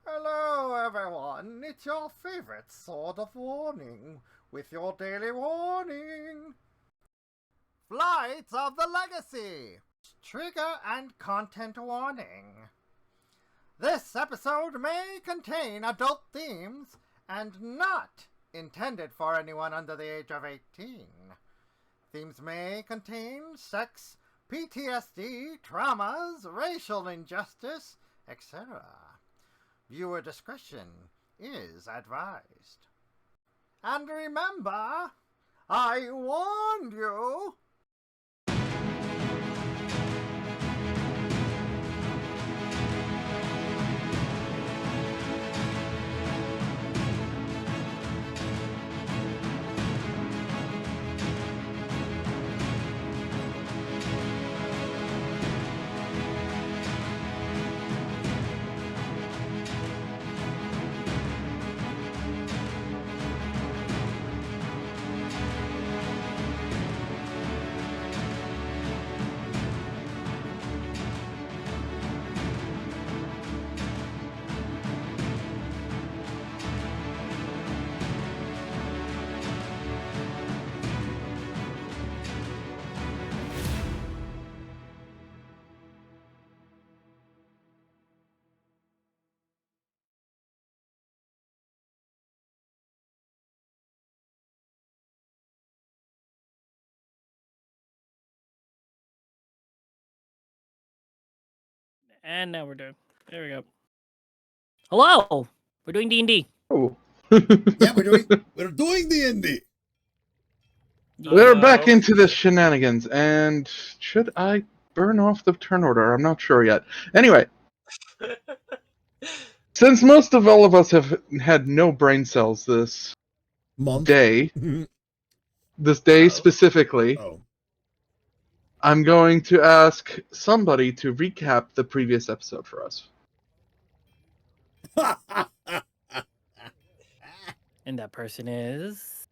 Hello everyone, it's your favorite Sword of Warning, with your daily warning. Flights of the Legacy! Trigger and content warning. This episode may contain adult themes and not intended for anyone under the age of 18. Themes may contain sex, PTSD, traumas, racial injustice, etc. Viewer discretion is advised. And remember, I warned you! And now we're doing. There we go. Hello, we're doing D&D. Oh. Yeah, we're doing D&D. We're back into the shenanigans, and should I burn off the turn order? I'm not sure yet. Anyway, since most of all of us have had no brain cells this day, specifically, I'm going to ask somebody to recap the previous episode for us. And that person is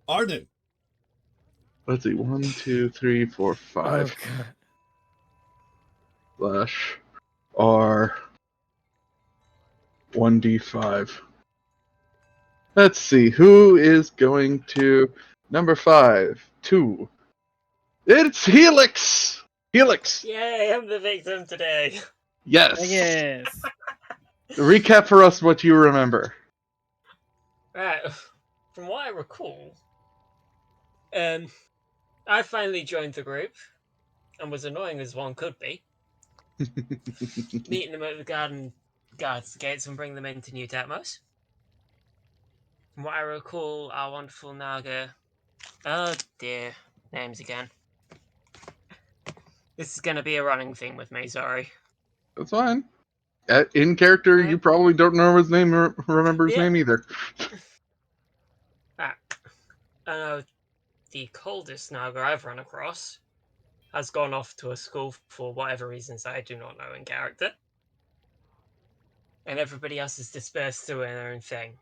Arden. Let's see, 1, 2, 3, 4, 5. Slash R 1d5. Let's see, who is going to number 5, 2. It's Helix! Helix! Yay, I'm the victim today. Yes! Yes. Recap for us what you remember. Right, from what I recall, I finally joined the group and was annoying as one could be. Meeting them at the guards gates and bring them into New Tatmos. From what I recall, our wonderful Naga... Oh dear, names again. This is going to be a running theme with me, sorry. That's fine. In character, you probably don't know his name or remember his name either. I know the coldest Naga I've run across has gone off to a school for whatever reasons I do not know in character. And everybody else is dispersed doing their own thing.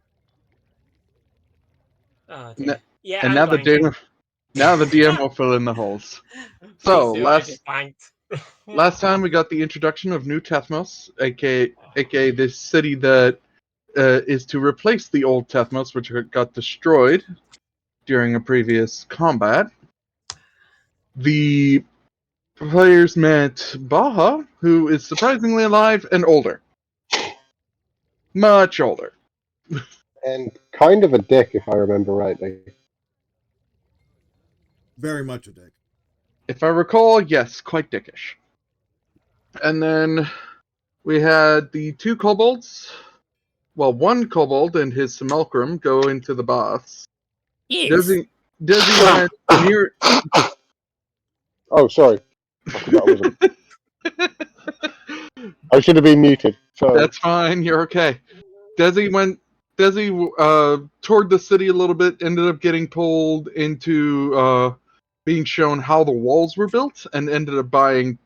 Oh dear. And now the DM will fill in the holes. So, last time we got the introduction of New Tethmos, aka this city that is to replace the old Tethmos, which got destroyed during a previous combat. The players met Baha, who is surprisingly alive and older. Much older. And kind of a dick, if I remember rightly. Very much a dick. If I recall, yes, quite dickish. And then we had the 2 kobolds. Well, 1 kobold and his simulacrum go into the baths. Yes. Desi went near... Oh, sorry. I should have been muted. Sorry. That's fine, you're okay. Desi toured the city a little bit, ended up getting pulled into being shown how the walls were built, and ended up buying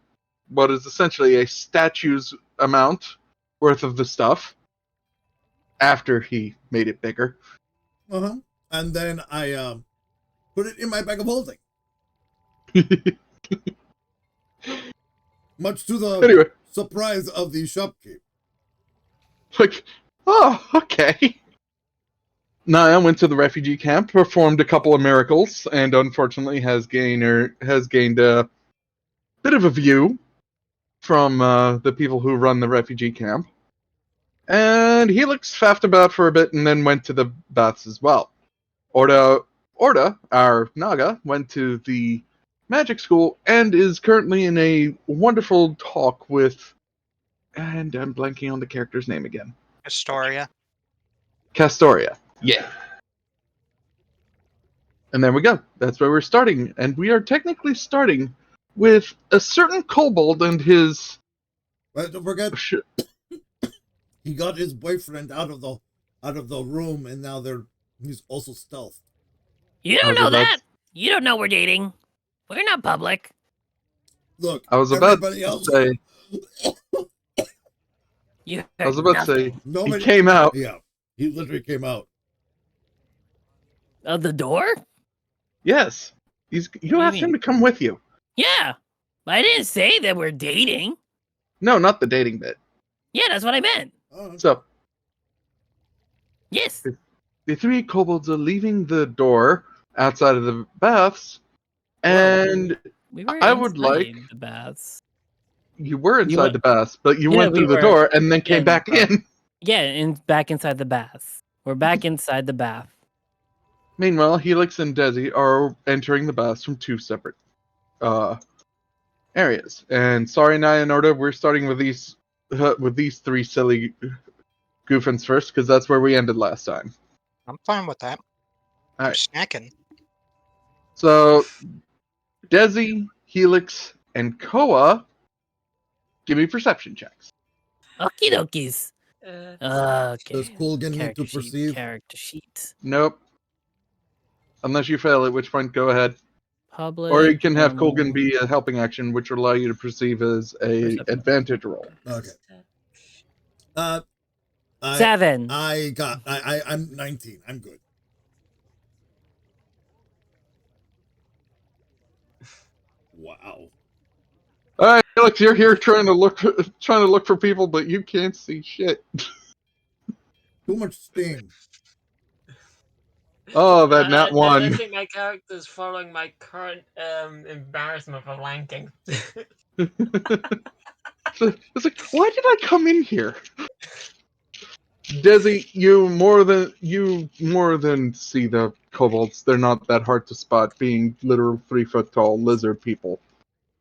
what is essentially a statue's amount worth of the stuff after he made it bigger. And then I put it in my bag of holding. Much to the surprise of the shopkeep. Like, oh, okay. Naia went to the refugee camp, performed a couple of miracles, and unfortunately has gained a bit of a view from the people who run the refugee camp. And Helix faffed about for a bit and then went to the baths as well. Orda, our Naga, went to the magic school and is currently in a wonderful talk with, and I'm blanking on the character's name again. Castoria. Yeah. And there we go. That's where we're starting. And we are technically starting with a certain Kobold and his... But don't forget, he got his boyfriend out of the room, and now he's also stealth. You don't know that. You don't know we're dating. We're not public. Look, I was about to say... Nobody... he came out. Yeah, he literally came out. Of the door? Yes. You asked him to come with you. Yeah. But I didn't say that we're dating. No, not the dating bit. Yeah, that's what I meant. So, yes. The three kobolds are leaving the door outside of the baths, and I would like the baths. You were inside the baths, but you went through the door and then came back in. Yeah, and back inside the baths. We're back inside the bath. Meanwhile, Helix and Desi are entering the baths from two separate areas. And sorry, Naia and Orda, we're starting with these three silly goofins first, because that's where we ended last time. I'm fine with that. All right. Snacking. So, Desi, Helix, and Koa, give me perception checks. Okie dokies. Okay. Does Kulgan need to perceive? Character sheet. Nope. Unless you fail, at which point go ahead. Public. Or you can have Kulgan be a helping action, which will allow you to perceive as a advantage roll. Okay. 7. I'm 19. I'm good. Wow. All right, Alex, you're here trying to look for people, but you can't see shit. Too much steam. Oh, that nat one. I think my character's following my current embarrassment for lanking. It's like, why did I come in here? Desi, you more than see the kobolds. They're not that hard to spot, being literal 3-foot tall lizard people.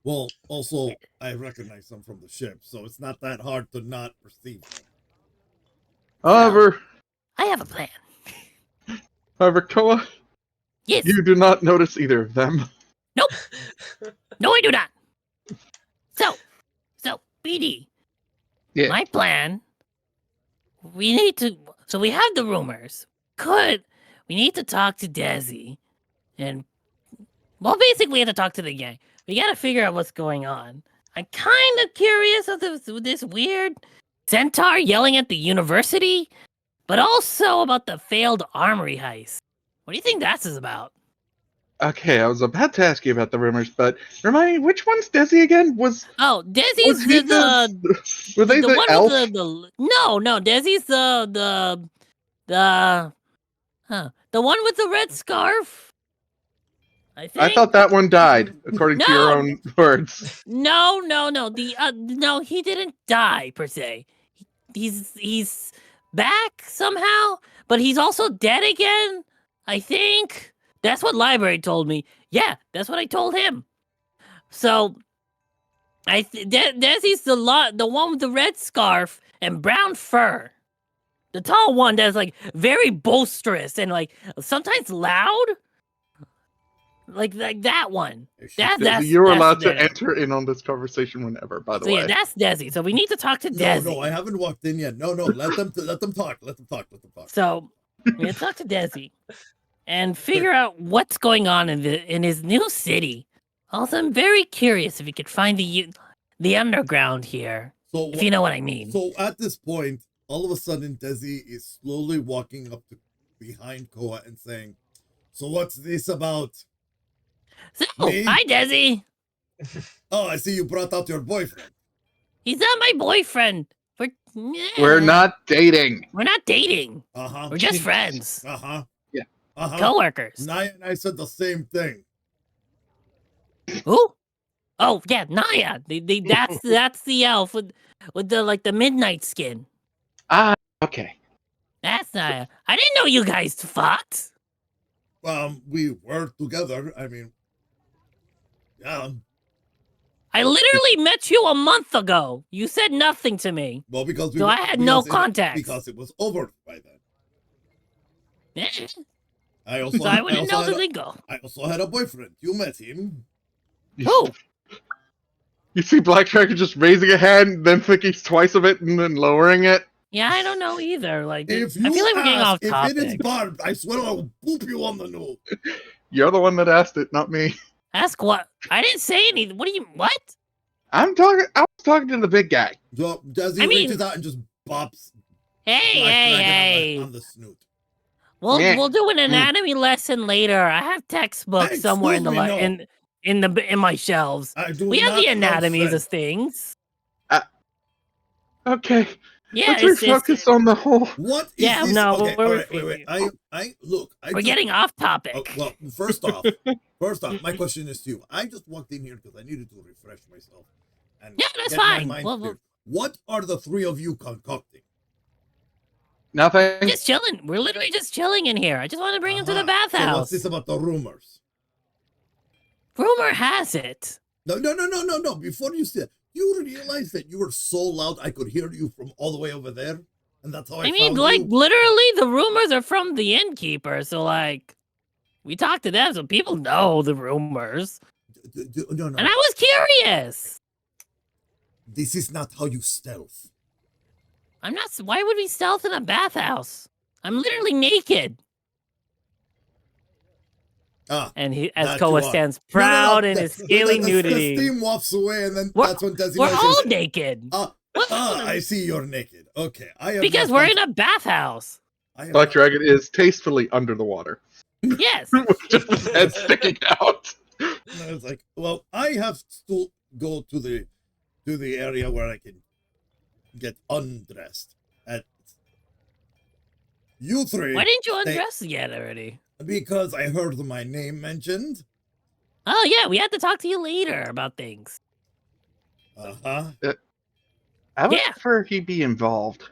Well, also, I recognize them from the ship, so it's not that hard to not perceive them. However, I have a plan. Koa, yes. You do not notice either of them. Nope. No, I do not. So, BD. Yeah. My plan. We have the rumors. We need to talk to Desi, and basically we have to talk to the gang. We gotta figure out what's going on. I'm kind of curious of this weird centaur yelling at the university, but also about the failed armory heist. What do you think that's about? Okay, I was about to ask you about the rumors, but remind me, which one's Desi again? Desi's were they the one elf? No, Desi's the one with the red scarf. I think. I thought that one died, according to your own words. No. No, he didn't die per se. He's back somehow, but he's also dead again. I think that's what library told me. Yeah, that's what I told him. So, Desi's the one with the red scarf and brown fur. The tall one that's like very boisterous and like sometimes loud. Like that one. You're allowed to enter in on this conversation whenever, by the way. Yeah, that's Desi. So we need to talk to Desi. No, I haven't walked in yet. No, let them talk. Let them talk. So we need to talk to Desi and figure out what's going on in his new city. Also, I'm very curious if he could find the underground here. So if you know what I mean. So at this point, all of a sudden, Desi is slowly walking up behind Koa and saying, "So what's this about?" So, hi, Desi. Oh, I see you brought out your boyfriend. He's not my boyfriend. We're not dating. We're not dating. Uh-huh. We're just friends. Uh-huh. Yeah. Uh-huh. Co-workers. Naia and I said the same thing. Who? Oh yeah, Naia. That's the elf with the midnight skin. Ah, okay. That's Naia. I didn't know you guys fucked. We were together. I mean, yeah. I literally met you a month ago. You said nothing to me. Well, because So I had no context. Because it was over by then. Yeah. I also, So I wouldn't know the lingo. I also had a boyfriend. You met him. Who? You see Black Tracker just raising a hand, then thinking twice of it, and then lowering it. Yeah, I don't know either. Like, If I feel like we're getting off if topic. it is barbed, I swear I'll boop you on the nose. You're the one that asked it, not me. Ask what? I didn't say anything. What do you? What? I was talking to the big guy. So Desi I mean- reaches out and just bops Hey, Black hey, Dragon hey. on the snoot. Yeah. We'll do an anatomy lesson later. I have textbooks Hey, somewhere in the excuse me, no. in my shelves. I do We have not the anatomies consent. of things. Okay, Yeah, let's refocus on the whole. What is Yeah, this? no, Okay, we're- all right, wait. I look. We're getting off topic. Oh, well, first off, my question is to you. I just walked in here because I needed to refresh myself. And Yeah, that's get my fine. mind Well, cleared. What are the three of you concocting? Nothing. Just chilling. We're literally just chilling in here. I just want to bring him to the So what's bathhouse. this about the rumors? Rumor has it. No. Before you said, you realize that you were so loud I could hear you from all the way over there, and that's how I I mean, found like, you? literally, the rumors are from the innkeeper. So, like, we talked to them, so people know the rumors. No. And I was curious. This is not how you stealth. I'm not. Why would we stealth in a bathhouse? I'm literally naked. Ah, And he, as that Koa you are. stands No, proud in the- his scaly the nudity. steam wafts away, and then We're- that's when Desi We're all says, naked. I see you're naked. Okay, I have Because not we're done- in a bathhouse. I have Black not- Dragon is tastefully under the water, Yes. with just his head sticking out. No, it's like, well, I have to go to the area where I can get undressed. At you three, Why didn't you undress yet already? because I heard my name mentioned. Oh, yeah. We had to talk to you later about things. Uh-huh. I would Yeah. prefer he be involved.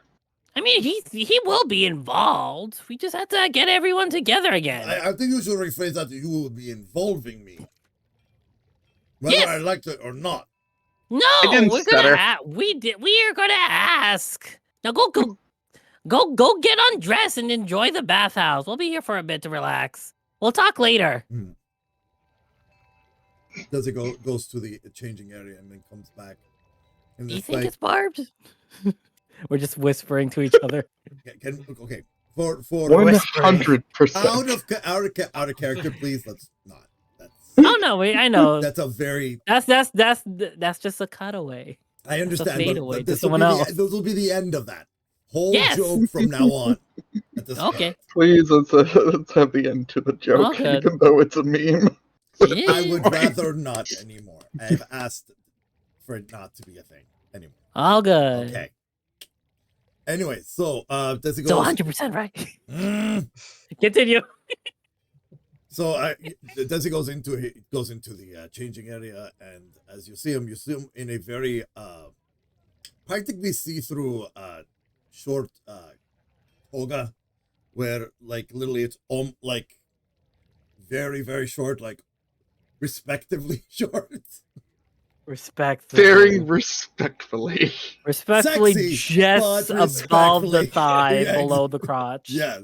I mean, he will be involved. We just have to get everyone together again. I think you should rephrase that. You will be involving me, whether Yes. I like it or not. No, didn't we're gonna. stutter. We are gonna ask. Now go get undressed and enjoy the bathhouse. We'll be here for a bit to relax. We'll talk later. Does it goes to the changing area and then comes back? And Do you it's think like, it's barbed? We're just whispering to each other. okay, for 100%. out of character, please. Let's not. That's Oh no, I know. that's a very. That's just a cutaway. I understand. fade But away to this someone will be else. this will be the end of that whole Yes. joke from now on. At this Okay. point. Please, let's have the end to the joke, Okay. even though it's a meme. I would rather not anymore. I've asked for it not to be a thing anymore. All good. Okay. Anyway, so does it go? So 100% right. Mm. Continue. So Desi goes into the changing area, and as you see him in a very practically see-through short toga, where like literally it's like very, very short, like respectively short. Respectfully. Staring respectfully. Respectfully, Sexy, just but above the respectfully. thigh, Yeah, below the crotch. Yes.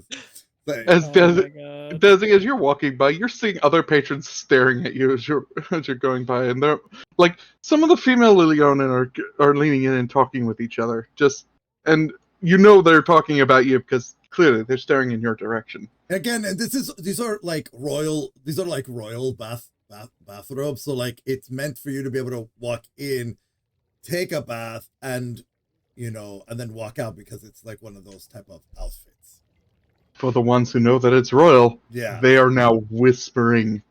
Thanks. As Oh Desi, my God. Desi, as you're walking by, you're seeing other patrons staring at you as you're going by, and they're like some of the female Lilionin are leaning in and talking with each other. And you know they're talking about you because clearly they're staring in your direction. Again, and these are like royal bathrobes, so like it's meant for you to be able to walk in, take a bath, and and then walk out, because it's like one of those type of outfits. For the ones who know that it's royal, Yeah. they are now whispering.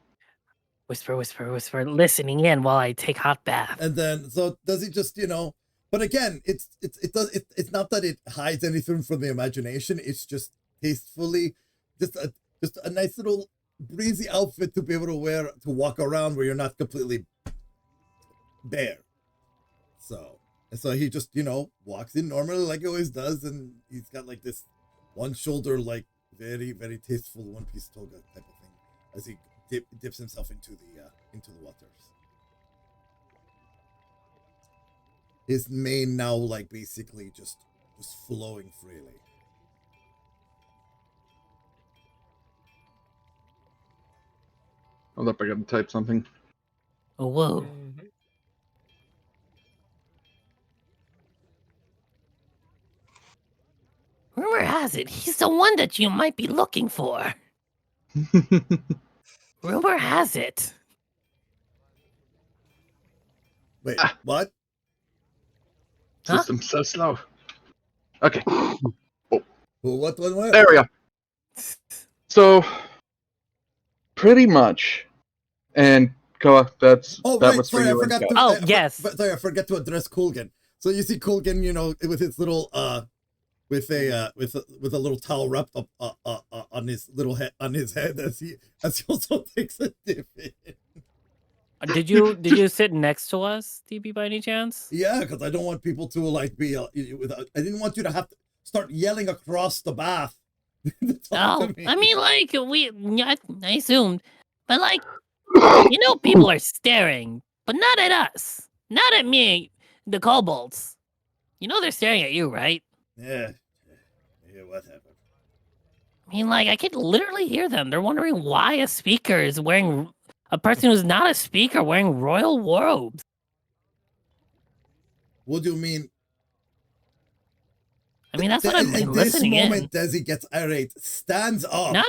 Whisper, whisper, whisper, listening in while I take hot bath. And then so does he just But again, it's not that it hides anything from the imagination. It's just tastefully, just a nice little breezy outfit to be able to wear to walk around where you're not completely bare. So he just, walks in normally like he always does, and he's got like this one shoulder, like very, very tasteful one-piece toga type of thing as he dips himself into the waters. His mane now like basically just flowing freely. Hold up, I gotta type something. Oh, whoa. Mhm. Rumor has it he's the one that you might be looking for. Rumor has it. Wait, what? Huh? System's so slow. Okay, What? there we go. So, pretty much, and Koa, that Right. was for Sorry, I you. forgot to. Oh, yes. Sorry, I forgot to address Kulgan. So you see Kulgan, with his little with a little towel wrapped up on his little head on his head as he also takes a dip in. Did you sit next to us, DB, by any chance? Yeah, because I don't want people to like be without. I didn't want you to have to start yelling across the bath. Oh, me. I mean, like I assumed, but like people are staring, but not at us, not at me, the kobolds. They're staring at you, right? Yeah, whatever. I mean, like I could literally hear them. They're wondering why a speaker is wearing a person who's not a speaker wearing royal robes. What do you mean? I mean, that's what I'm in listening this in. moment, Desi gets irate, stands up. No,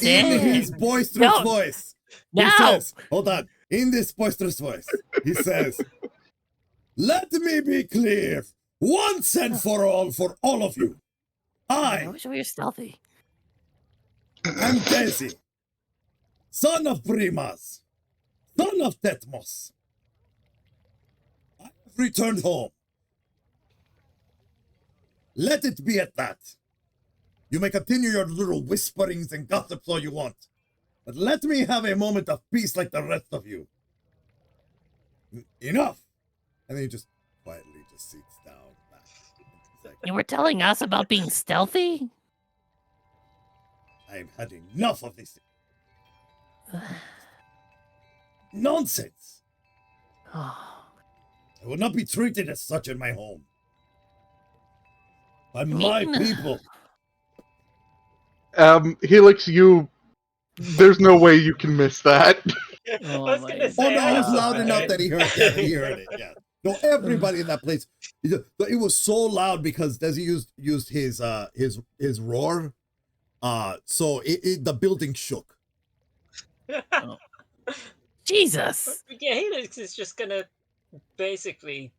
In his boisterous voice. No. He says, hold on. In this boisterous voice, he says, "Let me be clear, once and for all of you. I wish we were stealthy. I'm Desi, son of Primas, son of Tetmos. I have returned home. Let it be at that. You may continue your little whisperings and gossips all you want, but let me have a moment of peace like the rest of you. Enough!" And then he just quietly just sits down back. You were telling us about being stealthy? I've had enough of this nonsense. Oh, I will not be treated as such in my home. By my people. Helix, there's no way you can miss that. I was gonna Oh say, no, it was I loud enough that he heard that. He heard it. Yeah. No, everybody in that place. It was so loud because Desi used his roar. So the building shook. oh. Jesus. Yeah, Helix is just gonna basically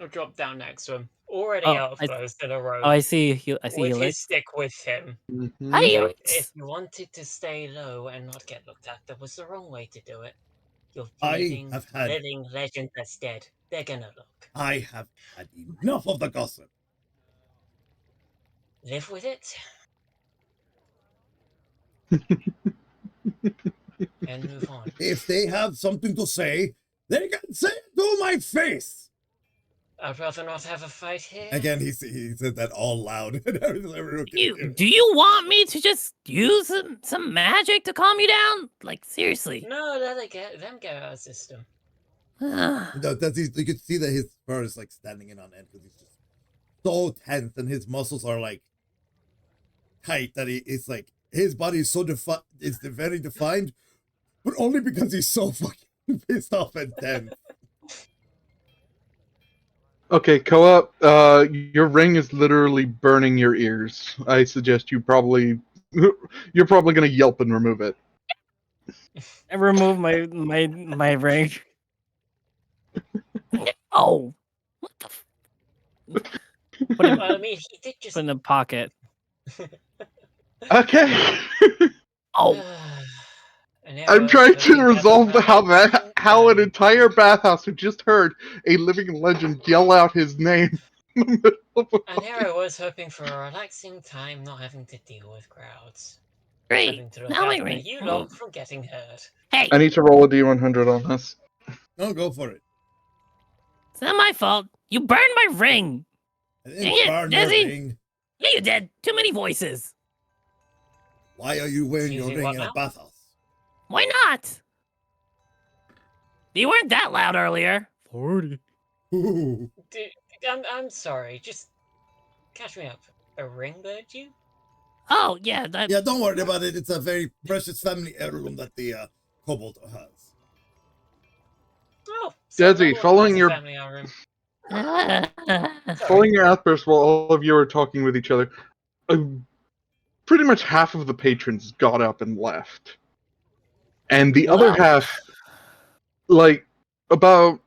drop down next to him. Already out of close in a row. Oh, I see with Helix. his stick with him. Hi, If you wanted to stay low and not get looked at, that was the wrong way to do it. You're I breathing, have had living legend that's dead. They're gonna look. I have had enough of the gossip. Live with it. And move on. If they have something to say, they can say it to my face. I'd rather not have a fight here. Again, he said that all loud. Do you want me to just use some magic to calm you down? Like, seriously. No, let them get out of the system. No, you could see that his fur is like standing in on end because he's just so tense and his muscles are like tight that it's like his body is so very defined, but only because he's so fucking pissed off and tense. Okay, Koa, your ring is literally burning your ears. I suggest you're probably gonna yelp and remove it. I remove my ring. Oh, what the? Well, I mean, he did just Put in the pocket. Okay. Oh, And here I I'm was trying hoping to have a resolve how relaxing how an time. entire bathhouse who just heard a living legend yell out his name in the middle of a And here I was hoping for a relaxing time, not having to deal with crowds. Great. Having to look Now my after ring. you lot from getting hurt. Hey, I need to roll a d100 on this. No, go for it. it's not my fault. You burned my ring. I Dang didn't it, burn your Desi. ring. Yeah, you did. Too many voices. Why are you wearing Excuse your me, ring what in a now? bathhouse? Why not? You weren't that loud earlier. 40. Ooh. I'm sorry, just catch me up. A ring bird you? Oh, yeah. That, Yeah, don't worry about it. It's a very precious family heirloom that the Kobold has. Oh, Desi, so following your family room. following your outburst while all of you are talking with each other, pretty much half of the patrons got up and left, and the other Well. half, like about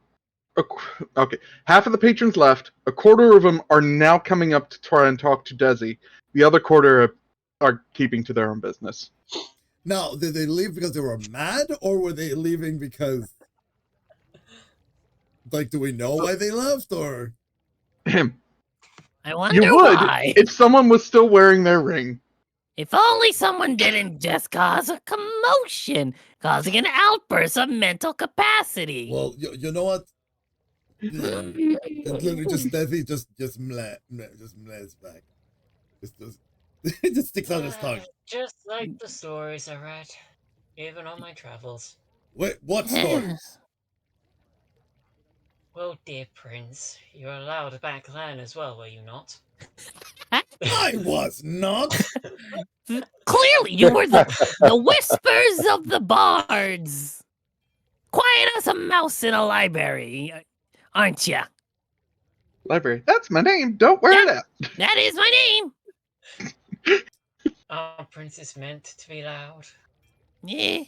okay, half of the patrons left. A quarter of them are now coming up to try and talk to Desi. The other quarter are keeping to their own business. Now, did they leave because they were mad, or were they leaving because, like, do we know why they left, or? I wonder You would why. if someone was still wearing their ring. If only someone didn't just cause a commotion, causing an outburst of mental capacity. Well, you know what? Yeah. It's literally just Desi just mlays back. It just sticks out his tongue. Just like the stories I read, even on my travels. Wait, what stories? Well, dear Prince, you were allowed back then as well, were you not? I was not. Clearly, you were the whispers of the bards. Quiet as a mouse in a library, aren't ya? Library. That's my name. Don't wear Yeah. that. That is my name. Our prince is meant to be loud. Yeah.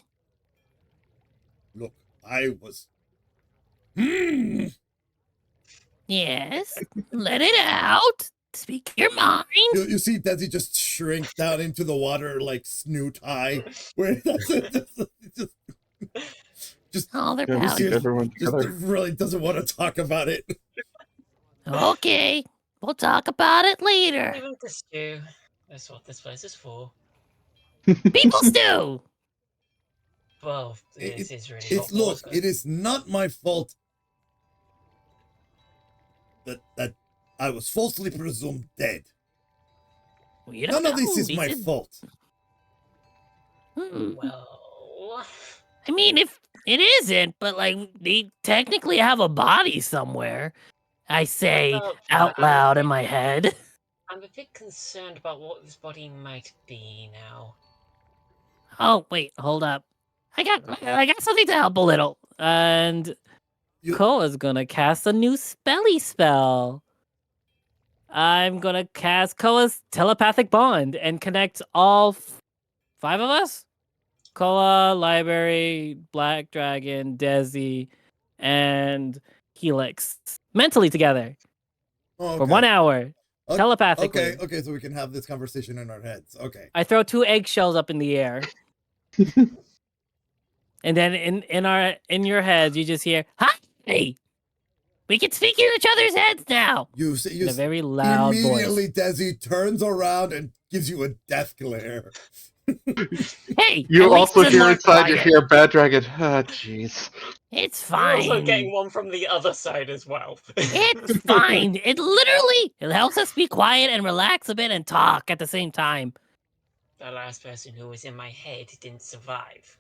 Look, I was. Yes. Let it out. Speak your mind. You see Desi just shrink down into the water like Snoot High, where just Oh, they're Yeah, pouty. keep everyone just together. really doesn't want to talk about it. Okay. We'll talk about it later. Even to stew. That's what this place is for. People stew. Well, this is really It's hot look, water. it is not my fault that I was falsely presumed dead. We don't None of this know. is my fault. Well, I mean, if it isn't, but like they technically have a body somewhere. I say about out that, loud in my head. I'm a bit concerned about what this body might be now. Oh wait, hold up. I got something to help a little, and Koa's gonna cast a new spelly spell. I'm gonna cast Koa's telepathic bond and connect all 5 of us. Koa, Library, Black Dragon, Desi, and Helix mentally together Oh, for 1 hour. Okay, Telepathically. Okay, so we can have this conversation in our heads. Okay. I throw 2 eggshells up in the air. And then in your heads you just hear, "Hi! We can speak in each other's heads now." You see, In a very loud immediately voice. Desi turns around and gives you a death glare. Hey, You at least also it's hear more inside your quiet. ear, Bad Dragon. Ah, jeez. It's You're also fine. getting one from the other side as well. It's fine. It helps us be quiet and relax a bit and talk at the same time. The last person who was in my head didn't survive.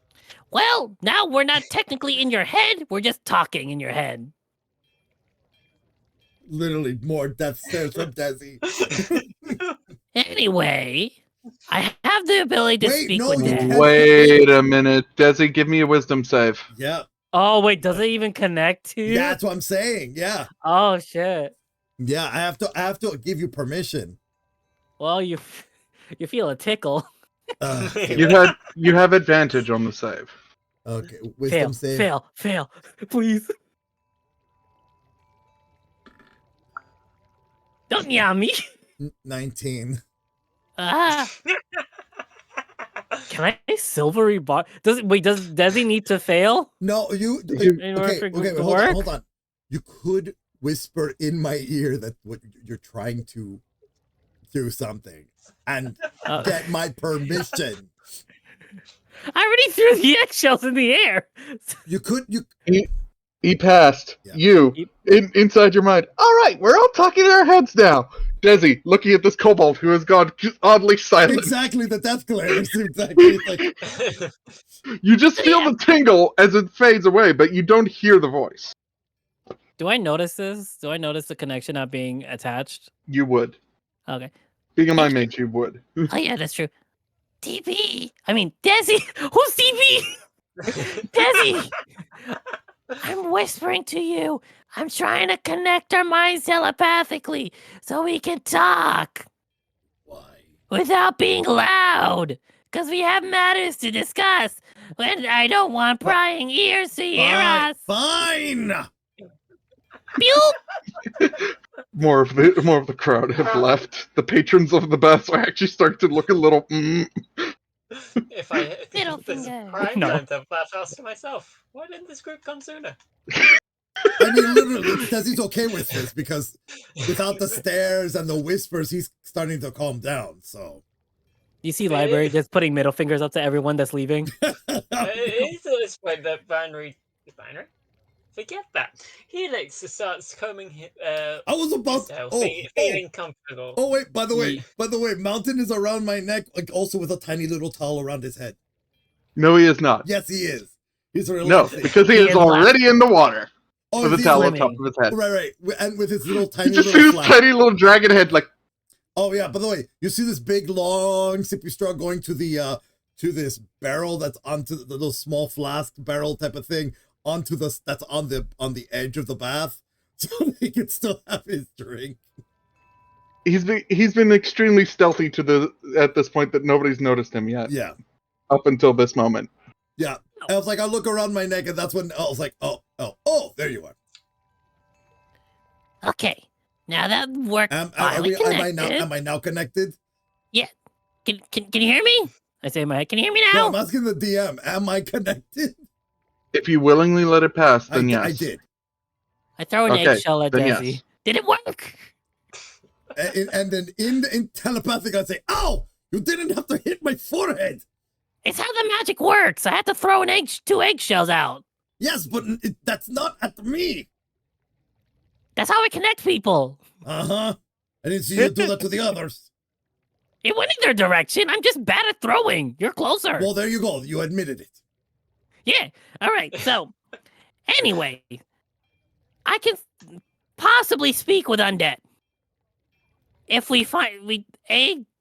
Well, now we're not technically in your head. We're just talking in your head. Literally more death stares from Desi. Anyway, I have the ability to Wait, speak no, with you dead. can't. Wait a minute. Desi, give me a wisdom save. Yeah, Oh wait, does it even connect to you? that's what I'm saying. Yeah, Oh shit. yeah. I have to give you permission. Well, you feel a tickle. You have advantage on the save. Okay, wisdom save. Fail, please. Don't yell at me. 19. Ah, Can I silvery bar? Does Desi need to fail? No, you. In order Okay, for it okay, to hold on, work? hold on. You could whisper in my ear that what you're trying to do something and get my permission. I already threw the eggshells in the air. You could. He passed. Yeah. You inside your mind. All right, we're all talking in our heads now. Desi, looking at this kobold who has gone oddly silent. Exactly, the death glares. Exactly. Like, you just feel the tingle as it fades away, but you don't hear the voice. Do I notice this? Do I notice the connection not being attached? You would. Okay. Being a mind mage, you would. Oh yeah, that's true. DB. I mean, Desi. Who's DB? Desi. I'm whispering to you. I'm trying to connect our minds telepathically so we can talk why? without being loud. Because we have matters to discuss. And I don't want prying ears to hear us. Fine. Pew! More of the crowd have left. The patrons of the baths are actually starting to look a little. If I Middle this finger. prime No. time to bathhouse to myself, why didn't this group come sooner? I mean, literally, Desi's okay with this because without the stares and the whispers, he's starting to calm down. So You see Library just putting middle fingers up to everyone that's leaving? It is at this point that Binary? Forget that. Helix starts combing. I was about. Feeling comfortable. Oh wait! By the way, Mountain is around my neck, like also with a tiny little towel around his head. No, he is not. Yes, he is. He's No, relaxing. because he is already in the water with a he's towel on swimming. top of his head. Right, and with his little He tiny just little sees flap. tiny little dragon head like. Oh yeah. By the way, you see this big long sippy straw going to the to this barrel that's onto the little small flask barrel type of thing onto that's on the edge of the bath, so he can still have his drink. He's been extremely stealthy at this point that nobody's noticed him yet. Yeah. Up until this moment. Yeah. I was like, I look around my neck, and that's when I was like, oh, there you are. Okay. Now that worked. Am I now connected? Yeah. Can you hear me? I say in my head, can you hear me No, now? I'm asking the DM. Am I connected? If you willingly let it pass, then yes. I did. I throw an Okay, eggshell at then Desi. yes. Did it work? And then in telepathic, I'd say, "Ow! You didn't have to hit my forehead." It's how the magic works. I had to throw two eggshells out. Yes, but that's not at me. That's how I connect people. I didn't see you do that to the others. It went in their direction. I'm just bad at throwing. You're closer. Well, there you go. You admitted it. Yeah. All right. So, anyway, I can possibly speak with undead. If we find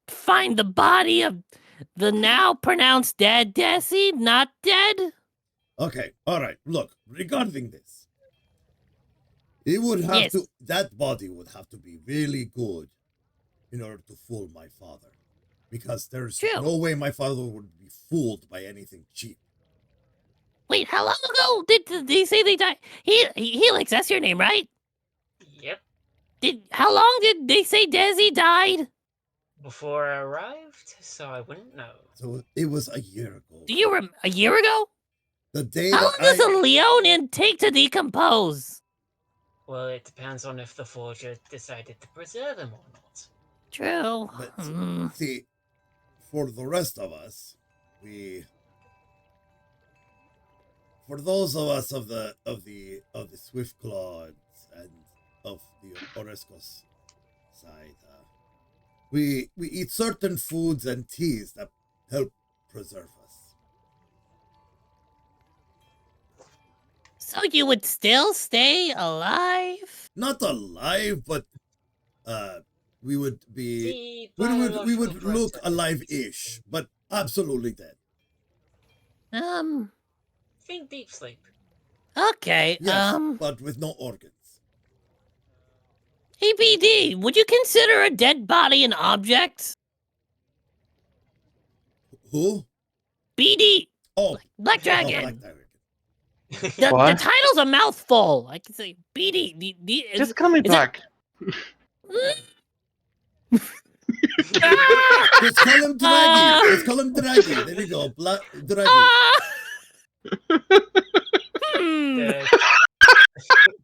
the body of the now pronounced dead Desi, not dead. Okay. All right. Look, regarding this, it would have to. That body would have to be really good in order to fool my father, because there's no way my father would be fooled by anything cheap. Wait, how long ago did they say they died? Helix, that's your name, right? Yep. How long did they say Desi died? Before I arrived, so I wouldn't know. So it was a year ago. Do you a year ago? The day. How long does a Leonin take to decompose? Well, it depends on if the forger decided to preserve him or not. True. But see, for the rest of us, for those of us of the Swift Claws and of the Orescos side, we eat certain foods and teas that help preserve us. So you would still stay alive? Not alive, but we would be we would look alive-ish, but absolutely dead. Think deep sleep. Okay. Yes, but with no organs. Hey, BD, would you consider a dead body an object? Who? BD. Oh, Black Dragon. Black Dragon. The title's a mouthful. I can say BD. Just coming back. Just call him Draggy. Just call him Draggy. There you go. Draggy.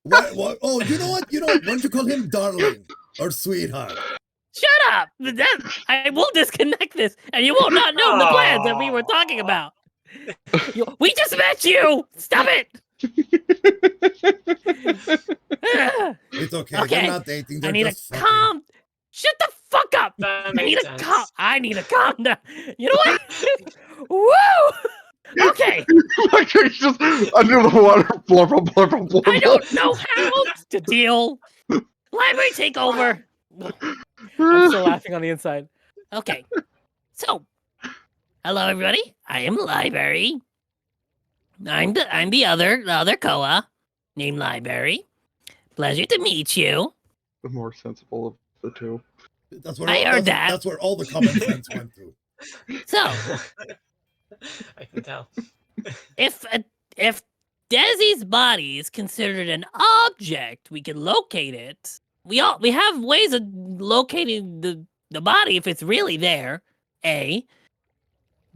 What? Oh, you know what? Why don't you call him Darling or Sweetheart? Shut up! I will disconnect this, and you will not know the plans that we were talking about. We just met you! Stop it! It's okay. Okay. They're not dating. They're I need just a calm. Shut the fuck up! That I makes need a sense. calm. I need a calm down. You know what? Woo! Okay. Like he's just under the water. Blah, blah, blah, blah, blah, I don't know how to deal. Library take over. I'm still laughing on the inside. Okay. So, hello everybody. I am Library. I'm the other Koa named Library. Pleasure to meet you. The more sensible of the two. That's where I heard that. That's where all the common sense went to. So, I can tell. if Desi's body is considered an object, we can locate it. We have ways of locating the body if it's really there. A.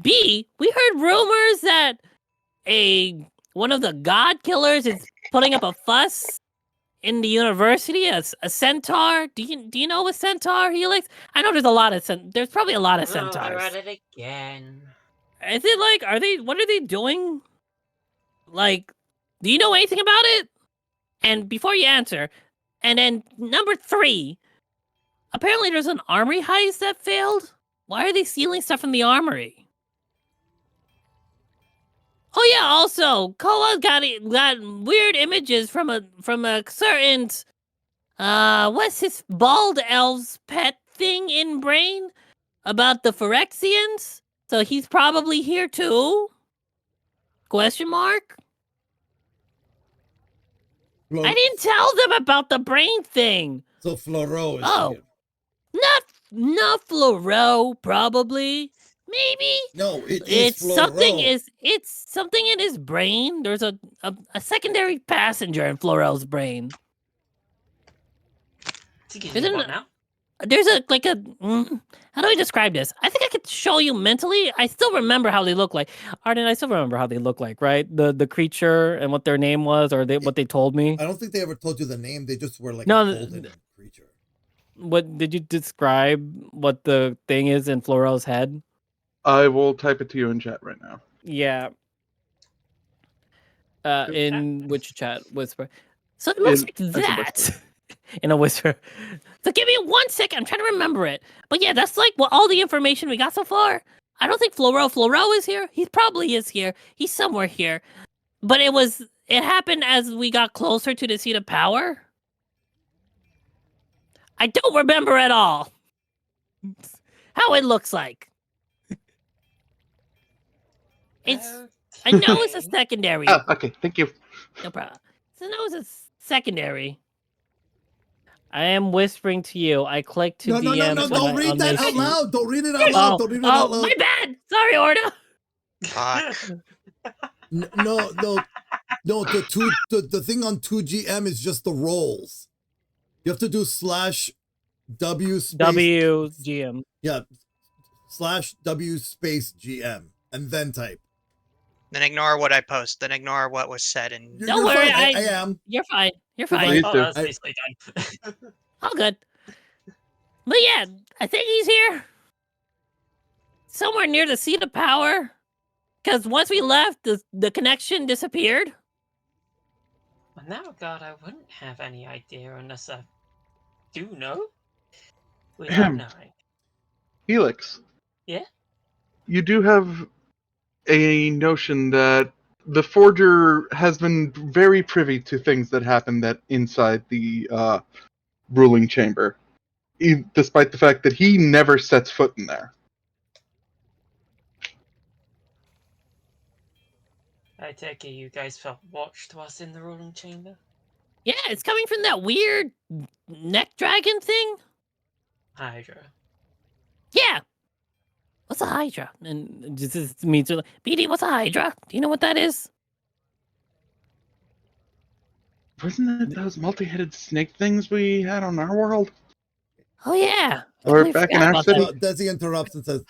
B. We heard rumors that one of the god killers is putting up a fuss in the university. A centaur. Do you know a centaur, Helix? I know there's probably a lot of Oh, centaurs. they're at it again. Is it like, what are they doing? Like, do you know anything about it? And before you answer, and then number 3, apparently there's an armory heist that failed. Why are they stealing stuff from the armory? Oh yeah, also, Koa got weird images from a certain, what's his bald elf's pet thing in brain about the Phyrexians? So he's probably here too? Question mark? I didn't tell them about the brain thing. So Floro is Oh. here. Not Floro, probably. Maybe. No, It's Floro. something in his brain. There's a secondary passenger in Florel's brain. Isn't what now? There's how do I describe this? I think I could show you mentally. I still remember how they look like. Arden, I still remember how they look like, right? The creature and what their name was, or what they told me. I don't think they ever told you the name. They just were like No, a golden creature. What did you describe what the thing is in Florel's head? I will type it to you in chat right now. Yeah. In which chat? Whisper. So it looks like that. In a whisper. So give me 1 second. I'm trying to remember it. But yeah, that's like all the information we got so far. I don't think Floro is here. He probably is here. He's somewhere here. But it happened as we got closer to the seat of power. I don't remember at all how it looks like. I know it's a secondary. Oh, okay. Thank you. No problem. So I know it's a secondary. I am whispering to you. I clicked to DM. No, don't read that out loud. Don't read it out loud. Don't read it out loud. My bad. Sorry, Orda. No. The thing on 2GM is just the rolls. You have to do /W space WGM. Yeah, /W space GM and then type. Then ignore what I post. Then ignore what was said. And Don't worry, I am. You're fine. You're Please fine. do. That's basically done. All good. But yeah, I think he's here. Somewhere near the seat of power. Because once we left, the connection disappeared. In that regard, I wouldn't have any idea unless I do know. Without knowing. Helix. Yeah? You do have a notion that the Forger has been very privy to things that happen inside the ruling chamber, despite the fact that he never sets foot in there. I take it you guys felt watched whilst in the ruling chamber? Yeah, it's coming from that weird neck dragon thing. Hydra. Yeah. What's a Hydra? And this is me too. BD, what's a Hydra? Do you know what that is? Wasn't it those multi-headed snake things we had on our world? Oh yeah. I Or completely back in forgot our about city? that. Desi interrupts and says,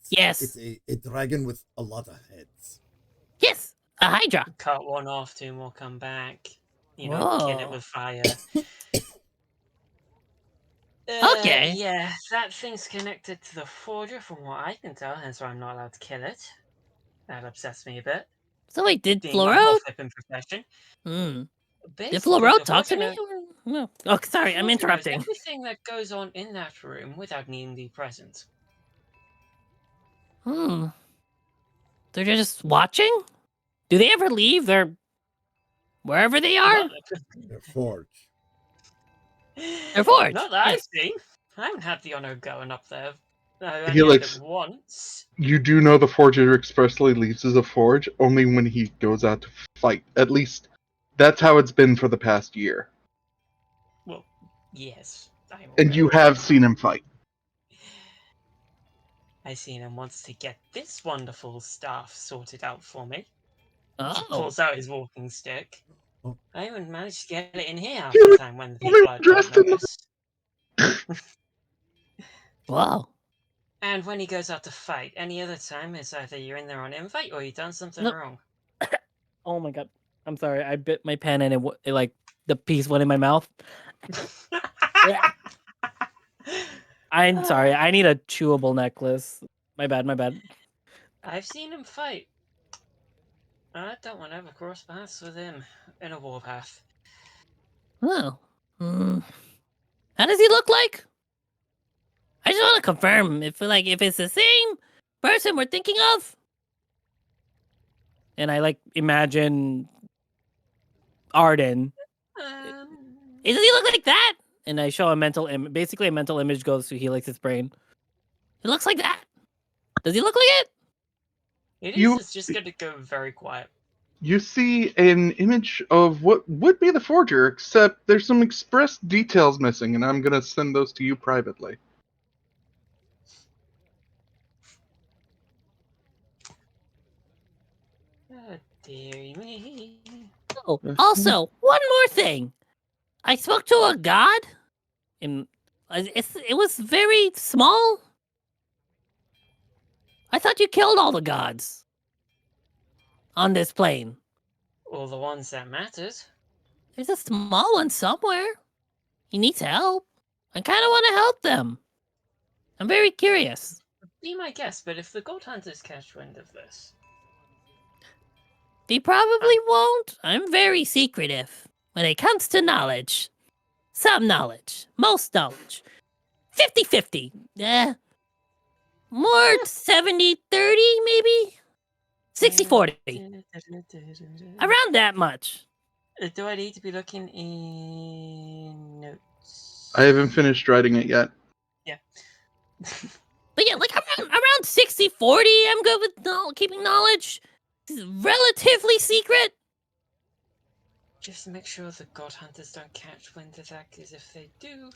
Yes. it's a dragon with a lot of heads. Yes. A Hydra. Cut one off, two more come back. You know, kill it Whoa. with fire. Okay. Yeah, that thing's connected to the forger from what I can tell, hence why I'm not allowed to kill it. That upsets me a bit, So wait, did being my whole Floro? flipping profession. Did Basically, Floro the talk to me? forger, No. Oh, sorry, I'm forger knows interrupting. everything that goes on in that room without needing to be present. They're just watching? Do they ever leave? They're wherever they are? They're forged. They're forged. Not that Yeah. I've seen. I haven't had the honor of going up there. I only Helix. had it once. You do know the Forger expressly leaves as a forge only when he goes out to fight. At least, that's how it's been for the past year. Well, yes. I'm And you aware. have seen him fight. I seen him once to get this wonderful staff sorted out for me. He Oh. pulls out his walking stick. Oh. I even managed to get it in here half He the was time when the only people I don't dressed in the- notice. Wow. And when he goes out to fight, any other time, it's either you're in there on invite or you've done something Nope. wrong. Oh my god. I'm sorry. I bit my pen and it like the piece went in my mouth. I'm sorry. I need a chewable necklace. My bad. I've seen him fight. I don't want to ever cross paths with him in a warpath. Oh. How does he look like? I just want to confirm if it's the same person we're thinking of. And I imagine Arden. Does he look like that? And I show a mental image. Basically, a mental image goes to Helix's brain. It looks like that. Does he look like it? It's just going to go very quiet. You see an image of what would be the Forger, except there's some express details missing, and I'm going to send those to you privately. Oh, dear me. Oh, also, one more thing. I spoke to a god, and it was very small. I thought you killed all the gods on this plane. All the ones that mattered. There's a small one somewhere. He needs help. I kind of want to help them. I'm very curious. Be my guest, but if the gold hunters catch wind of this, They probably won't. I'm very secretive when it comes to knowledge. Some knowledge. Most knowledge. 50-50. More 70-30, maybe? 60-40. Around that much. Do I need to be looking in notes? I haven't finished writing it yet. Yeah. But yeah, around 60-40, I'm good with keeping knowledge. Relatively secret. Just make sure the god hunters don't catch wind of that, because if they do...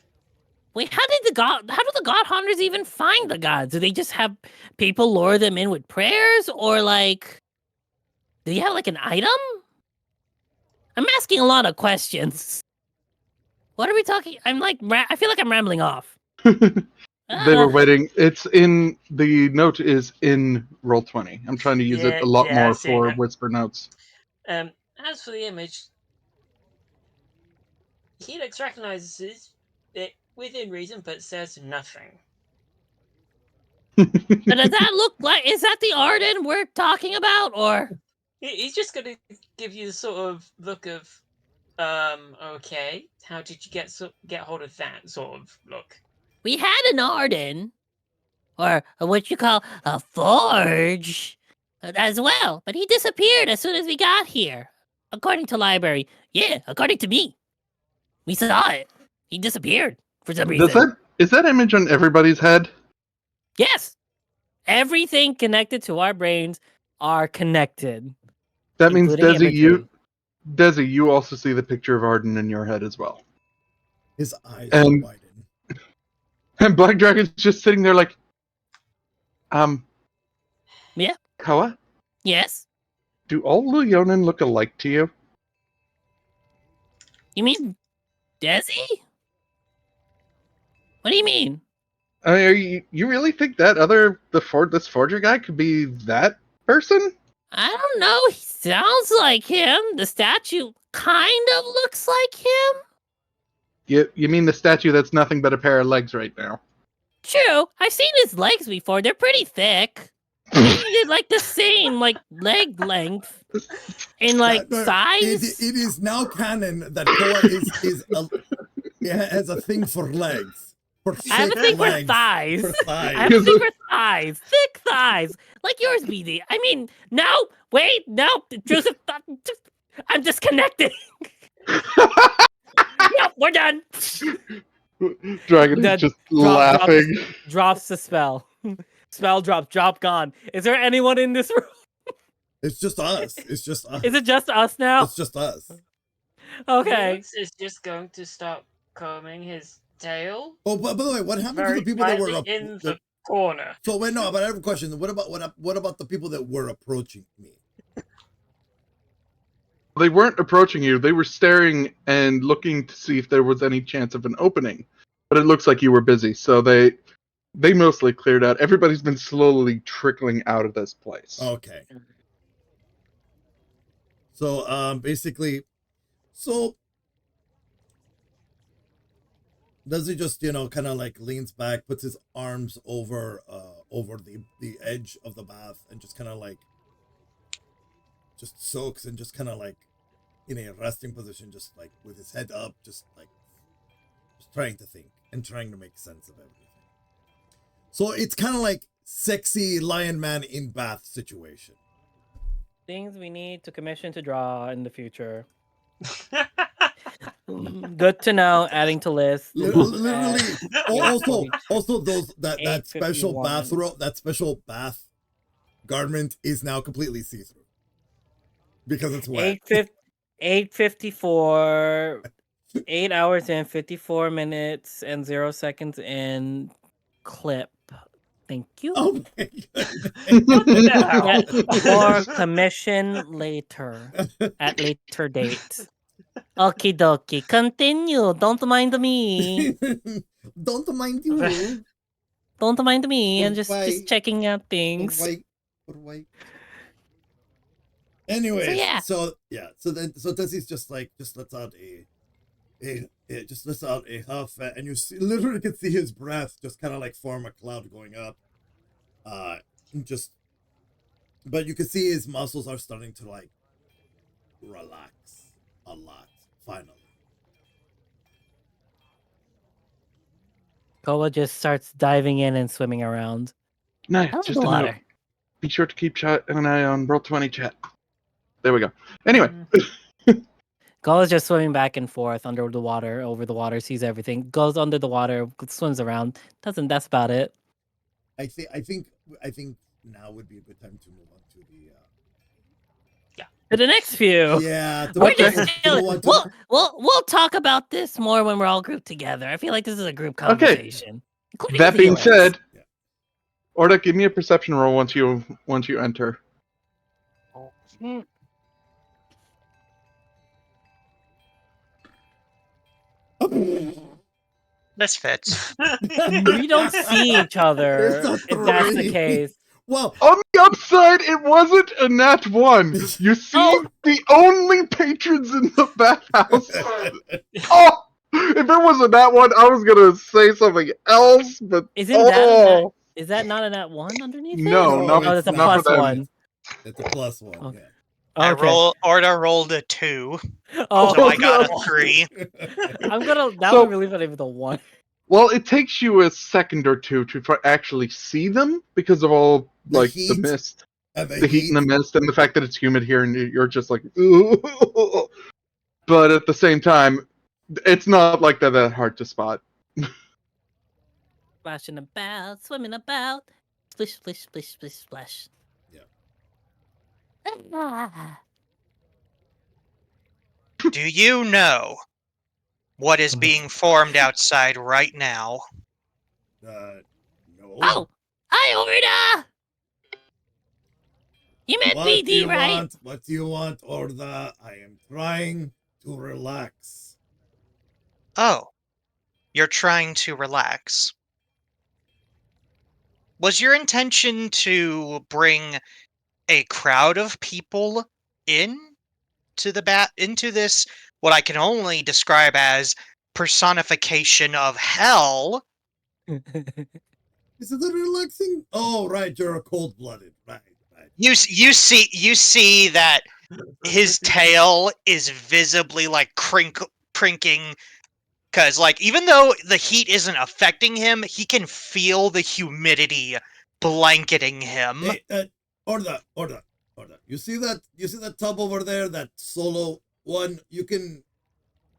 Wait, how do the god hunters even find the gods? Do they just have people lure them in with prayers, or do you have an item? I'm asking a lot of questions. What are we talking? I feel like I'm rambling off. They were waiting. It's in the note is in Roll20. I'm trying to use it a lot more for Whisper Notes. As for the image, Helix recognizes it within reason, but says nothing. But does that look like? Is that the Arden we're talking about, or? He's just gonna give you the sort of look of, okay, how did you get hold of that sort of look? We had an Arden, or what you call a forge, as well, but he disappeared as soon as we got here. According to library, yeah, according to me, we saw it. He disappeared for some reason. Is that image on everybody's head? Yes, everything connected to our brains are connected. That means Desi, you also see the picture of Arden in your head as well. His eyes widen. And Black Dragon's just sitting there like, yeah. Koa? Yes? Do all Leonin look alike to you? You mean Desi? What do you mean? I mean, you really think that this forger guy could be that person? I don't know. He sounds like him. The statue kind of looks like him. You mean the statue that's nothing but a pair of legs right now? True. I've seen his legs before. They're pretty thick. They're like the same, like leg length and like size. It is now canon that Koa has a thing for legs. I have a thing for thighs. I have a thing for thighs. Thick thighs. Like yours, BD. I mean, no, wait, no, Joseph, I'm disconnected. Yep, we're done. Dragon is just laughing. Drops the spell. Spell drop gone. Is there anyone in this room? It's just us. It's just us. Is it just us now? It's just us. Okay. Helix is just going to stop combing his tail. Oh, but by the way, what happened to Very the people that were quietly in the corner. So wait, no, but I have a question. What about the people that were approaching me? They weren't approaching you. They were staring and looking to see if there was any chance of an opening. But it looks like you were busy, so they mostly cleared out. Everybody's been slowly trickling out of this place. Okay. So basically, does he just kind of like leans back, puts his arms over the edge of the bath, and just kind of like just soaks and just kind of like in a resting position, just like with his head up, just trying to think and trying to make sense of everything. So it's kind of like sexy lion man in bath situation. Things we need to commission to draw in the future. Good to know. Adding to list. Literally. Also that special bathrobe, that special bath garment is now completely see-through because it's wet. 8:54. 8 hours and 54 minutes and 0 seconds in clip. Thank you. Oh my goodness. Or commission later at later date. Okie dokie. Continue. Don't mind me. Don't mind you. Don't mind me. I'm just checking out things. Wait. Anyways, so Desi's just lets out a huff, and you literally can see his breath just kind of like form a cloud going up. But you can see his muscles are starting to like relax a lot. Finally, Koa just starts diving in and swimming around. Nice. Just a note. Be sure to keep an eye on Roll20 chat. There we go. Anyway. Koa's just swimming back and forth under the water, over the water, sees everything, goes under the water, swims around. That's about it. I think now would be a good time to move on to the next few. Yeah. We'll talk about this more when we're all grouped together. I feel like this is a group conversation. Okay. That being said, Orda, give me a perception roll once you enter. This fits. We don't see each other if that's the case. Well, on the upside, it wasn't a nat 1. You see the only patrons in the bathhouse. Oh, if it was a nat 1, I was gonna say something else, but is that not a nat 1 underneath? No, it's a plus 1. It's a plus 1. Okay. Yeah. Orda rolled a 2. Oh, so I got a 3. That would really be the 1. Well, it takes you a second or two to actually see them because of all the mist, the heat and the mist, and the fact that it's humid here, and you're just like, ooh. But at the same time, it's not like they're that hard to spot. Splashing about, swimming about, splish, splish, splish, splish, splash. Yeah. Do you know what is being formed outside right now? No. Oh, hi, Orda! You meant BD, right? What do you want, Orda? I am trying to relax. Oh, you're trying to relax. Was your intention to bring a crowd of people in to into this, what I can only describe as personification of hell? Is it a relaxing? Oh, right, you're a cold-blooded. Right. You see that his tail is visibly like crinking, because like even though the heat isn't affecting him, he can feel the humidity blanketing him. Hey, Orda. You see that tub over there, that solo one?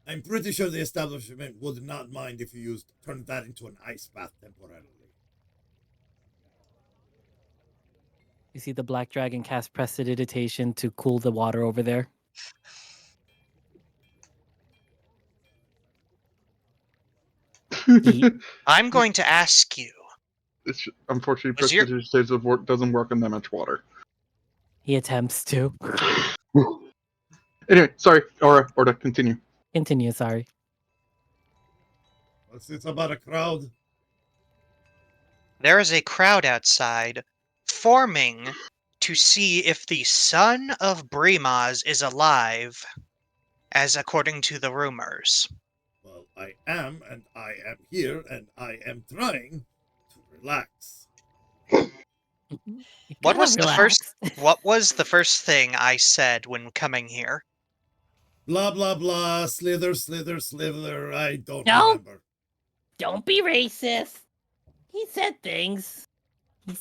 I'm pretty sure the establishment would not mind if you turned that into an ice bath temporarily. You see the black dragon cast prestidigitation to cool the water over there. I'm going to ask you. Unfortunately, Was your- prestidigitation doesn't work on that much water. He attempts to. Anyway, sorry, Orda, continue. Continue, sorry. What's this about a crowd? There is a crowd outside forming to see if the son of Brimaz is alive, as according to the rumors. Well, I am, and I am here, and I am trying to relax. What was the first thing I said when coming here? Blah, blah, blah, slither, I don't No. remember. Don't be racist. He said things.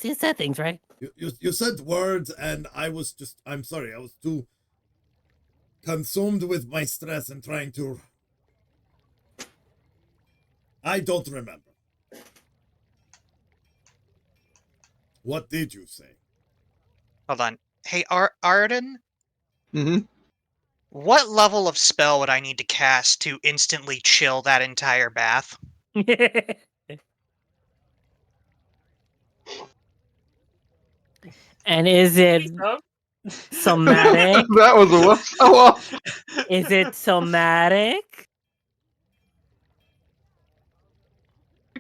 He said things, right? You said words, and I'm sorry, I was too consumed with my stress and trying to... I don't remember. What did you say? Hold on. Hey, Arden? Mm-hmm. What level of spell would I need to cast to instantly chill that entire bath? And is it somatic? That was a whoops. Oh, well. Is it somatic?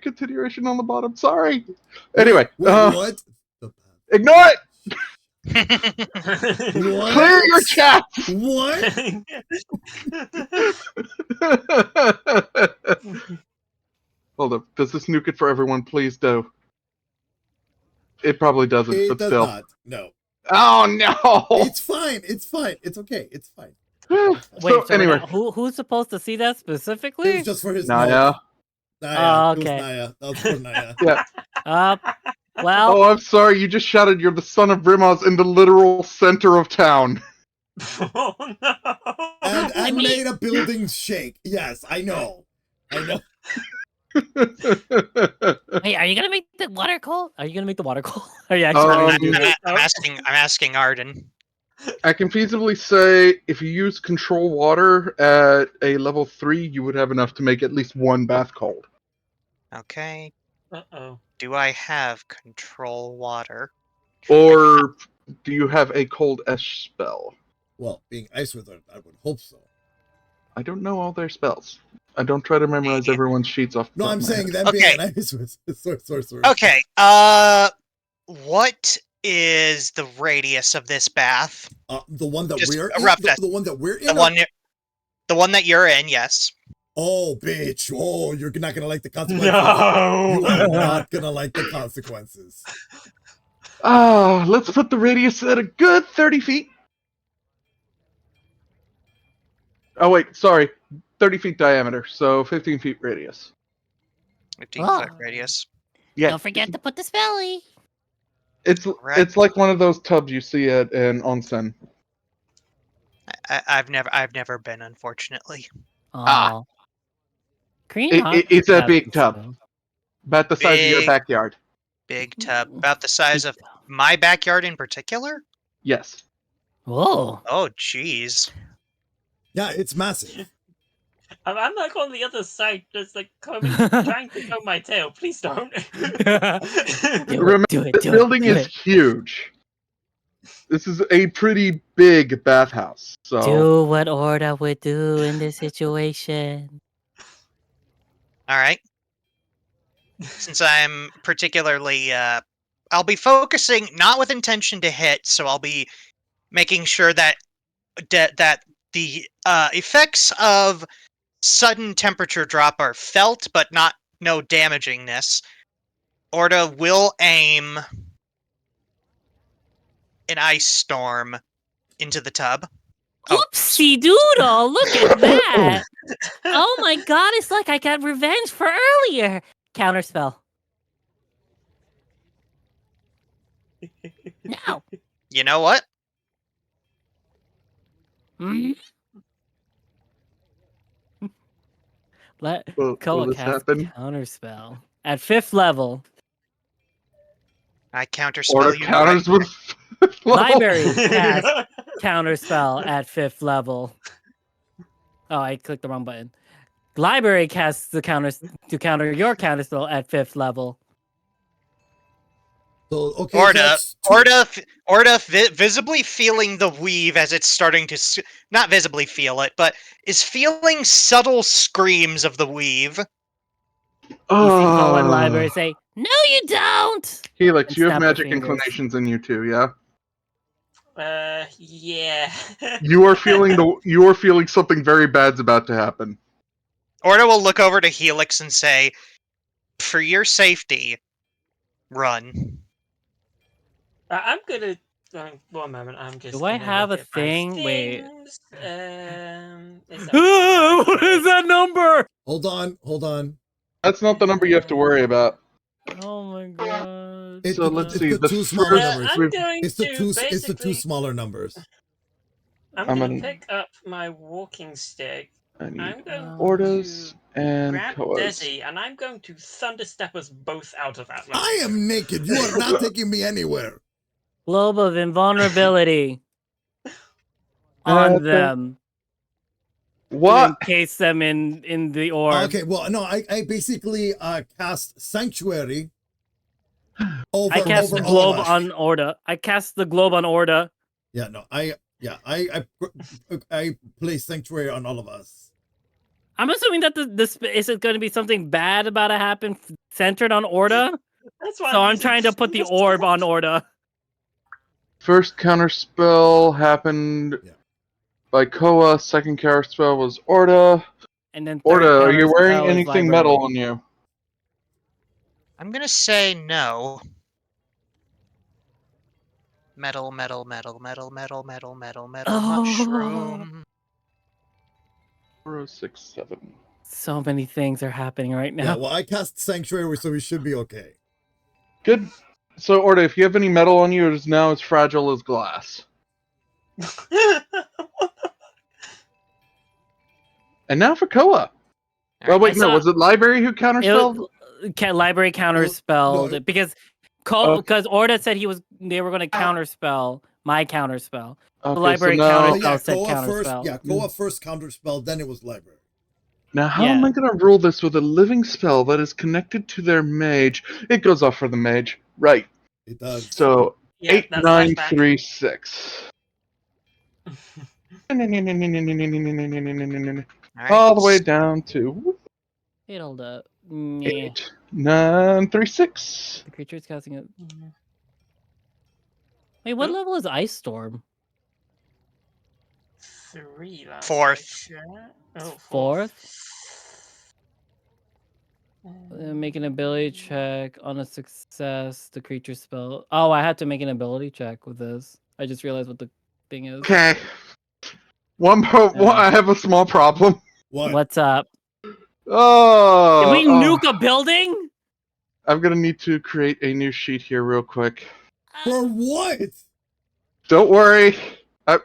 Continuation on the bottom. Sorry. Anyway, What? Ignore it. What? Clear your chat. What? Hold up. Does this nuke it for everyone? Please do. It probably doesn't, It but does still. not. No. Oh no! It's fine. It's okay. It's fine. Wait, anyway, who's supposed to see that It specifically? was just for his Naia. notes. Naia. Oh, It was okay. Naia. That was for Naia. Yeah. Well. Oh, I'm sorry. You just shouted you're the son of Brimaz in the literal center of town. Oh no! And I mean- made a building shake. Yes, I know. Wait, are you gonna make the water cold? Are you gonna make the water cold? Are you actually gonna do that? I'm asking Arden. I can feasibly say if you use control water at a level 3, you would have enough to make at least one bath cold. Okay. Uh-oh. Do I have control water? Or do you have a cold Esh spell? Well, being Ice Wizard, I would hope so. I don't know all their spells. I don't try to memorize everyone's sheets off the No, top I'm of my saying head. them being an Ice Wizard. Sorry. Okay, what is the radius of this bath? The one that Just we're a in? rough The one that we're in? The one that you're in, yes. Oh, bitch. Oh, you're not going to like the consequences. No! You are not going to like the consequences. Let's put the radius at a good 30 feet. Oh, wait, sorry. 30 feet diameter, so 15 feet radius. 15-foot radius. Yeah. Don't forget to put the spelly. It's like one of those tubs you see at an onsen. I've never been, unfortunately. Oh. It's a big tub. About the size of your backyard. Big tub. About the size of my backyard in particular? Yes. Whoa. Oh, jeez. Yeah, it's massive. I'm like on the other side, just like trying to comb my tail. Please don't. Remember, this building is huge. This is a pretty big bathhouse. So do what Orda would do in this situation. All right. Since I'm particularly, I'll be focusing not with intention to hit, so I'll be making sure that that the effects of sudden temperature drop are felt, but no damagingness. Orda will aim an ice storm into the tub. Oh. Oopsie doodle! Look at that! Oh my god, it's like I got revenge for earlier! Counterspell. Now! You know what? Hmm? Let Will Koa this cast happen? Counterspell. At 5th level. I counterspell Order you. counters Right. with Library cast Counterspell at 5th level. Oh, I clicked the wrong button. Library casts the counters to counter your counterspell at 5th level. So okay, so that's two- Orda, visibly feeling the weave as it's starting to, not visibly feel it, but is feeling subtle screams of the weave. You see Koa and Oh, Library say, "No, you don't!" Helix, and you have snap her magic fingers. inclinations in you too, yeah? Yeah. You are feeling something very bad's about to happen. Orda will look over to Helix and say, "For your safety, run." I'm gonna. One moment, I'm just. Do I gonna have a look at my thing? Wait. things. Is that What is that number? hold on. That's not the number you have to worry about. Oh my god. So let's see. The The two smaller first, numbers. I'm going It's the to two. It's the basically. two smaller numbers. I'm I'm gonna gonna- pick up my walking stick. I need I'm going Ordas to and grab Koas. Desi, and I'm going to thunderstep us both out of that. I am naked. You are not taking me anywhere. Globe of invulnerability on them to What? encase them in the orb. Okay, well, no, I basically cast Sanctuary over I cast the over globe all of us. on Orda. I cast the globe on Orda. Yeah, no, I place Sanctuary on all of us. I'm assuming that this is it going to be something bad about to happen centered on Orda. That's why So I'm trying to put the orb on Orda. First counterspell happened by Koa. Second counterspell was Orda. And then third Orda, are you counterspell wearing is anything library. metal on you? I'm gonna say no. Metal, mushroom. 467. So many things are happening right now. Yeah, well, I cast Sanctuary, so we should be okay. Good. So, Orda, if you have any metal on you, it is now as fragile as glass. And now for Koa. Well, wait, no, was it Library who counterspelled? Library counterspelled No. because Orda said they were going to counterspell my counterspell. Okay, The library so now, counterspell said Koa counterspell. first. Yeah, Koa first counterspell, then it was Library. Now, how am I going to rule this with a living spell that is connected to their mage? It goes off for the mage. Right. It does. So, Yeah, 8, that's 9, flashback. 3, 6. All the way down to Wait, hold up. 8, 9, 3, 6. The creature is casting it. Wait, what level is Ice Storm? 3. Fourth. Oh, Fourth? Make an ability check on a success. The creature spell. Oh, I had to make an ability check with this. I just realized what the thing is. Okay. I have a small problem. What? What's up? Oh. Did we nuke a building? I'm going to need to create a new sheet here real quick. For what? Don't worry.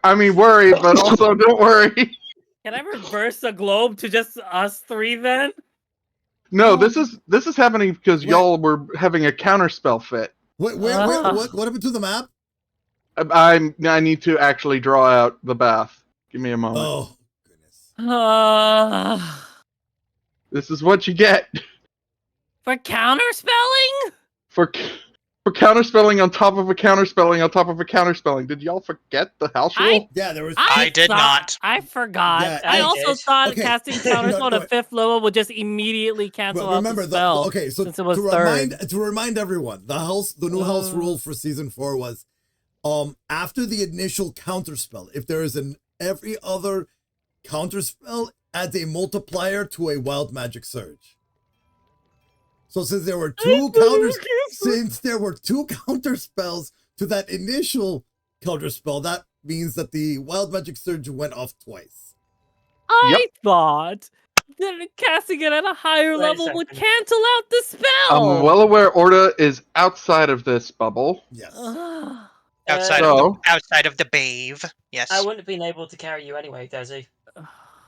I mean, worry, but also don't worry. Can I reverse the globe to just us three then? No, this is happening because y'all were having a counterspell fit. What happened to the map? I need to actually draw out the bath. Give me a moment. Oh, goodness. This is what you get For counterspelling? for For counterspelling on top of a counterspelling on top of a counterspelling. Did y'all forget the house rule? Yeah, there was. I did not. I forgot. Yeah, I I also did. thought Okay. casting counterspell No, at 5th level would just immediately cancel But out remember, the spell. okay, so since it was to remind everyone, the new house rule for season 4 was, after the initial counterspell, if there is every other counterspell adds a multiplier to a wild magic surge. So since there were two counterspells to that initial counterspell, that means that the wild magic surge went off twice. I thought that casting it at a higher Wait a level would second. cancel out the spell. I'm well aware Orda is outside of this bubble. Yes. Ugh. Outside of the Bave. Yes. I wouldn't have been able to carry you anyway, Desi.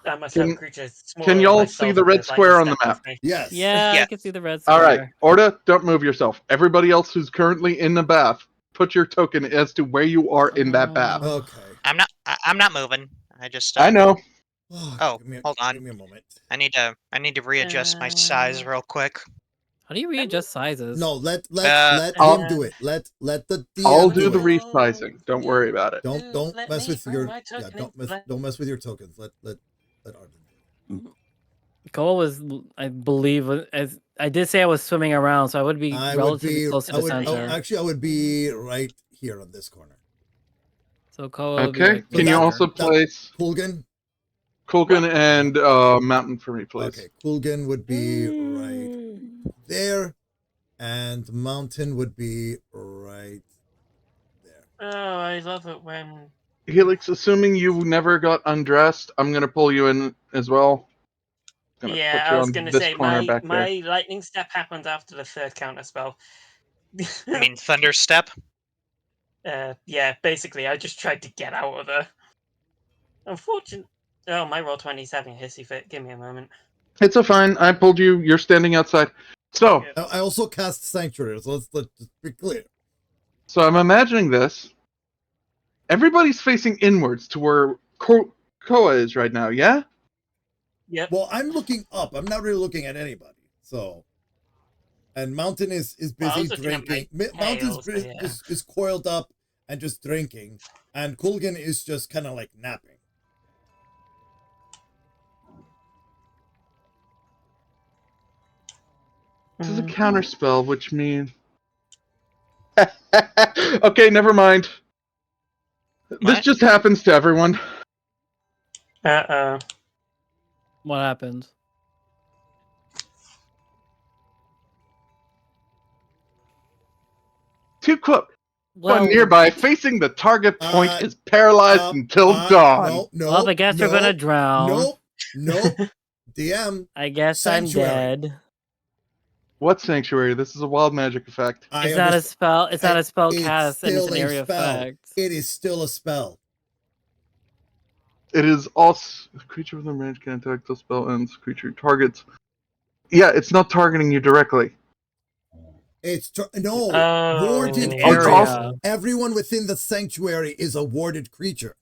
I must Can- have a creature smaller Can than y'all myself see the with red lightning square on the step map? with me. Yes. Yeah, I Yes. can see the red square. All right, Orda, don't move yourself. Everybody else who's currently in the bath, put your token as to where you are in that bath. Okay. I'm not moving. I just. I know. Oh, hold on. Give me a moment. I need to readjust my size real quick. How do you readjust sizes? No, let I'll- him do it. Let the DM I'll do the it. resizing. Don't worry about it. Don't Let mess me with bring your my token. don't mess with your tokens. Let Arden do it. Cole was, I believe, as I did say, I was swimming around, so I would be relatively close to the center. Actually, I would be right here on this corner. So Koa would be Okay. like Can you there. also place Kulgan? Kulgan and Mountain for me, please? Okay, Kulgan would be right there, and Mountain would be right there. Oh, I love it when. Helix, assuming you never got undressed, I'm gonna pull you in as well. Gonna Yeah, put you I was on gonna this say corner my back there. my lightning step happened after the third counter spell. I mean, Thunder Step. Yeah, basically, I just tried to get out of there. Unfortunately, oh, my roll 27 hissy fit. Give me a moment. It's a fine. I pulled you. You're standing outside. So, I also cast Sanctuary, so let's be clear. So I'm imagining this. Everybody's facing inwards to where Koa is right now, yeah? Yep. Well, I'm looking up. I'm not really looking at anybody. So, and Mountain is Well, I busy was looking at my drinking. Mountain's tail, so yeah. is coiled up and just drinking, and Kulgan is just kind of like napping. This is a counter spell, which means. Okay, never mind. This What? just happens to everyone. Uh-oh. What happened? Two Cook. Well, One nearby, facing the target point, is paralyzed until dawn. No, well, I guess we're gonna drown. Nope. DM. I guess Sanctuary. I'm dead. What sanctuary? This is a wild magic effect. It's not a spell. It's not a spell It's cast, and it's an still a area spell. effect. It is still a spell. It is also a creature within range can attack till spell ends. Creature targets. Yeah, it's not targeting you directly. It's Oh, warded an creatures. area. Everyone within the sanctuary is a warded creature.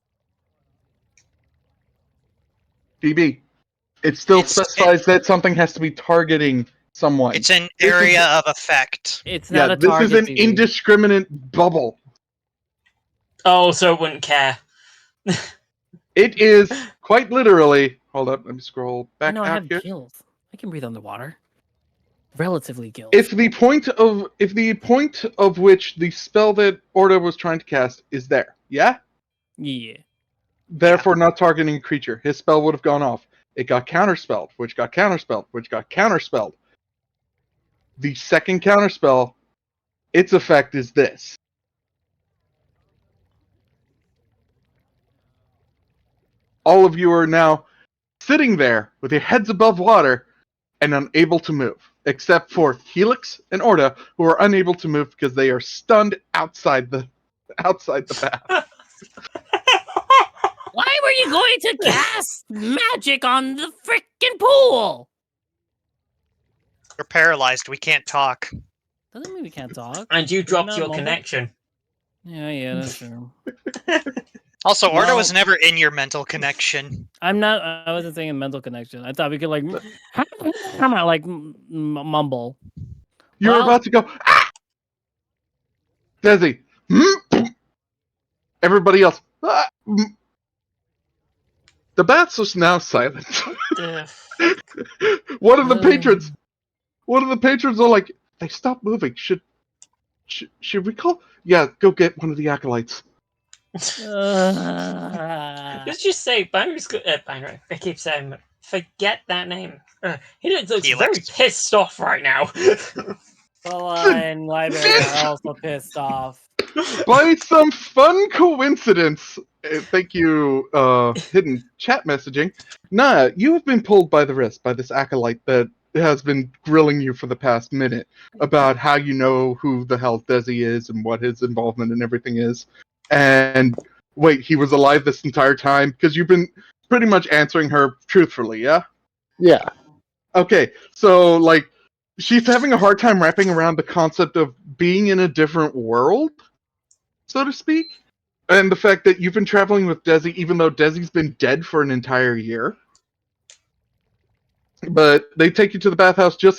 BB. It still It's- specifies that something has to be targeting someone. It's an area of effect. It's not a this target. is an BB. indiscriminate bubble. Oh, so it wouldn't care. It is quite literally. Hold up, let me scroll I back know I out have here. gills. I can breathe underwater. Relatively gills. If the point of which the spell that Orda was trying to cast is there, yeah? Yeah. Therefore not targeting a creature. His spell would have gone off. It got counterspelled, which got counterspelled, which got counterspelled. The second counterspell, its effect is this. All of you are now sitting there with your heads above water and unable to move, except for Helix and Orda, who are unable to move because they are stunned outside the bath. Why were you going to cast magic on the freaking pool? We're paralyzed. We can't talk. Doesn't mean we can't talk. And you dropped not your mobile? connection. Yeah, that's true. Also, Orda Well- was never in your mental connection. I'm not. I wasn't saying a mental connection. I thought we could like, mumble. You're Well- about to go, ah! Desi. Everybody else. The bats are now silent. One of the patrons are like, they stopped moving. Should we call? Yeah, go get one of the acolytes. Let's just say Banner's good. Banner. I keep saying, forget that name. He looks Helix. very pissed off right now. Sola and Library are also pissed off. By some fun coincidence, thank you, hidden chat messaging. Naia, you have been pulled by the wrist by this acolyte that has been grilling you for the past minute about how you know who the hell Desi is and what his involvement in everything is. And wait, he was alive this entire time? Because you've been pretty much answering her truthfully, yeah? Yeah. Okay, so, like, she's having a hard time wrapping around the concept of being in a different world, so to speak. And the fact that you've been traveling with Desi, even though Desi's been dead for an entire year. But they take you to the bathhouse you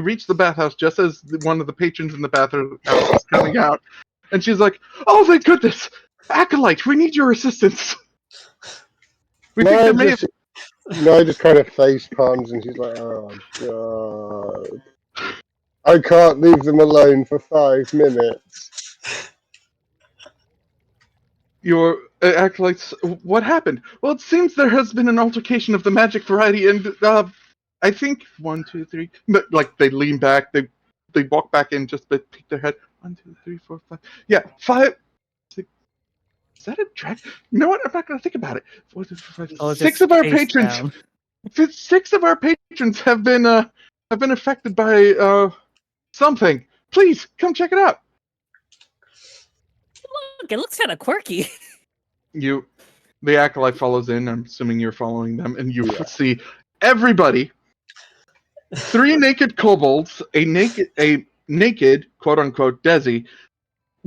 reach the bathhouse just as one of the patrons in the bathhouse is coming out. And she's like, "Oh, thank goodness! Acolyte, we need your assistance." Naia just kind of face palms and she's like, "Oh god, I can't leave them alone for 5 minutes." Your acolytes, what happened? Well, it seems there has been an altercation of the magic variety, and I think 1, 2, 3. But like they lean back, they walk back in, just peek their head. 1, 2, 3, 4, 5. Yeah, 5, 6. Is that a dragon? You know what? I'm not gonna think about it. 4, 5, 6 of our patrons. Down. 6 of our patrons have been affected by something. Please come check it out. Look, it looks kind of quirky. The acolyte follows in. I'm assuming you're following them, and you see everybody. 3 naked kobolds, a naked quote unquote Desi,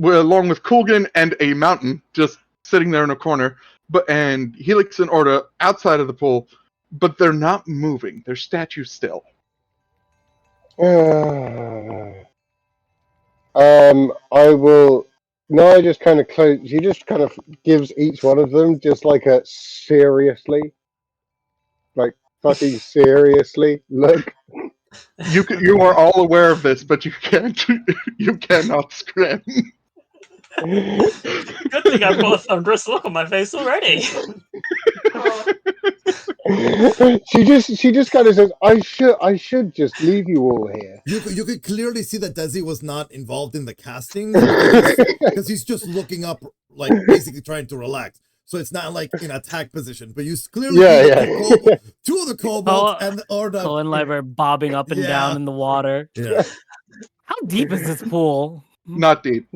along with Kulgan and a mountain just sitting there in a corner, and Helix and Orda outside of the pool, but they're not moving. They're statues still. I will. No, I just kind of close. She just kind of gives each one of them just like a seriously, like fucking seriously look. You are all aware of this, but you cannot scream. Good thing I've got a thunderous look on my face already. She just kind of says, I should just leave you all here." You could clearly see that Desi was not involved in the casting because he's just looking up, like basically trying to relax. So it's not like in attack position, but you clearly see 2 of the kobolds and the Orda. Cole and Liber bobbing up and down in the water. Yeah. How deep is this pool? Not deep.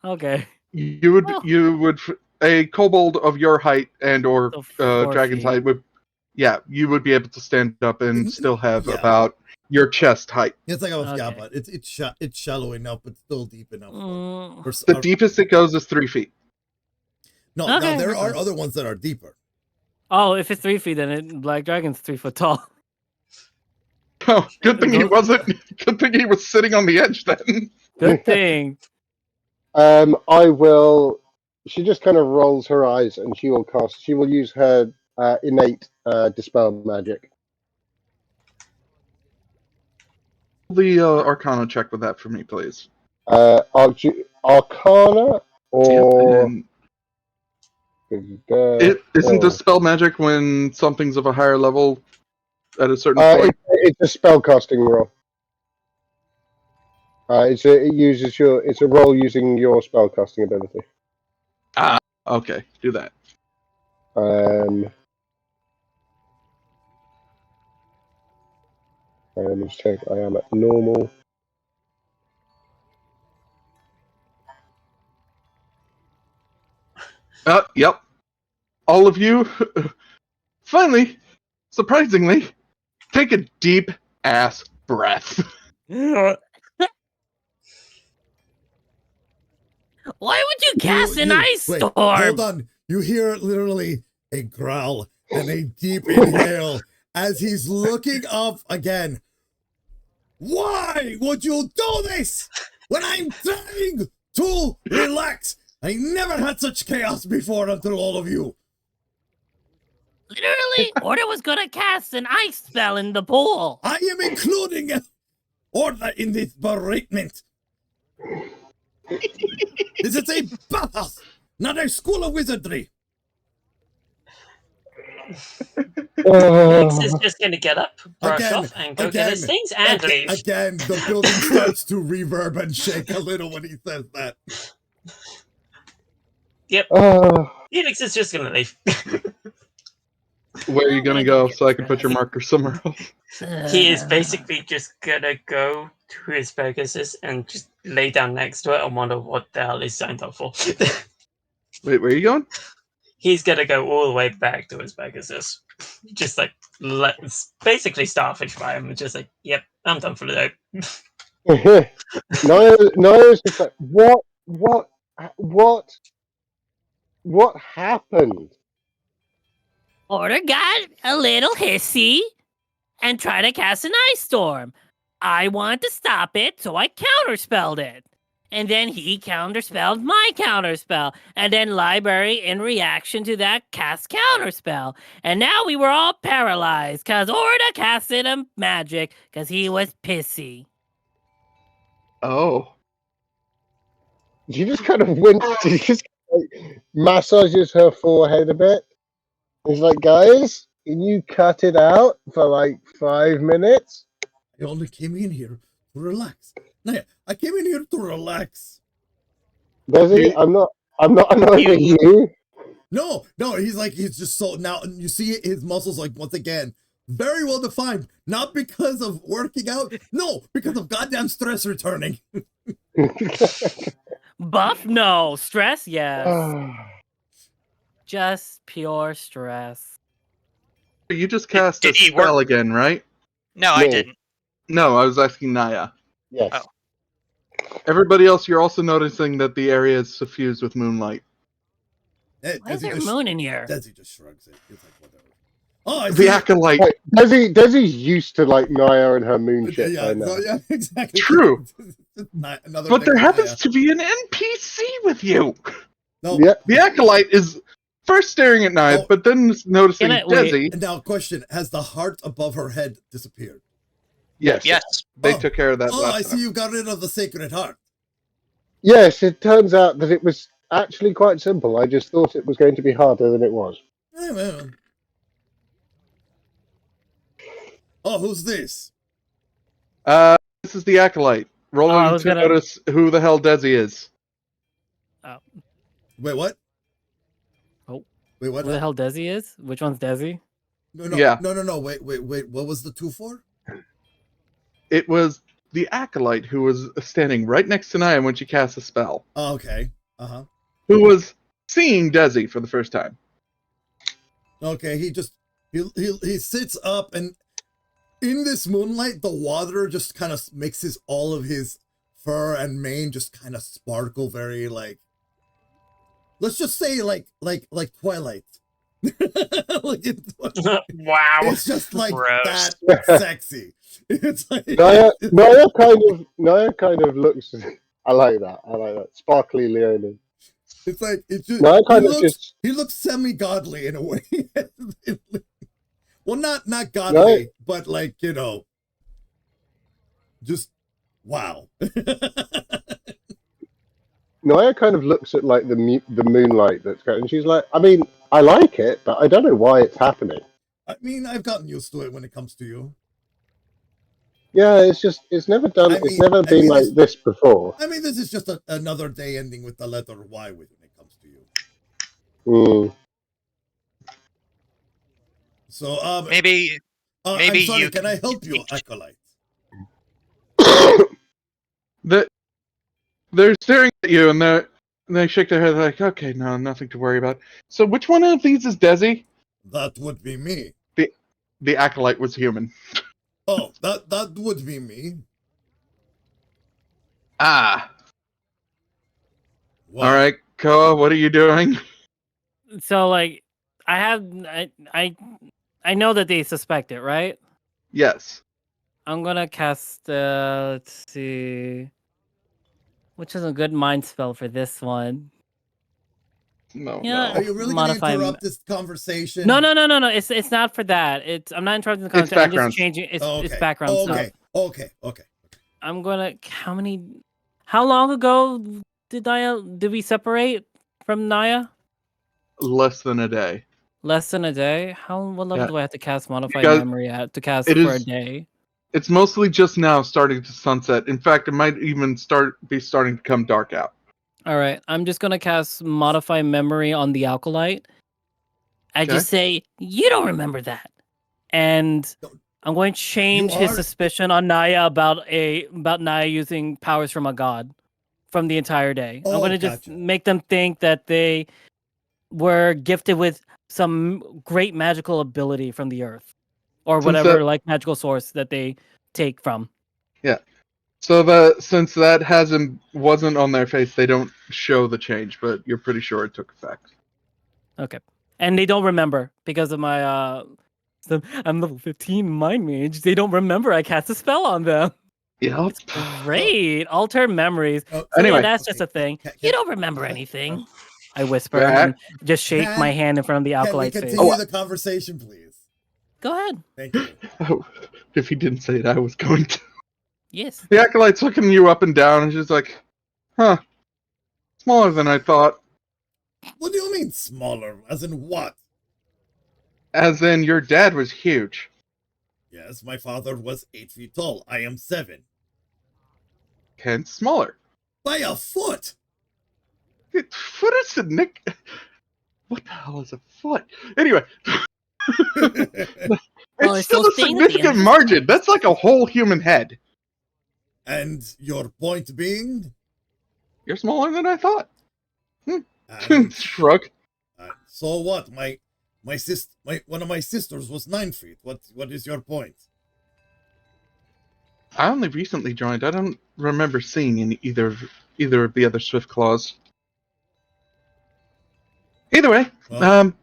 Okay. You would a kobold of your height and or dragon's height would, you would be able to stand up and still have about your chest height. It's like but it's shallow enough, but still deep enough. The deepest it goes is 3 feet. No, now there are other ones that are deeper. Oh, if it's 3 feet, then Black Dragon's 3 foot tall. Oh, good thing he wasn't. Good thing he was sitting on the edge then. Good thing. I will. She just kind of rolls her eyes and she will use her innate dispel magic. The Arcana check with that for me, please. Arcana or. Isn't dispel magic when something's of a higher level at a certain point? It's a spellcasting roll. It's a roll using your spellcasting ability. Ah, okay, do that. Let me just check. I am at normal. Yep. All of you, finally, surprisingly, take a deep ass breath. Why would you cast an ice storm? Hold on. You hear literally a growl and a deep inhale as he's looking up again. Why would you do this? when I'm trying to relax. I never had such chaos before until all of you. Literally, Orda was gonna cast an ice spell in the pool. I am including Orda in this beratement. This is a bathhouse, not a school of wizardry. Helix is just going to get up, brush Again, off, and go get his things and leave. Again, the building starts to reverb and shake a little when he says that. Yep. Helix is just going to leave. Where are you gonna go so I can put your marker somewhere else? He is basically just going to go to his Pegasus and just lay down next to it and wonder what the hell he's signed up for. Wait, where are you going? He's going to go all the way back to his Pegasus. Just like, basically starfish by him. Just like, yep, I'm done for the day. Naia's just like, what happened? Orda got a little hissy and tried to cast an ice storm. I wanted to stop it, so I counterspelled it. And then he counterspelled my counterspell. And then Library, in reaction to that, cast counterspell. And now we were all paralyzed, because Orda casted a magic, because he was pissy. Oh. She just kind of went. She just like, massages her forehead a bit. It's like, guys, can you cut it out for like 5 minutes? I only came in here to relax. Naia, I came in here to relax. Desi, I'm not annoying you. No, he's just so now you see his muscles like once again very well defined, not because of working out, no, because of goddamn stress returning. Buff? No. Stress? Yes. Just pure stress. You just cast Did a he spell work? again, right? No, I didn't. No, I was asking Naia. Yes. Oh. Everybody else, you're also noticing that the area is suffused with moonlight. Why is there a moon in here? Desi just shrugs it. It's like whatever. Oh, I The see. acolyte. Wait, Desi's used to like Naia and her moon shit Yeah, by now. so, yeah, exactly. True. Another But there thing happens Naia. to be an NPC with you. No. Yeah. The acolyte is first staring at Naia, Oh. but then noticing Can I- wait. Desi. Now, question: has the heart above her head disappeared? Yes. Yes. They Oh. took care of that Oh, last I time. see. You got rid of the sacred heart. Yes, it turns out that it was actually quite simple. I just thought it was going to be harder than it was. Well. Oh, who's this? This is the acolyte. Rolling I was to gonna- notice who the hell Desi is. Wait, what? Oh. Wait, what? Who the hell Desi is? Which one's Desi? No. Yeah. No. Wait. What was the 2 for? It was the acolyte who was standing right next to Naia when she cast a spell, Oh, okay. who was seeing Desi for the first time. Okay. He sits up, and in this moonlight, the water just kind of makes all of his fur and mane just kind of sparkle very like. Let's just say like Twilight. Like Wow. it's just like Gross. that sexy. It's like Naia kind of looks. I like that. Sparkly Leonin. it's like it's just Naia kind of just. he looks semi-godly in a way. Well, not godly, but like, just wow. Naia kind of looks at like the moonlight that's going. And she's like, I mean, I like it, but I don't know why it's happening. I mean, I've gotten used to it when it comes to you. Yeah, it's never done. It's never been like this before. I mean, this is just another day ending with the letter Y when it comes to you. Mm. So, Maybe I'm sorry, you can I help you, Acolyte? They're staring at you, and they shake their head like, okay, no, nothing to worry about. So which one of these is Desi? That would be me. The acolyte was human. Oh, that would be me. Ah. What? All right, Koa, what are you doing? So, like, I know that they suspect it, right? Yes. I'm gonna cast, let's see. which is a good mind spell for this one. No, Yeah. Are you really going to Modify interrupt this conversation? No. It's not for that. I'm not interrupting the It's conversation. I'm background. just changing. It's Okay. background Okay. stuff. Okay. I'm gonna. How long ago did we separate from Naia? Less than a day. Less than a day. What level Yeah. do I have to cast Modify guys- Memory at to cast it for a is- day? It's mostly just now starting to sunset. In fact, it might even be starting to come dark out. All right. I'm just gonna cast Modify Memory on the Alkalite. I Okay. just say you don't remember that, and Don't- I'm going to change his are- suspicion on Naia about Naia using powers from a god from the entire day. I'm Oh, going to just gotcha. make them think that they were gifted with some great magical ability from the earth or Since whatever that- like magical source that they take from. So since that wasn't on their face, they don't show the change, but you're pretty sure it took effect. Okay. And they don't remember because of my I'm level 15 mind mage. They don't remember I cast a spell on them. Yeah. Great. Alter memories. Oh, So yeah, Anyway. that's just a thing. Can- You can- don't remember anything. I whisper Yeah. and just shake my Can- hand in front of the Can we Alkalite's face. continue the conversation, please? Go ahead. Thank you. Oh, if he didn't say it, I was going to. Yes. The Acolyte's looking you up and down, and she's like, huh. Smaller than I thought. What do you mean smaller? As in what? As in, your dad was huge. Yes, my father was 8 feet tall. I am 7. Hence, smaller. By a foot! Foot is a nick. What the hell is a foot? Anyway. Well, It's it's still those a things at the significant end. margin. That's like a whole human head. And your point being? You're smaller than I thought. And, Shrug. so what? One of my sisters was 9 feet. What is your point? I only recently joined. I don't remember seeing either of the other Swift Claws. Either way, Well,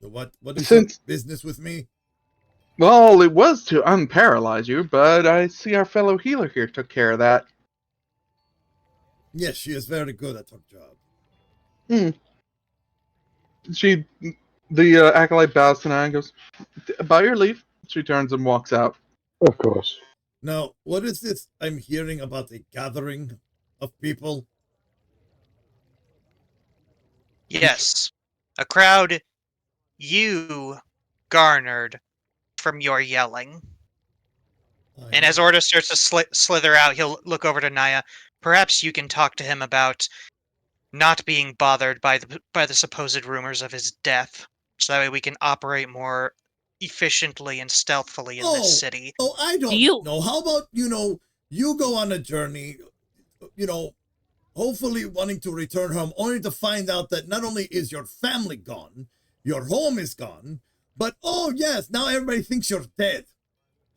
So what is since- your business with me? well, it was to unparalyze you, but I see our fellow healer here took care of that. Yes, she is very good at her job. The Acolyte bows to Naia and goes, by your leave. She turns and walks out. Of course. Now, what is this I'm hearing about a gathering of people? Yes, a crowd you garnered from your yelling. And as Orda starts to slither out, he'll look over to Naia. Perhaps you can talk to him about not being bothered by the supposed rumors of his death, so that way we can operate more efficiently and stealthily in this city. Oh, I don't You- know. How about, you go on a journey, hopefully wanting to return home, only to find out that not only is your family gone, your home is gone, but, oh yes, now everybody thinks you're dead.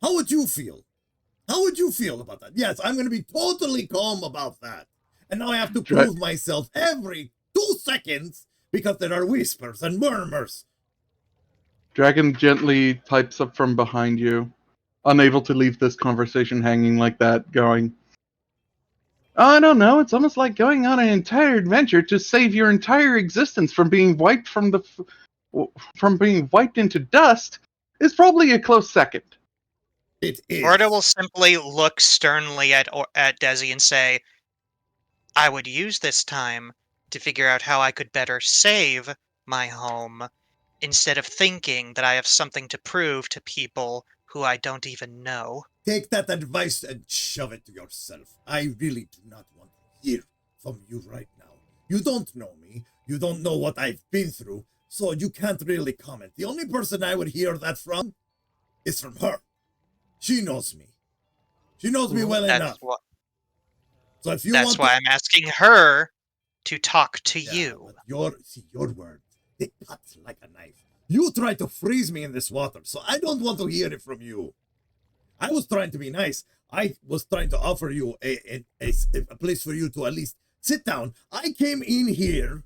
How would you feel? How would you feel about that? Yes, I'm going to be totally calm about that. And now I have to prove myself every 2 seconds because there are whispers and murmurs. Dragon gently pipes up from behind you, unable to leave this conversation hanging like that, going, I don't know, it's almost like going on an entire adventure to save your entire existence from being wiped from being wiped into dust is probably a close second. It is. Orda will simply look sternly at Desi and say, I would use this time to figure out how I could better save my home, instead of thinking that I have something to prove to people who I don't even know. Take that advice and shove it to yourself. I really do not want to hear from you right now. You don't know me. You don't know what I've been through, so you can't really comment. The only person I would hear that from is from her. She knows me. She knows me well enough. So if you That's want why I'm asking her to talk to Yeah, you. but your words, they cut like a knife. You tried to freeze me in this water, so I don't want to hear it from you. I was trying to be nice. I was trying to offer you a place for you to at least sit down. I came in here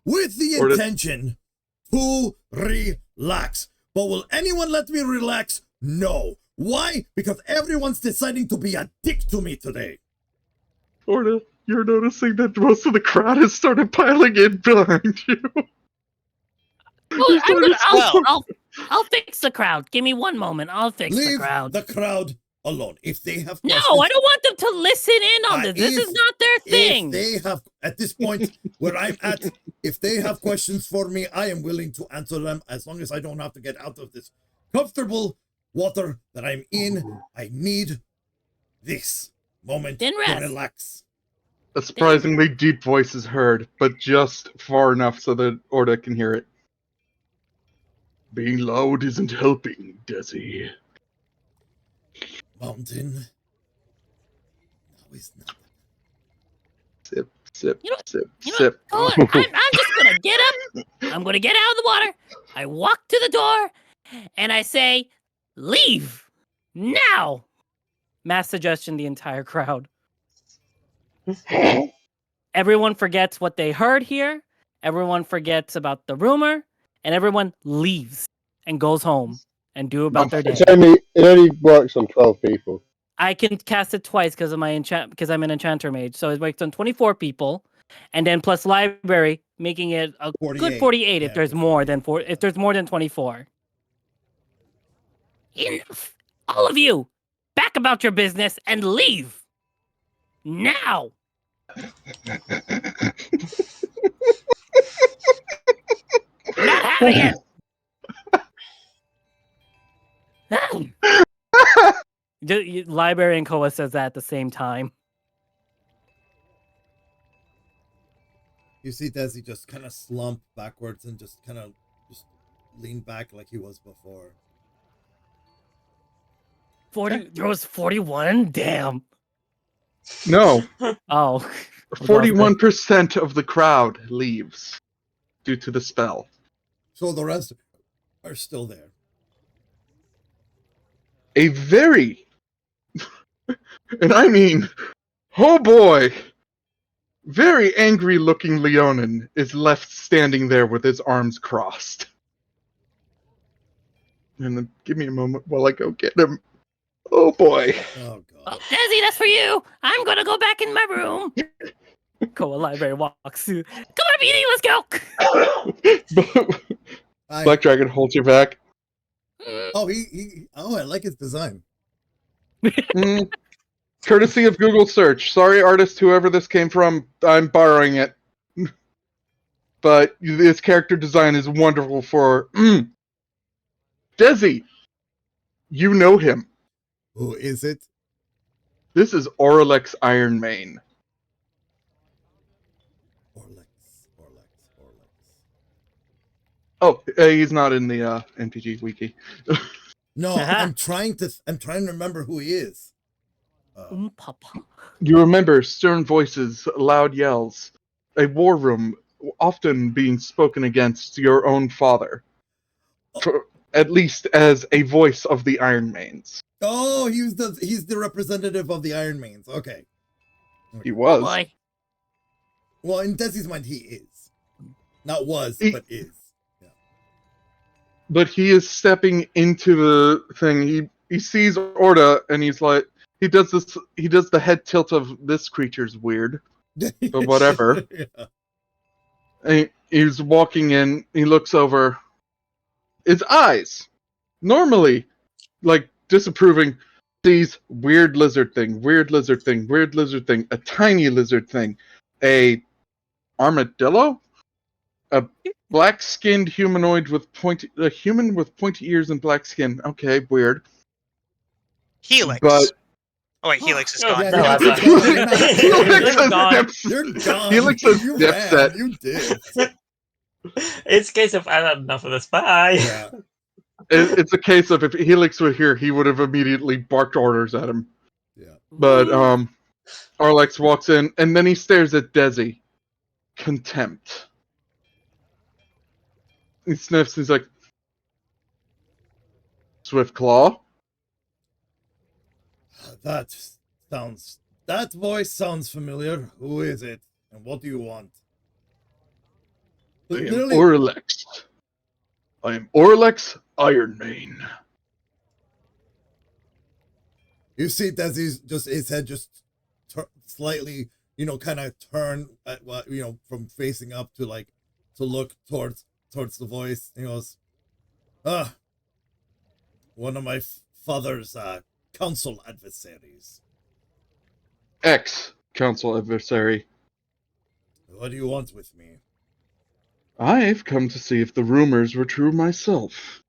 with the intention to relax. But will anyone let me relax? No. Why? Because everyone's deciding to be a dick to me today. Orda, You're noticing that most of the crowd has started piling in behind you. Well, Well- I'll fix the crowd. Give me one moment. I'll fix the Leave crowd. the crowd alone. If they have No, questions, I don't want them to listen in on this. This is if- not their if thing. they have, at this point where I'm at, if they have questions for me, I am willing to answer them as long as I don't have to get out of this comfortable water that I'm in. I need this moment Then to rest. relax. A surprisingly deep voice is heard, but just far enough so that Orda can hear it. Being loud isn't helping, Desi. Mountain. No, it's not. Sip, sip, You know- sip, You know, sip. hold on. I'm just gonna get up. I'm gonna get out of the water. I walk to the door, and I say, "Leave now." Mass suggestion. The entire crowd. Everyone forgets what they heard here. Everyone forgets about the rumor, and everyone leaves and goes home and do about their day. It only works on 12 people. I can cast it twice because of my because I'm an enchanter mage. So it works on 24 people, and then plus library, making it a 48. good 48 if Yeah, there's good more than if there's more than 24. Enough. All of you, back about your business and leave now. We're not having it. Library and Koa says that at the same time. You see Desi just kind of slump backwards and just kind of just lean back like he was before. 40. There was 41. Damn. No, Oh. 41% of the crowd leaves due to the spell. So the rest are still there. A very, and I mean, oh boy, very angry looking Leonin is left standing there with his arms crossed. And then give me a moment while I go get him. Oh boy. Oh Oh, god. Desi, that's for you. I'm gonna go back in my room. Koa library walks through. Come on, BD, let's go. Black Dragon holds your back. Oh, I like his design. Mm. Courtesy of Google search. Sorry, artist, whoever this came from, I'm borrowing it. But this character design is wonderful for Desi. You know him. Who is it? This is Orlex Ironmane. Orlex. Oh, he's not in the MTG wiki. No, I'm trying to remember who he is. Papa. You remember stern voices, loud yells, a war room often being spoken against your own father. At least as a voice of the Ironmanes. Oh, he's the representative of the Ironmanes. Okay. He was. Boy. Well, in Desi's mind, he is. Not was, but is. Yeah. But he is stepping into the thing. He sees Orda and he's like, he does the head tilt of this creature's weird. But whatever. Yeah. And he's walking in, he looks over. His eyes, normally, like disapproving, sees weird lizard thing, a tiny lizard thing, a armadillo, a black-skinned humanoid with a human with pointy ears and black skin. Okay, weird. Helix. But oh wait, Helix is Oh, gone. Yeah, No, you're that's gone. You're not- Helix has gone. You're gone. Helix has You dipset. ran. You did. It's a case of I've had enough of this. Bye. Yeah. It's a case of if Helix were here, he would have immediately barked orders at him. Yeah. But Arlex walks in and then he stares at Desi. Contempt. He sniffs. He's like, Swift Claw. That voice sounds familiar. Who is it? And what do you want? I am Literally- Orlex. I am Orlex Ironmane. You see Desi's his head just slightly kind of turn, from facing up to look towards the voice. He goes, one of my father's council adversaries. Ex-council adversary. What do you want with me? I've come to see if the rumors were true myself.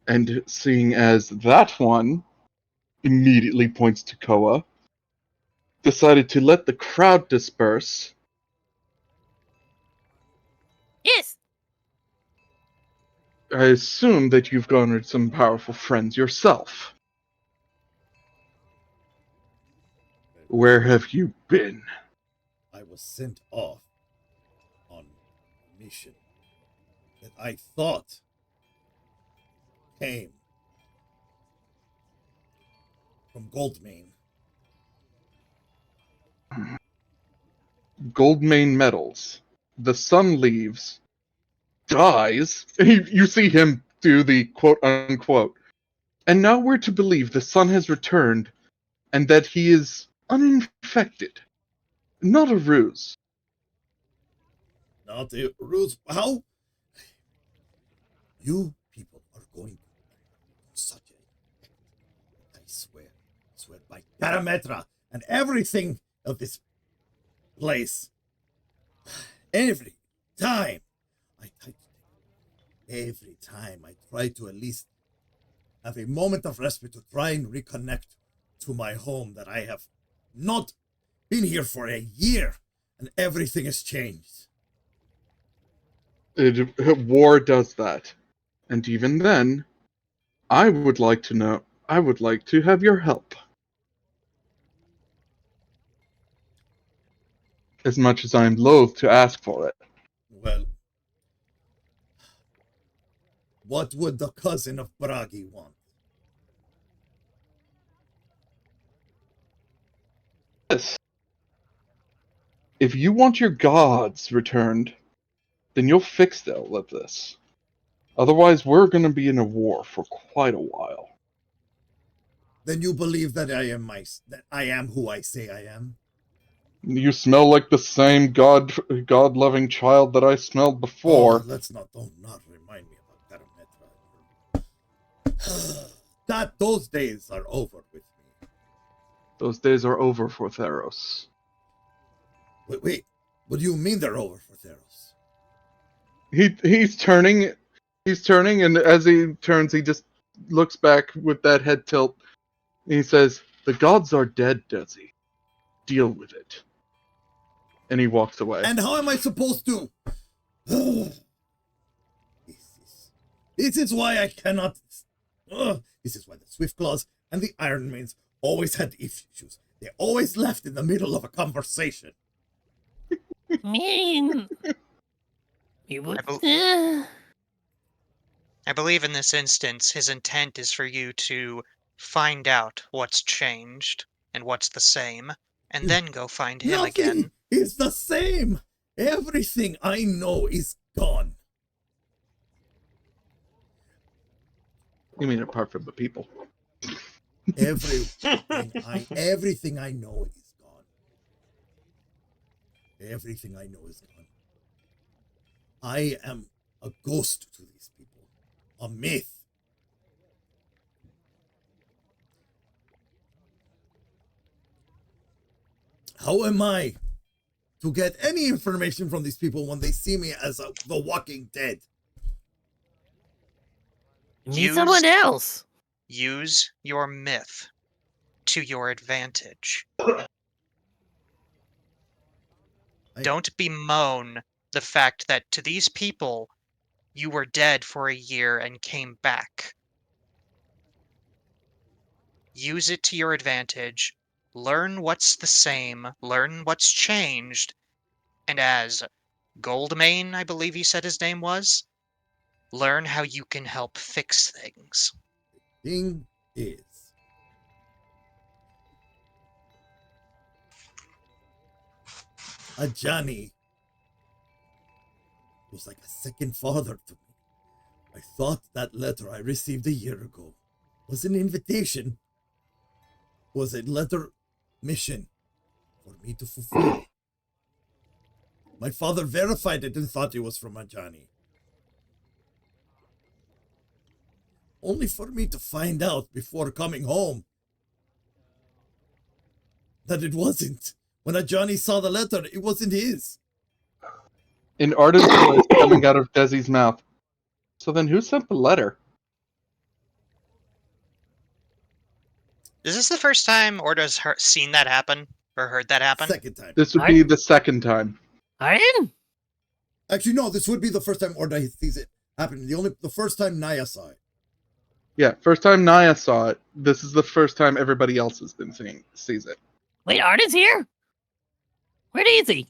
And seeing as that one immediately points to Koa, decided to let the crowd disperse. Yes. I assume that you've garnered some powerful friends yourself. Where have you been? I was sent off on a mission that I thought came from Goldmane. Goldmane metals. The sun leaves, dies. You see him do the quote unquote. And now we're to believe the sun has returned and that he is uninfected. Not a ruse. Not a ruse. How? You people are going to do such a... I swear by Parametra and everything of this place. Every time I try to at least have a moment of respite to try and reconnect to my home that I have not been here for a year, and everything has changed. War does that. And even then, I would like to have your help. As much as I'm loath to ask for it. Well, what would the cousin of Bragi want? Yes. If you want your gods returned, then you'll fix all of this. Otherwise, we're going to be in a war for quite a while. Then you believe that I am who I say I am? You smell like the same God-loving child that I smelled before. Oh, do not remind me about Parametra. Those days are over with me. Those days are over for Theros. Wait, what do you mean they're over for Theros? He's turning, and as he turns, he just looks back with that head tilt. And he says, "The gods are dead, Desi. Deal with it." And he walks away. And how am I supposed to? This is why I cannot. This is why the Swiftclaws and the Ironmanes always had issues. They always left in the middle of a conversation. mean, I believe in this instance, his intent is for you to find out what's changed and what's the same, and then go find him again. Nothing is the same. Everything I know is gone. You mean apart from the people? Everything I know is gone. Everything I know is gone. I am a ghost to these people, a myth. How am I to get any information from these people when they see me as the walking dead? meet someone else. Use your myth to your advantage. Don't bemoan the fact that to these people, you were dead for a year and came back. Use it to your advantage. Learn what's the same. Learn what's changed. And as Goldmane, I believe you said his name was, learn how you can help fix things. Thing is, Ajani was like a second father to me. I thought that letter I received a year ago was an invitation, was a letter mission for me to fulfill. My father verified it and thought it was from Ajani. Only for me to find out before coming home that it wasn't. When Ajani saw the letter, it wasn't his. In Arden's voice coming out of Desi's mouth. So then who sent the letter? Is this the first time Orda's seen that happen? Or heard that happen? Second time. This would be the second time. Arden? Actually, no, this would be the first time Orda sees it happen. The first time Naia saw it. Yeah, first time Naia saw it. This is the first time everybody else has been sees it. Wait, Arden's here? Where is he?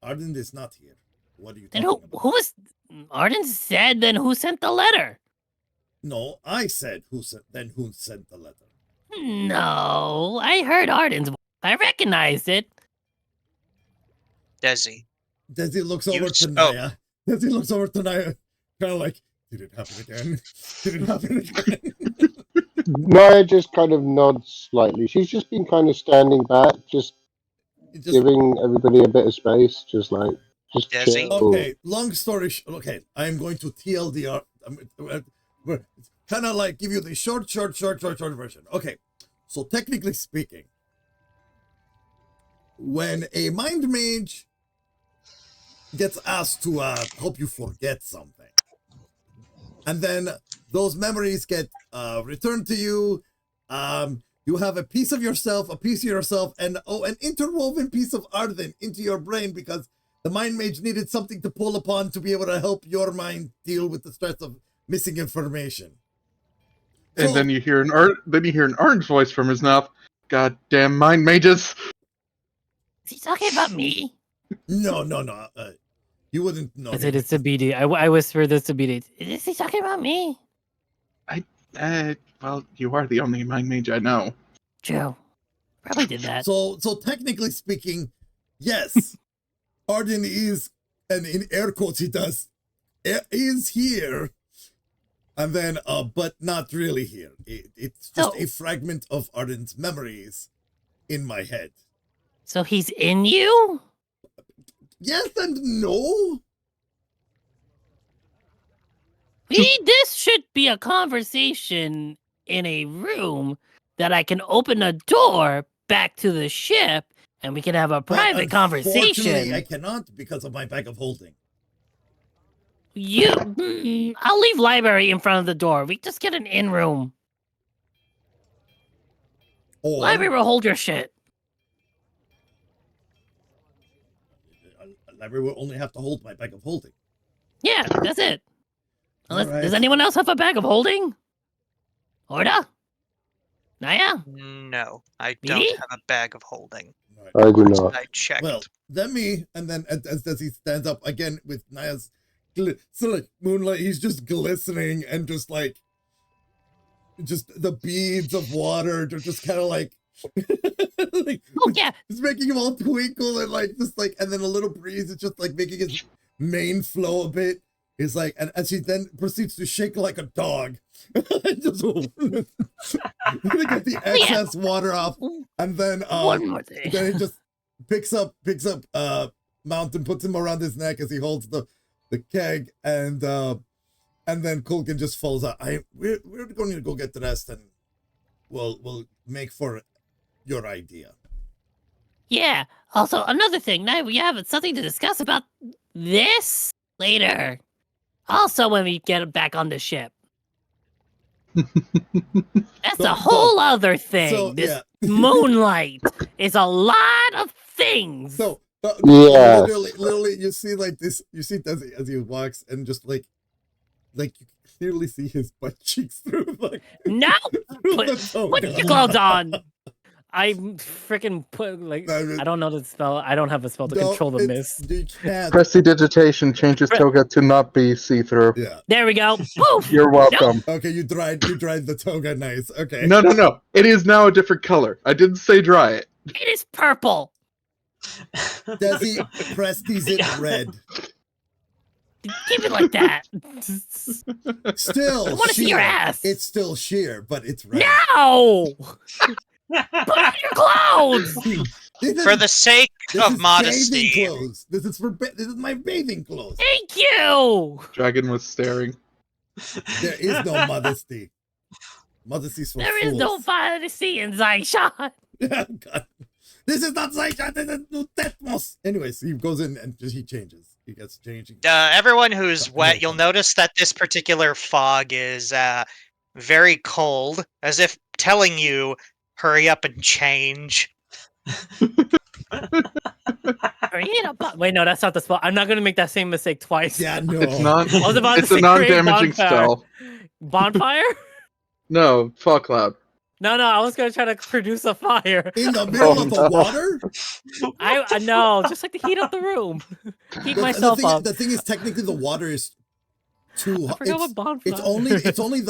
Arden is not here. What are you Then talking about? who was... Arden said, then who sent the letter? No, I said who sent the letter. No, I heard Arden's voice. I recognized it. Desi. Desi looks over to spoke. Naia. Desi looks over to Naia, kind of like, did it happen again? Did it happen again? Naia just kind of nods slightly. She's just been kind of standing back, just giving everybody a bit of space, just Desi. chill. Okay, long story okay, I'm going to TLDR. We're kind of like give you the short version. Okay, so technically speaking, when a mind mage gets asked to help you forget something, and then those memories get returned to you, you have a piece of yourself, and an interwoven piece of Arden into your brain because the mind mage needed something to pull upon to be able to help your mind deal with the stress of missing information. And then you hear an orange voice from his mouth. Goddamn mind mages! Is he talking about me? No. You wouldn't know. I said it's a BD. I whispered this to BD. Is he talking about me? Well, you are the only mind mage I know. Joe. Probably did that. So technically speaking, yes, Arden is, and in air quotes he does, is here, and then but not really here. It's just a fragment of Arden's memories in my head. So he's in you? Yes and no. This should be a conversation in a room that I can open a door back to the ship and we can have a private Unfortunately, conversation. I cannot because of my bag of holding. I'll leave library in front of the door. We just get an in room. Or Library will hold your shit. library will only have to hold my bag of holding. Yeah, that's it. Unless, Alright. Does anyone else have a bag of holding? Orda? Naia? No, I Me? don't have a bag of holding. I do not. I checked. Well, then me, and then as he stands up again with Naia's moonlight, he's just glistening and just the beads of water, they're just kind of like, Oh, yeah. it's making him all twinkle and and then a little breeze is just like making his mane flow a bit. He's like, and as he then proceeds to shake like a dog, just to get the excess water off, and then One more thing. then he just picks up Mount and puts him around his neck as he holds the keg, and then Kulkin just falls out. We're going to go get dressed, and we'll make for your idea. Yeah. Also, another thing. Now we have something to discuss about this later. Also, when we get back on the ship. That's a whole other thing. So, This yeah. moonlight is a lot of things. So Yeah. literally, you see this. You see Desi as he walks, and just like you can clearly see his butt cheeks through No! the toga. Put your clothes on! I freaking I don't know the spell. I don't have a spell to control the mist. You can't. Prestidigitation changes toga to not be see-through. Yeah. There we go. Poof! You're welcome. Okay, you dried the toga. Nice. Okay. No. It is now a different color. I didn't say dry it. It is purple. Desi Presti's it red. Keep it like that. Still, I want to see your sheer. ass. It's still sheer, but it's red. No! Put on your clothes! For the sake this of is modesty. bathing clothes. This is my bathing clothes. Thank you. Dragon was staring. There is no modesty. Modesty's for There fools. is no modesty in Zyshan. God. This is not Zyshan, this is new Tetmos. Anyways, he goes in and he changes. He gets changing. Everyone who's wet, you'll notice that this particular fog is very cold, as if telling you, hurry up and change. Wait, no, that's not the spell. I'm not going to make that same mistake twice. Yeah, no. It's not. I was about It's to a say non-damaging bonfire. spell. Bonfire? No, fog cloud. No, I was going to try to produce a fire. In the middle of the water? I know, just like to heat up the room. Heat myself up. The thing is, technically, the water is too hot. I forgot what bonfire. It's only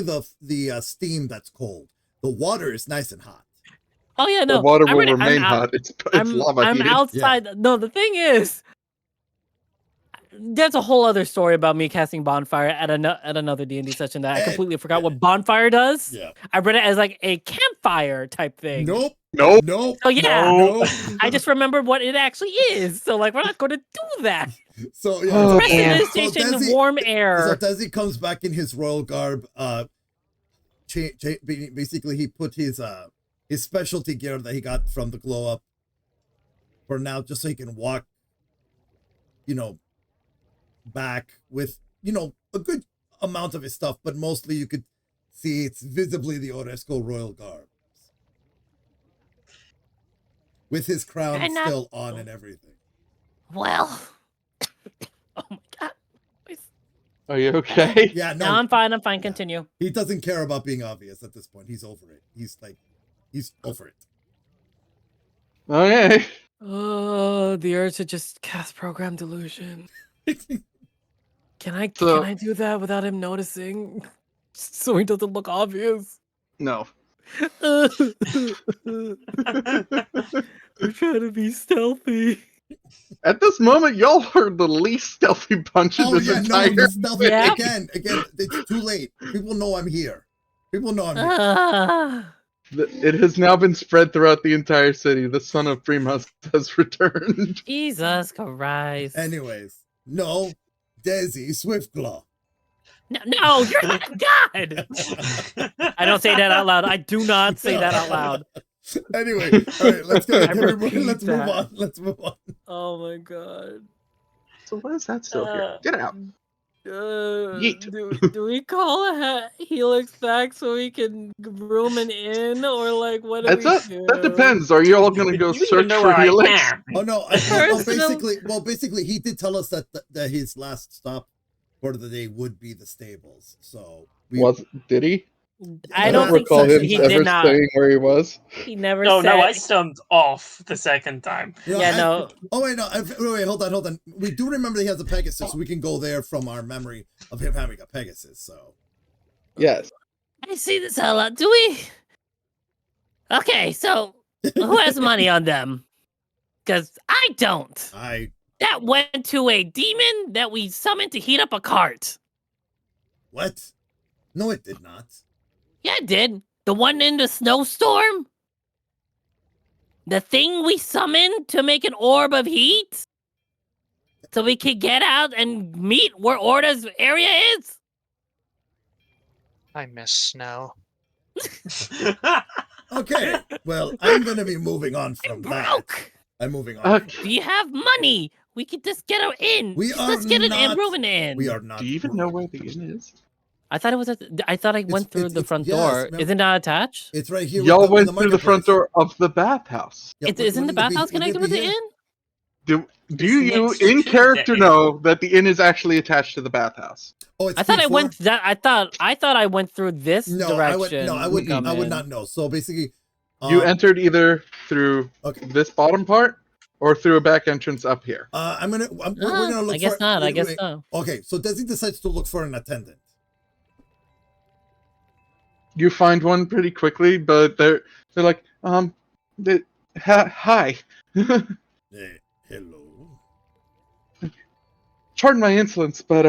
the steam that's cold. The water is nice and hot. Oh yeah, no. The water will I'm remain hot. It's lava I'm heated. outside. Yeah. No, the thing is, there's a whole other story about me casting bonfire at another D&D session that I completely forgot what bonfire does. Yeah. I read it as like a campfire type thing. Nope. So yeah, Nope. I just remembered what it actually is. So like, we're not going to do that. So yeah, Prestidigitation, warm air. So Desi comes back in his royal garb. Basically, he put his specialty gear that he got from the glow up for now, just so he can walk, back with, a good amount of his stuff, but mostly you could see it's visibly the Oresco royal garb. With his crown still on and everything. Well, oh my God. Are you okay? Yeah, no, I'm fine. Continue. He doesn't care about being obvious at this point. He's over it. He's over it. Okay. The urge to just cast program delusion. Can I do that without him noticing? So he doesn't look obvious. No. We're trying to be stealthy. At this moment, y'all heard the least stealthy punch in this entire. No, stealthy. Yeah. Again, it's too late. People know I'm here. It has now been spread throughout the entire city. The son of Primus has returned. Jesus Christ. Anyways, no, Desi Swiftclaw. No, you're not God. I don't say that out loud. I do not say that out loud. Anyway, all right, let's go. Let's move on. Oh my God. So why is that still here? Get out. Do we call Helix back so we can room an inn, or like what do we do? That depends. Are you all going to go search for Helix? Oh no! Basically, he did tell us that his last stop for the day would be the stables. So did he? I don't recall think so. him He ever did not. saying where he was. He never. No, said... I stumped off the second time. No. Oh wait, no. Wait, hold on. We do remember that he has a Pegasus, so we can go there from our memory of him having a Pegasus. So. Yes. I see this a lot. Do we? Okay, so who has money on them? Because I don't. That went to a demon that we summoned to heat up a cart. What? No, it did not. Yeah, it did. The one in the snowstorm? The thing we summoned to make an orb of heat? So we could get out and meet where Orda's area is? I miss snow. Okay, well, I'm going to be moving on from that. I'm moving on. We have money. We could just get her in. Let's get an room in. We are not. Do you even know where the inn is? I thought it was. I thought I went through the front door. Is it not attached? It's right here. Y'all went through the front door of the bathhouse. Isn't the bathhouse connected with the inn? Do you in character know that the inn is actually attached to the bathhouse? Oh, it's I thought I went. I thought I went through this direction. I would not know. So basically, you entered either through this bottom part or through a back entrance up here. We're gonna look. I guess not. I guess not. Okay, so Desi decides to look for an attendant. You find one pretty quickly, but they're like, hi. Hey, hello. Pardon my insolence, but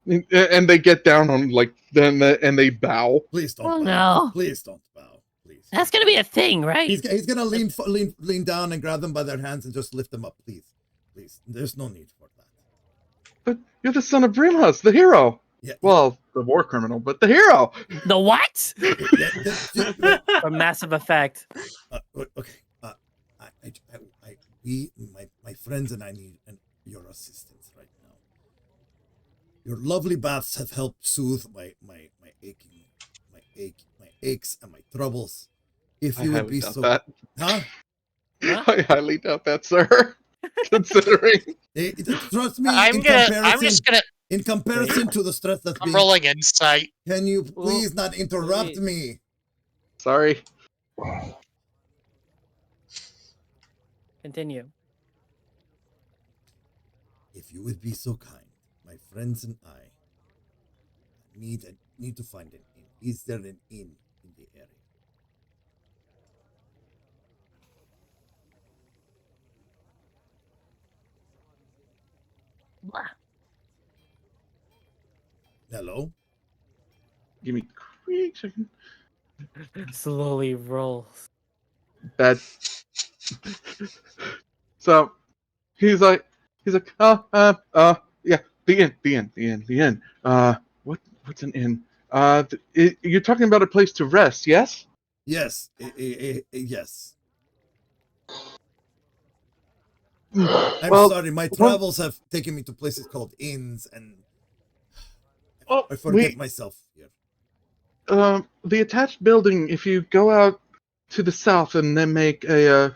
and they get down on and they bow. Please don't. Oh bow. no! Please don't bow. Please. That's gonna be a thing, right? He's gonna lean down and grab them by their hands and just lift them up, please. Please. There's no need for that. But you're the son of Brimhus, the hero. Yeah. Well, the war criminal, but the hero. The what? A massive effect. Okay. My friends and I need your assistance right now. Your lovely baths have helped soothe my aches and my troubles. If you would be so, that. huh? I highly doubt that, sir. Considering Trust me. I'm just gonna. In comparison to the stress that's I'm being, rolling insight. can you please not interrupt wait. me? sorry. Continue. If you would be so kind, my friends and I need to find an inn. Is there an inn in the area? Hello? Give me a quick second. Slowly rolls. That. So he's like, yeah, the inn. What's an inn? You're talking about a place to rest, yes? Yes. Yes. I'm Well, sorry, my travels have taken me to places called inns, and I forget myself here. The attached building, if you go out to the south and then make a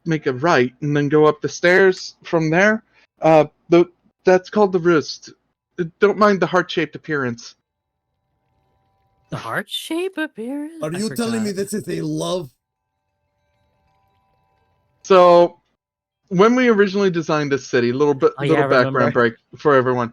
right and then go up the stairs from there, that's called the Roost. Don't mind the heart-shaped appearance. The heart shape appearance? Are you telling me this is a love? So, when we originally designed this city, little background break for everyone.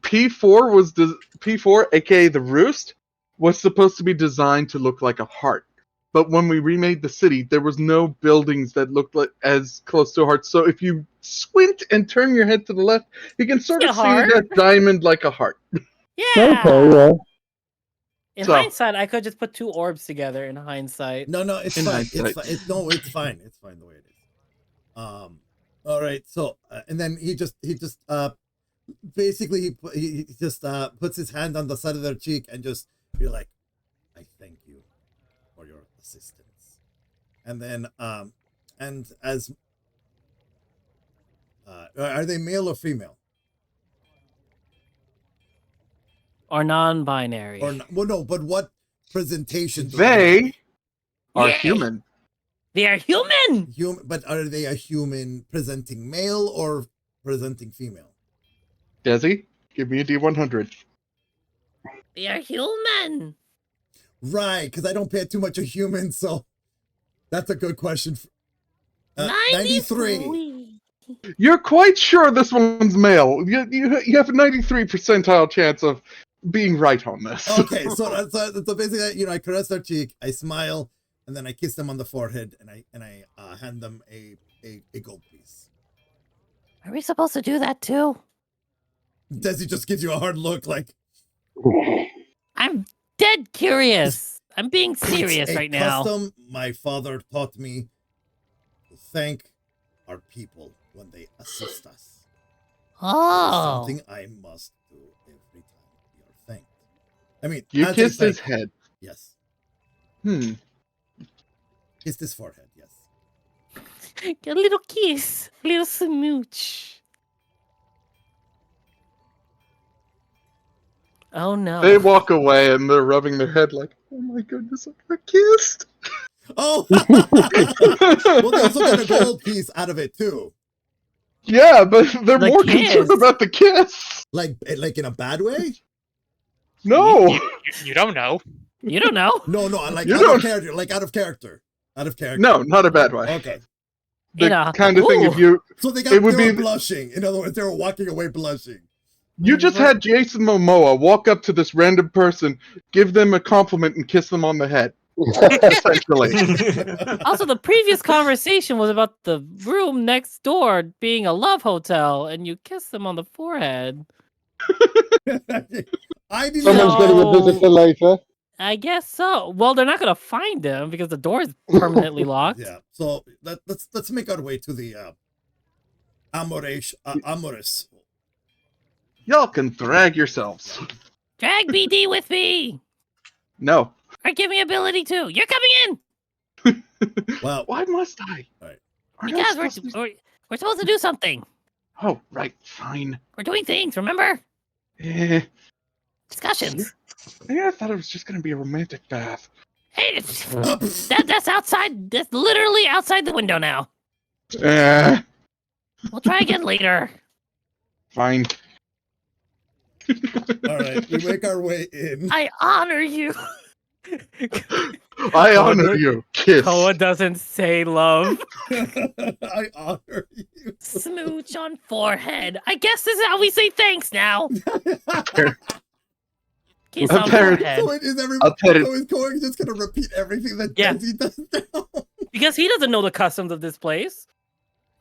P4, aka the Roost, was supposed to be designed to look like a heart. But when we remade the city, there was no buildings that looked like as close to a heart. So if you squint and turn your head to the left, you can sort of see that diamond like a heart. Yeah. Okay, yeah. In hindsight, I could just put two orbs together. In hindsight. No, it's fine. It's fine. It's fine the way it is. All right. So, and then he just basically he just puts his hand on the side of their cheek and just be like, I thank you for your assistance. And then and as are they male or female? Or non-binary. Or well, no, but what presentation? They are human. They are human. But are they a human presenting male or presenting female? Desi, give me a D100. They are human. Right, because I don't pay too much of humans, so that's a good question. 93. You're quite sure this one's male. You have a 93 percentile chance of being right on this. Okay, so basically, I caress their cheek, I smile, and then I kiss them on the forehead, and I hand them a gold piece. Are we supposed to do that too? Desi just gives you a hard look, like I'm dead curious. I'm being serious it's a right now. custom my father taught me to thank our people when they assist us. Oh. Something I must do every time we are thanked. I mean, You as a kissed his thank- head. Yes. Kissed his forehead, yes. Get a little kiss, a little smooch. Oh no. They walk away and they're rubbing their head like, oh my goodness, I got kissed. Oh! Well, they also got a gold piece out of it, too. Yeah, but they're The more kiss. concerned about the kiss. Like in a bad way? No. You don't know. You don't know. No, like You out don't- of character. Like out of character. Out of character. No, not a bad way. Okay. The kind of thing if you So they It would were be- blushing. In other words, they were walking away blushing. just had Jason Momoa walk up to this random person, give them a compliment, and kiss them on the head. Essentially. Also, the previous conversation was about the room next door being a love hotel, and you kiss them on the forehead. I didn't Someone's getting a visitor later. I guess so. Well, they're not gonna find him because the door is permanently locked. Yeah. So let's make our way to the Amorous. Y'all can drag yourselves. Drag BD with me. No. Or give me ability too. You're coming in. Well, Why must I? all right. Aren't I Because supposed to- we're supposed to do something. Oh, right, fine. We're doing things, remember? Eh, Discussions. yeah, I thought it was just gonna be a romantic bath. Hey, that's outside. That's literally outside the window now. Eh, We'll try again later. fine. All right. We make our way in. I honor you. I honor you. Kiss. Koa doesn't say love. I honor you. Smooch on forehead. I guess this is how we say thanks now. Kiss on Apparent- forehead. So is everybody? I'll tell you- So is Koa just gonna repeat everything that Yeah. Desi does now? Because he doesn't know the customs of this place.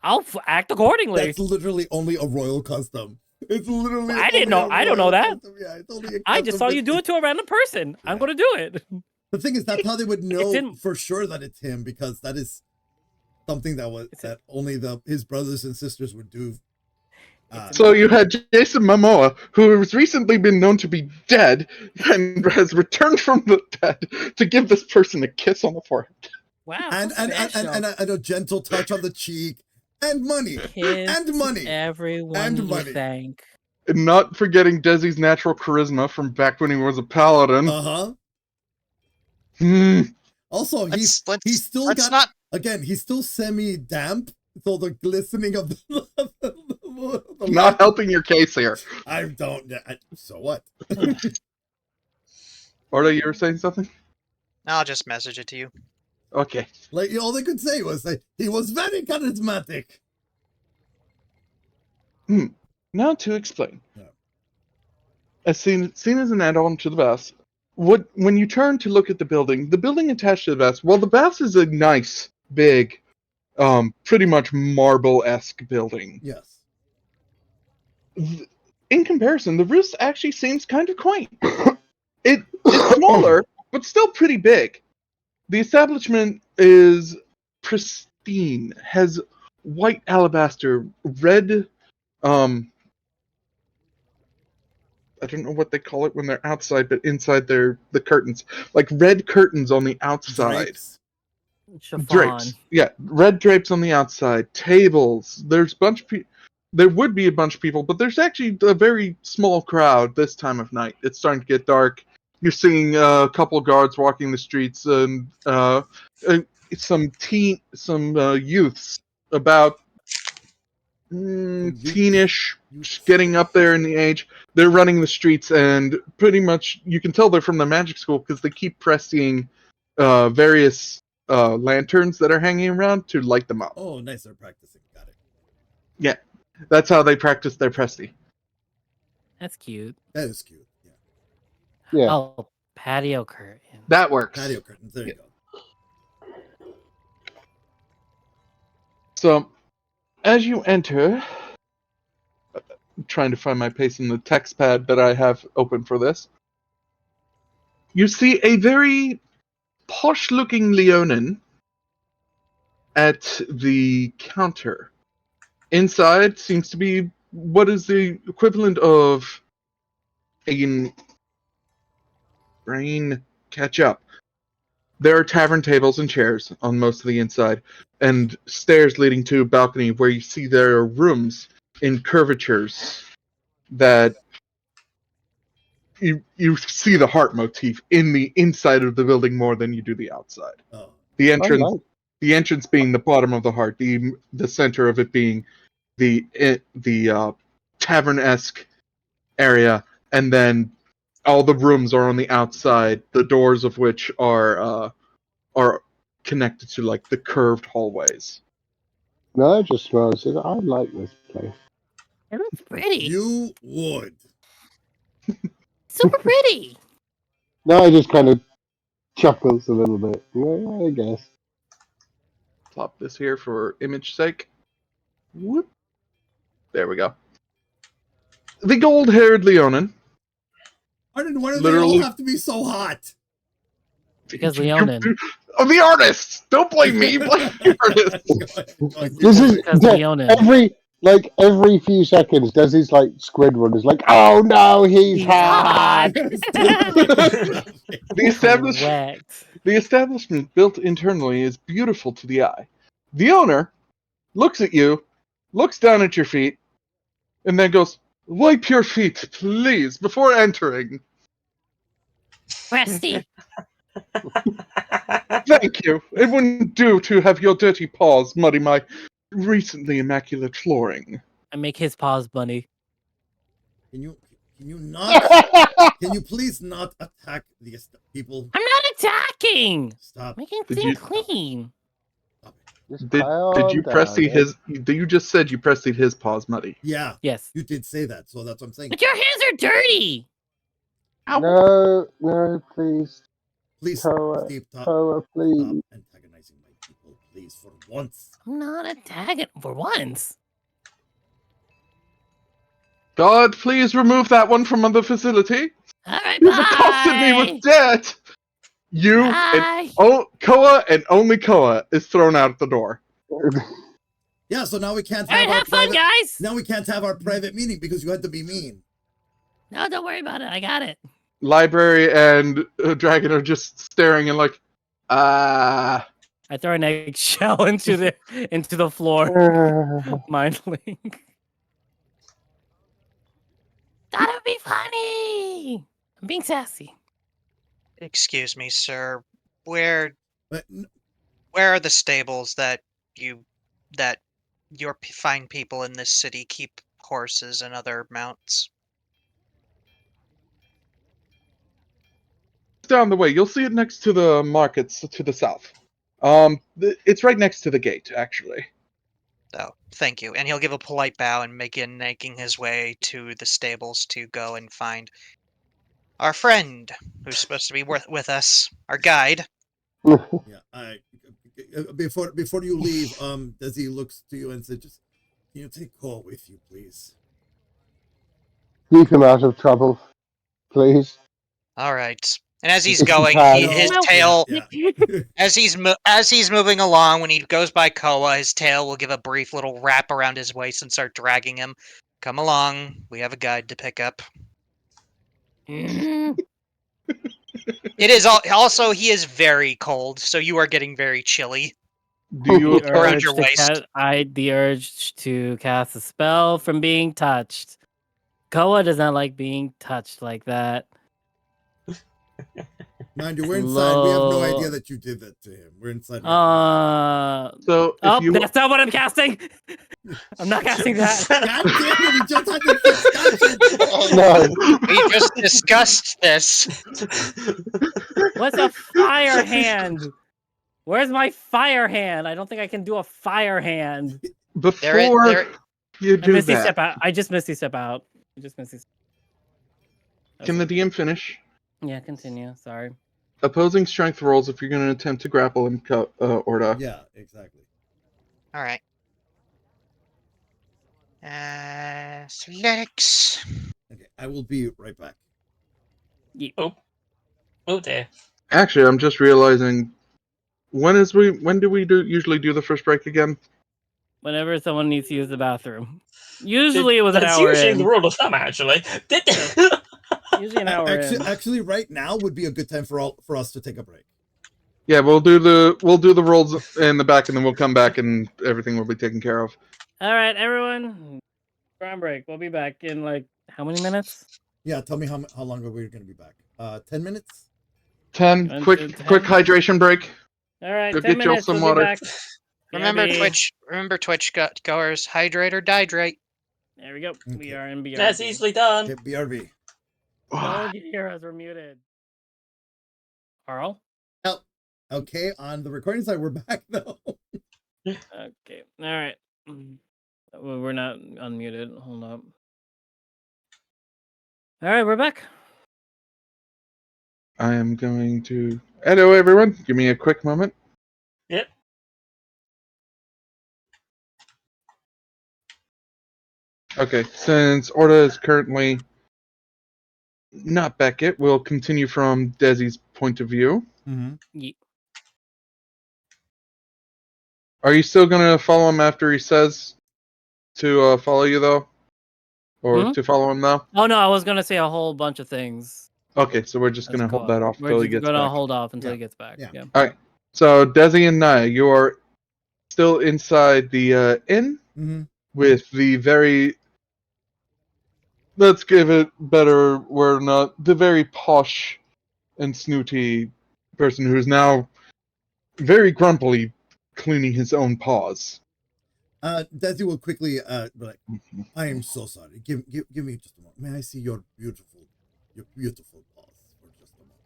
I'll act accordingly. That's literally only a royal custom. It's literally. I didn't only know- a I don't know royal that. custom. Yeah, it's only a I just custom saw you do it to a random person. I'm gonna do it. The thing is, that's how they would know in- for sure that it's him, because that is something that only his brothers and sisters would do. So you had Jason Momoa, who has recently been known to be dead and has returned from the dead to give this person a kiss on the forehead. Wow. and a gentle touch on the cheek, and money, and money. Everyone and you money. thank. And not forgetting Desi's natural charisma from back when he was a paladin. Uh-huh. Also, he's still let's got not again. He's still semi-damp, so the glistening of the Not helping your case here. I don't. So what? Orda, you were saying something? I'll just message it to you. Okay. Like all they could say was that he was very charismatic. Now to explain. Yeah. As seen as an add-on to the baths, when you turn to look at the building attached to the baths, well, the baths is a nice, big, pretty much marble-esque building. Yes. In comparison, the roost actually seems kind of quaint. It's smaller, but still pretty big. The establishment is pristine, has white alabaster, red, I don't know what they call it when they're outside, but inside they're the curtains. Like red curtains on the outside. Drapes. Chiffon. Drapes. Yeah, red drapes on the outside. Tables. There's a bunch of people. There would be a bunch of people, but there's actually a very small crowd this time of night. It's starting to get dark. You're seeing a couple of guards walking the streets and some youths about teenish, getting up there in the age. They're running the streets, and pretty much you can tell they're from the magic school because they keep pressing various lanterns that are hanging around to light them up. Oh, nice. They're practicing. Got it. Yeah, that's how they practice their Presti. That's cute. That is cute. Yeah. Yeah. Oh, patio curtain. That works. Patio curtains. There you go. So, as you enter, I'm trying to find my pace in the text pad that I have open for this, you see a very posh-looking Leonin at the counter. Inside seems to be what is the equivalent of a brain catch-up. There are tavern tables and chairs on most of the inside, and stairs leading to a balcony where you see there are rooms in curvatures that you see the heart motif in the inside of the building more than you do the outside. Oh. The entrance, nice. the entrance being the bottom of the heart, the center of it being the tavern-esque area, and then all the rooms are on the outside, the doors of which are connected to like the curved hallways. No, it just smells. I like this place. It looks pretty. You would. Super pretty. No, I just kind of chuckles a little bit. Yeah, I guess. Plop this here for image sake. Whoop. There we go. The gold-haired Leonin. Arden, why do they Literally- all have to be so hot? Because Leonin. Oh, the artists! Don't blame me. Blame the artists. Go ahead, This is Because Leonin. every few seconds. Desi's like Squidward is like, oh no, he's hot. The establishment built internally is beautiful to the eye. The owner looks at you, looks down at your feet, and then goes, "Wipe your feet, please, before entering." Rusty. Thank you. It wouldn't do to have your dirty paws muddy my recently immaculate flooring. I make his paws bunny. Can you not? Can you please not attack the people? I'm not attacking. Stop. Making Did things you- clean. Just Did calm you down, press eh? his? You just said you pressed his paws muddy. Yeah, Yes. you did say that, so that's what I'm saying. But your hands are dirty. No, please, Please, Koa, Steve, stop please. antagonizing my people, please, for once. I'm not attacking for once. God, please remove that one from the facility. All right, You've accosted me bye. with debt. You and Bye. Koa and only Koa is thrown out the door. Yeah, so now we can't All right, have our have fun, private. guys. Now we can't have our private meeting because you had to be mean. No, don't worry about it. I got it. Library and Dragon are just staring and like, I throw an eggshell into the floor. Mind link. Thought it would be funny. I'm being sassy. Excuse me, sir. Where But are the stables that your fine people in this city keep horses and other mounts? down the way. You'll see it next to the markets to the south. It's right next to the gate, actually. Oh, thank you. And he'll give a polite bow and begin making his way to the stables to go and find our friend, who's supposed to be with us, our guide. yeah, before you leave, Desi looks to you and says, "Just can you take Koa with you, please?" Keep him out of trouble, please. All right. And as he's If you going, can. his No. tail, Yeah. as he's moving along, when he goes by Koa, his tail will give a brief little wrap around his waist and start dragging him. Come along. We have a guide to pick up. Mm. It is also he is very cold, so you are getting very chilly. Do you The around oppose? your waist. the urge to cast a spell from being touched. Koa does not like being touched like that. Mind you, we're inside. We have no Slow. idea that you did that to him. We're inside. right So Oh, if you that's not what I'm casting. I'm not casting that. God damn it! We just had this discussion. No, We just discussed this. What's a fire hand? Where's my fire hand? I don't think I can do a fire hand. before There- you I do misty that, step out. I just misty step out. can the DM finish? Yeah, continue. Sorry. Opposing strength rolls if you're going to attempt to grapple him, Orda. Yeah, exactly. All right. Athletics. Okay, I will be right back. Oh dear. Actually, I'm just realizing when do we usually do the first break again? Whenever someone needs to use the bathroom. Usually it was an That's hour usually in. the rule of thumb, actually. Usually an hour in. Actually, right now would be a good time for us to take a break. Yeah, we'll do the rolls in the back, and then we'll come back, and everything will be taken care of. All right, everyone. Ground break. We'll be back in like how many minutes? Yeah, tell me how long are we going to be back? 10 minutes? 10 One, quick two, 10. quick hydration break. All right, Go 10 get yourself minutes. some We'll be water. back. Remember BRB. Twitch goers, hydrate or dihydrate. There we go. We Okay. are in BRB. That's easily done. Okay, BRB. No one can hear us. We're muted. Carl? Okay, on the recording side, we're back though. Okay. All right. We're not unmuted. Hold up. All right, we're back. I am going to. Hello, everyone. Give me a quick moment. Yep. Okay, since Orda is currently not Beckett, we'll continue from Desi's point of view. Are you still gonna follow him after he says to follow you though, or to follow him now? Oh no, I was gonna say a whole bunch of things. Okay, so we're just gonna hold that off until he gets back. We're gonna hold off until he gets back. Yeah. All right. So Desi and Naia, you are still inside the inn with the very. Let's give it better. We're not the very posh and snooty person who's now very grumpily cleaning his own paws. Desi will quickly be like, I am so sorry. Give me just a moment. May I see your beautiful paws for just a moment?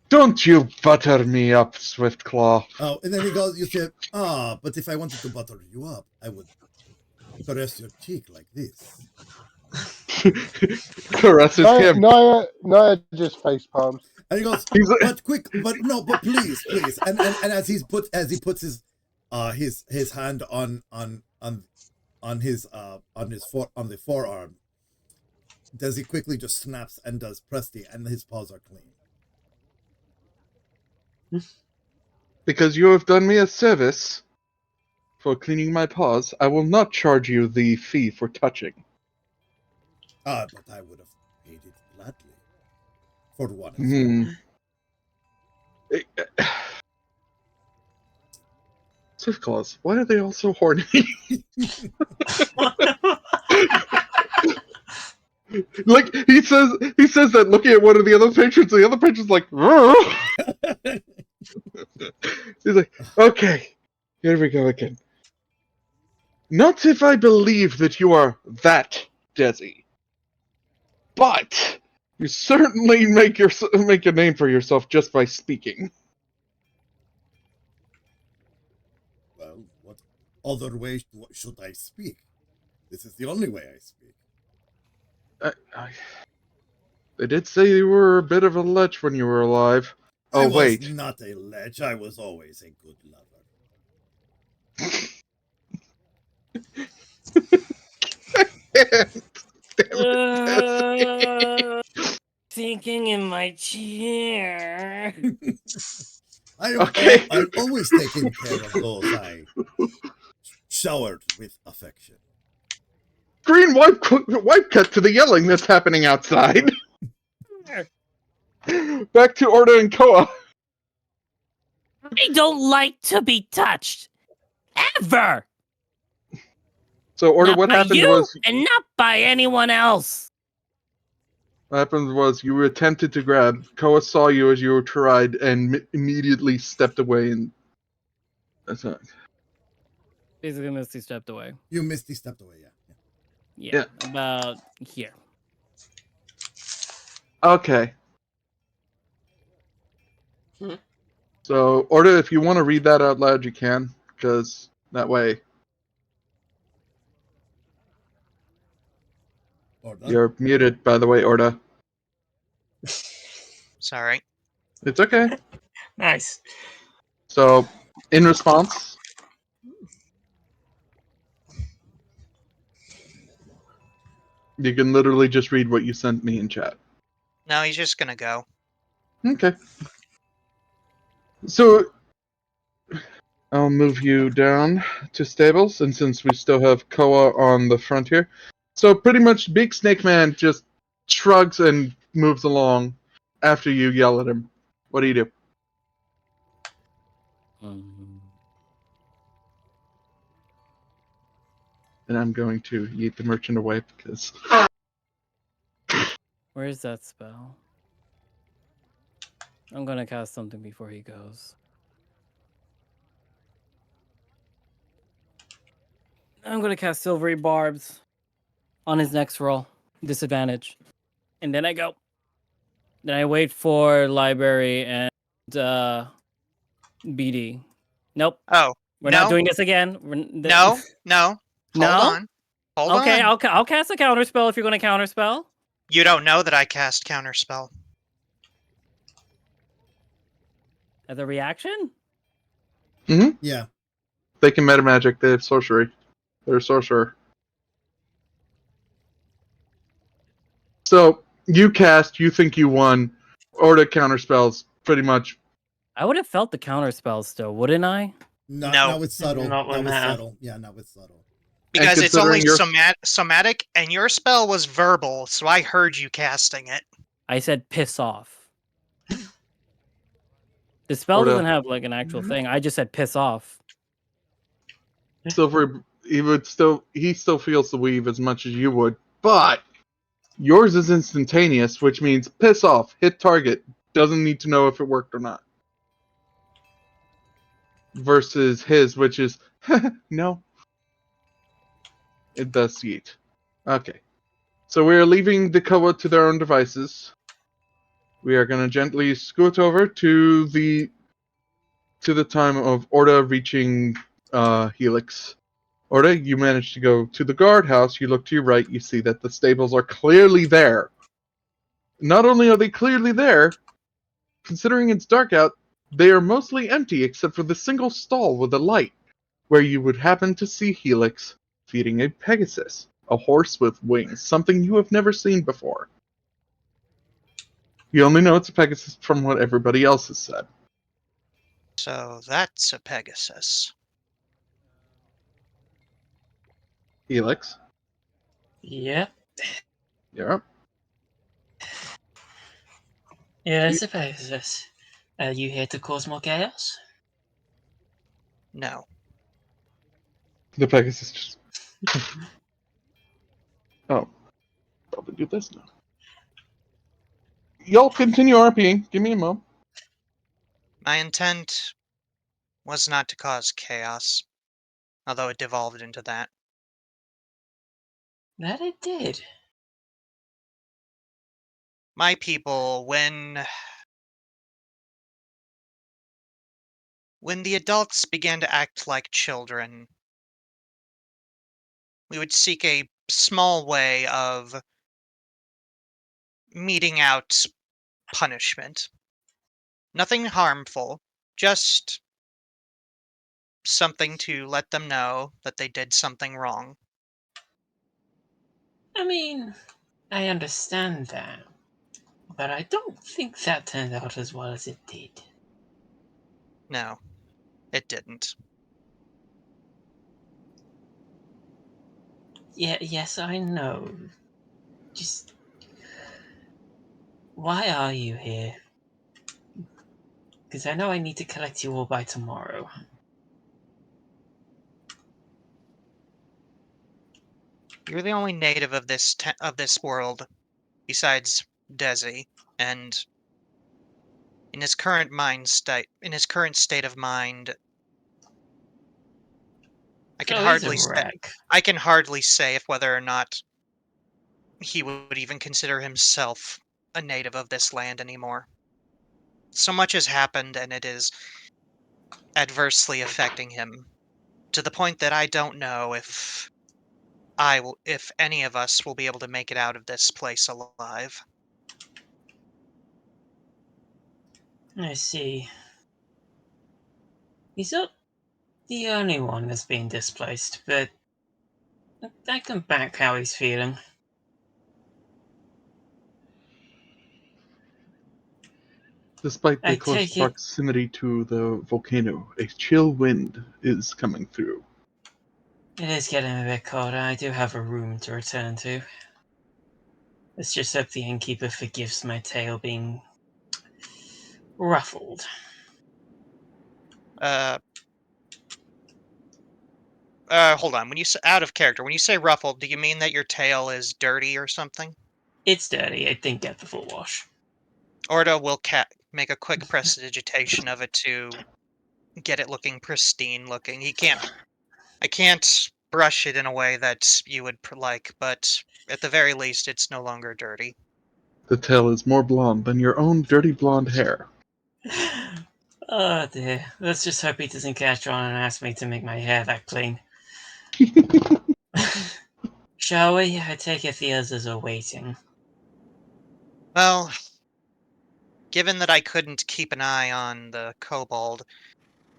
Don't you butter me up, Swiftclaw. Oh, and then he goes, you said, but if I wanted to butter you up, I would caress your cheek like this. Caresses him. Naia just face palms. And he goes, but please. And as he puts his hand on the forearm, Desi quickly just snaps and does Presti, and his paws are clean. Because you have done me a service for cleaning my paws, I will not charge you the fee for touching. But I would have paid it gladly. For one. Swiftclaws, why are they all so horny? Like he says that looking at one of the other patrons, the other patron's like, he's like, okay, here we go again. Not if I believe that you are that Desi, but you certainly make a name for yourself just by speaking. Well, what other way should I speak? This is the only way I speak. They did say you were a bit of a lech when you were alive. I wait. was not a lech. I was always a good lover. Sinking in my chair. I'm always taking care of those I showered with affection. Green wipe cut to the yelling that's happening outside. Back to Orda and Koa. I don't like to be touched. Ever. So Orda, not what by happened you, was... and not by anyone else. What happened was you attempted to grab. Koa saw you as you tried and immediately stepped away and... That's not... Basically, Misty stepped away. You Misty stepped away, yeah. Yeah, about here. Okay. So, Orda, if you want to read that out loud, you can, because that way... Orda? You're muted, by the way, Orda. Sorry. It's okay. Nice. So, in response... You can literally just read what you sent me in chat. No, he's just gonna go. Okay. So, I'll move you down to stables, and since we still have Koa on the front here. So pretty much Big Snake Man just shrugs and moves along after you yell at him. What do you do? And I'm going to yeet the merchant away because... Where's that spell? I'm gonna cast something before he goes. I'm gonna cast Silvery Barbs on his next roll. Disadvantage. And then I go. Then I wait for Library and BD. Nope. Oh. We're not doing this again. No. Hold on. Hold okay, on. I'll cast a counterspell if you're gonna counterspell. You don't know that I cast Counterspell. As a reaction? Mm-hmm. Yeah. They can meta magic. They have sorcery. They're a sorcerer. So, you cast, you think you won. Orda counterspells pretty much I would have felt the counter spells still, wouldn't I? No. Not with subtle. Not with that. subtle. Yeah, not with subtle. Because it's only considering somatic, and your spell was verbal, so I heard you casting it. I said piss off. The spell Orda. doesn't have like an actual thing. I just said piss off. Silver, he still feels the weave as much as you would, but yours is instantaneous, which means piss off, hit target, doesn't need to know if it worked or not. Versus his, which is no. It does yeet. Okay. So we are leaving the Koa to their own devices. We are going to gently scoot over to the time of Orda reaching Helix. Orda, you manage to go to the guardhouse. You look to your right. You see that the stables are clearly there. Not only are they clearly there, considering it's dark out, they are mostly empty except for the single stall with a light, where you would happen to see Helix feeding a Pegasus, a horse with wings, something you have never seen before. You only know it's a Pegasus from what everybody else has said. So that's a Pegasus. Helix, Yep. you're up. Yeah, it's a Pegasus. Are you here to cause more chaos? No. The Pegasus just... Oh. Probably do this now. Y'all continue RPing. Give me a moment. My intent was not to cause chaos, although it devolved into that. That it did. My people, when the adults began to act like children, we would seek a small way of meting out punishment. Nothing harmful, just something to let them know that they did something wrong. I mean, I understand that, but I don't think that turned out as well as it did. No, it didn't. Yeah, yes, I know. Just... why are you here? Because I know I need to collect you all by tomorrow. You're the only native of this world, besides Desi, and in his current state of mind, I can So he's a hardly wreck. I can hardly say if whether or not he would even consider himself a native of this land anymore. So much has happened, and it is adversely affecting him, to the point that I don't know if any of us will be able to make it out of this place alive. I see. He's not the only one that's been displaced, but I can back how he's feeling. Despite the I close take it proximity to the volcano, a chill wind is coming through. it is getting a bit colder. I do have a room to return to. Let's just hope the innkeeper forgives my tail being ruffled. Hold on. When you say out of character, when you say ruffled, do you mean that your tail is dirty or something? It's dirty. I didn't get the full wash. Orda will make a quick prestidigitation of it to get it looking pristine looking. I can't brush it in a way that you would like, but at the very least, it's no longer dirty. The tail is more blonde than your own dirty blonde hair. Oh dear. Let's just hope he doesn't catch on and ask me to make my hair that clean. Shall we? I take it the others are waiting. Well, given that I couldn't keep an eye on the Kobold,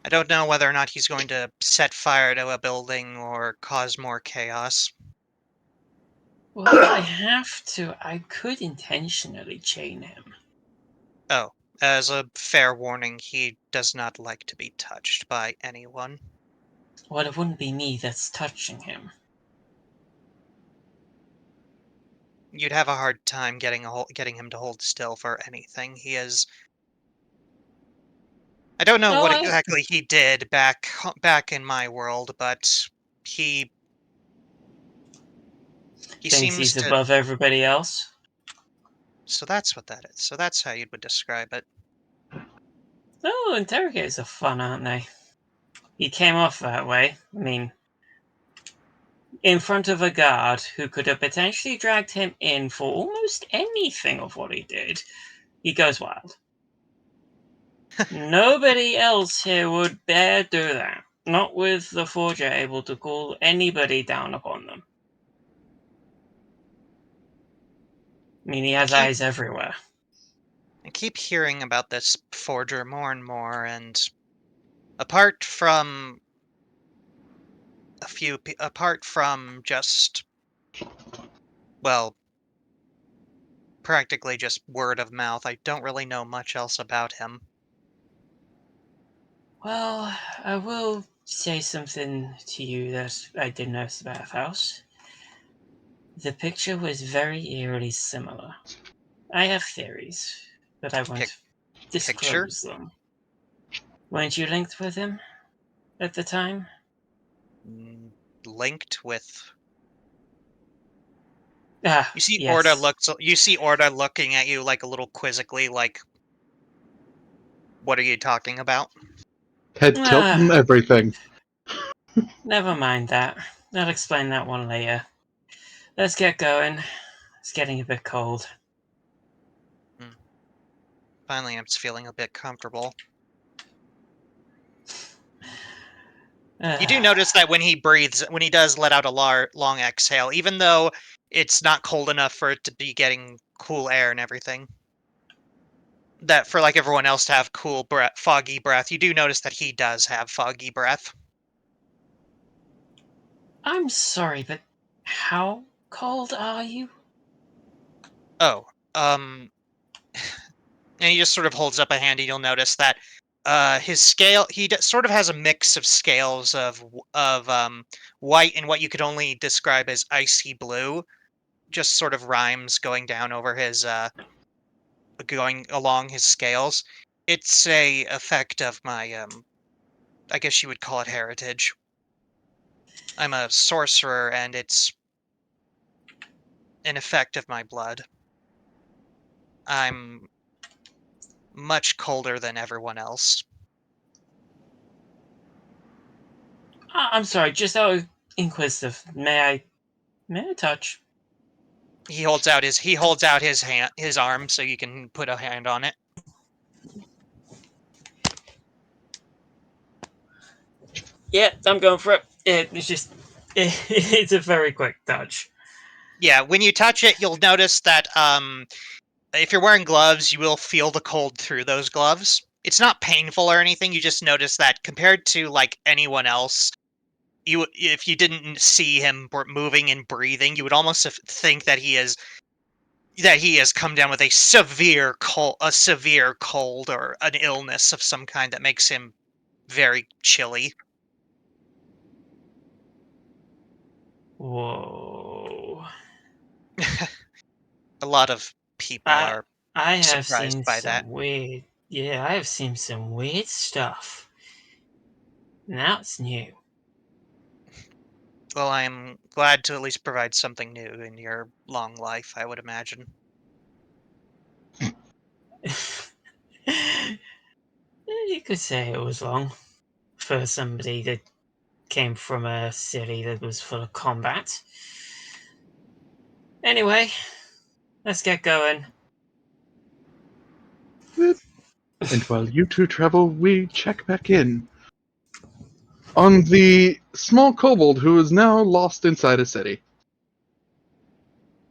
I don't know whether or not he's going to set fire to a building or cause more chaos. Well, if I have to, I could intentionally chain him. Oh, As a fair warning, he does not like to be touched by anyone. Well, it wouldn't be me that's touching him. You'd have a hard time getting him to hold still for anything. He is. I don't know Oh, what exactly he did back in my world, but he Thinks seems he's to. above everybody else. So that's what that is. So that's how you would describe it. Oh, interrogators are fun, aren't they? He came off that way. I mean, in front of a guard who could have potentially dragged him in for almost anything of what he did. He goes wild. Nobody else here would dare do that. Not with the Forger able to call anybody down upon them. I mean, he has eyes everywhere. I keep hearing about this forger more and more, and apart from just, well, practically just word of mouth, I don't really know much else about him. Well, I will say something to you that I did notice about the house. The picture was very eerily similar. I have theories, but I won't disclose them. Weren't you linked with him at the time? Linked with. Ah, You see yes. Orda looking at you like a little quizzically, like, what are you talking about? Head tilt and everything. Never mind that. I'll explain that one later. Let's get going. It's getting a bit cold. Finally, I'm just feeling a bit comfortable. You do notice that when he does let out a long exhale, even though it's not cold enough for it to be getting cool air and everything, that for like everyone else to have cool foggy breath, you do notice that he does have foggy breath. I'm sorry, but how cold are you? Oh, and he just sort of holds up a hand, and you'll notice that his scale, sort of has a mix of scales of white and what you could only describe as icy blue, just sort of rhymes going down over his going along his scales. It's a effect of my I guess you would call it heritage. I'm a sorcerer, and it's an effect of my blood. I'm much colder than everyone else. I'm sorry, just out of inquisitive, may I touch? He holds out his arm, so you can put a hand on it. Yeah, I'm going for it. It's a very quick touch. Yeah, when you touch it, you'll notice that if you're wearing gloves, you will feel the cold through those gloves. It's not painful or anything. You just notice that compared to like anyone else, if you didn't see him moving and breathing, you would almost think that he has come down with a severe cold or an illness of some kind that makes him very chilly. Whoa. A lot of people are I have surprised seen by some that. weird. Yeah, I have seen some weird stuff. That's new. Well, I'm glad to at least provide something new in your long life, I would imagine. You could say it was long for somebody that came from a city that was full of combat. Anyway, let's get going. And while you two travel, we check back in on the small kobold who is now lost inside a city.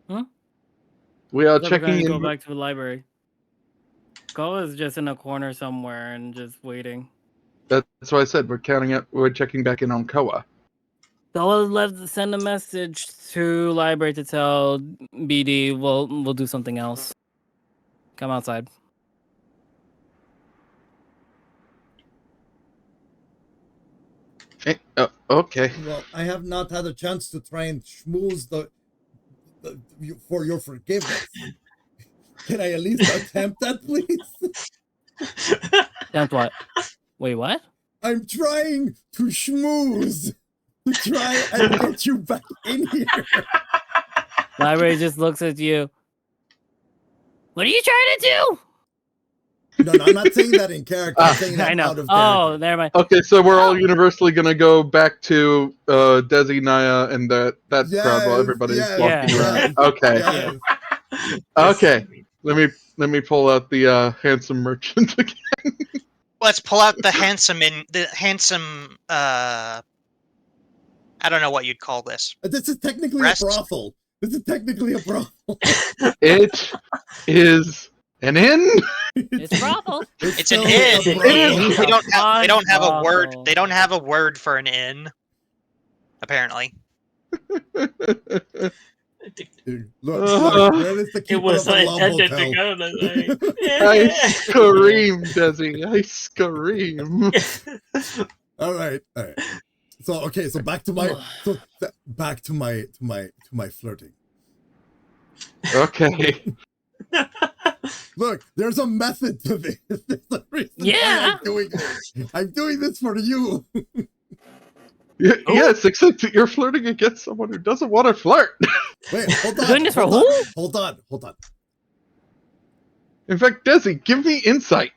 Huh? We are So we're checking gonna in. go back to the library. Go is just in a corner somewhere and just waiting. That's why I said we're checking back in on Koa. So send a message to library to tell BD we'll do something else. Come outside. Okay. Well, I have not had a chance to try and schmooze for your forgiveness. Can I at least attempt that, please? Attempt what? Wait, what? I'm trying to schmooze to try and get you back in here. Library just looks at you. What are you trying to do? No, I'm not saying that in character. I'm saying that I know. out of Oh, character. never mind. Okay, so we're all universally gonna go back to Desi, Naia, and that crowd while everybody's yes, walking Yeah. around. Okay. yes. Okay. Let me pull out the handsome merchant again. Let's pull out the handsome I don't know what you'd call this. This is technically Rest. a brothel. This is technically a brothel. It is an inn. It's brothel. It's an still inn. a brothel. They don't have a word. Brothel. They don't have a word for an inn. Apparently. Look, where is the It keeper was of the not intended to Hotel? go that way. I scream, Desi. I scream. All right. So okay, so back to my flirting. Okay. Look, there's a method to this. There's a reason why Yeah. I'm doing this. I'm doing this for you. Yes, except that you're flirting against someone who doesn't want to flirt. Wait, hold on. Doing this for hold who? on, Hold on. Hold on. In fact, Desi, give me insight.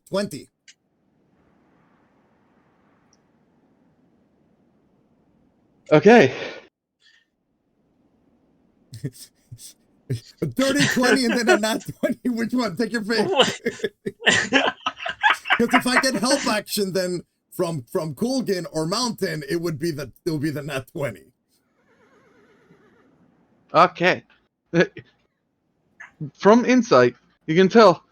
20. Okay. 30, 20, and then a nat 20. Which one? Take your pick. Because if I get help action, then from Kulgin or Mountain, it would be the nat 20. Okay. From insight, you can tell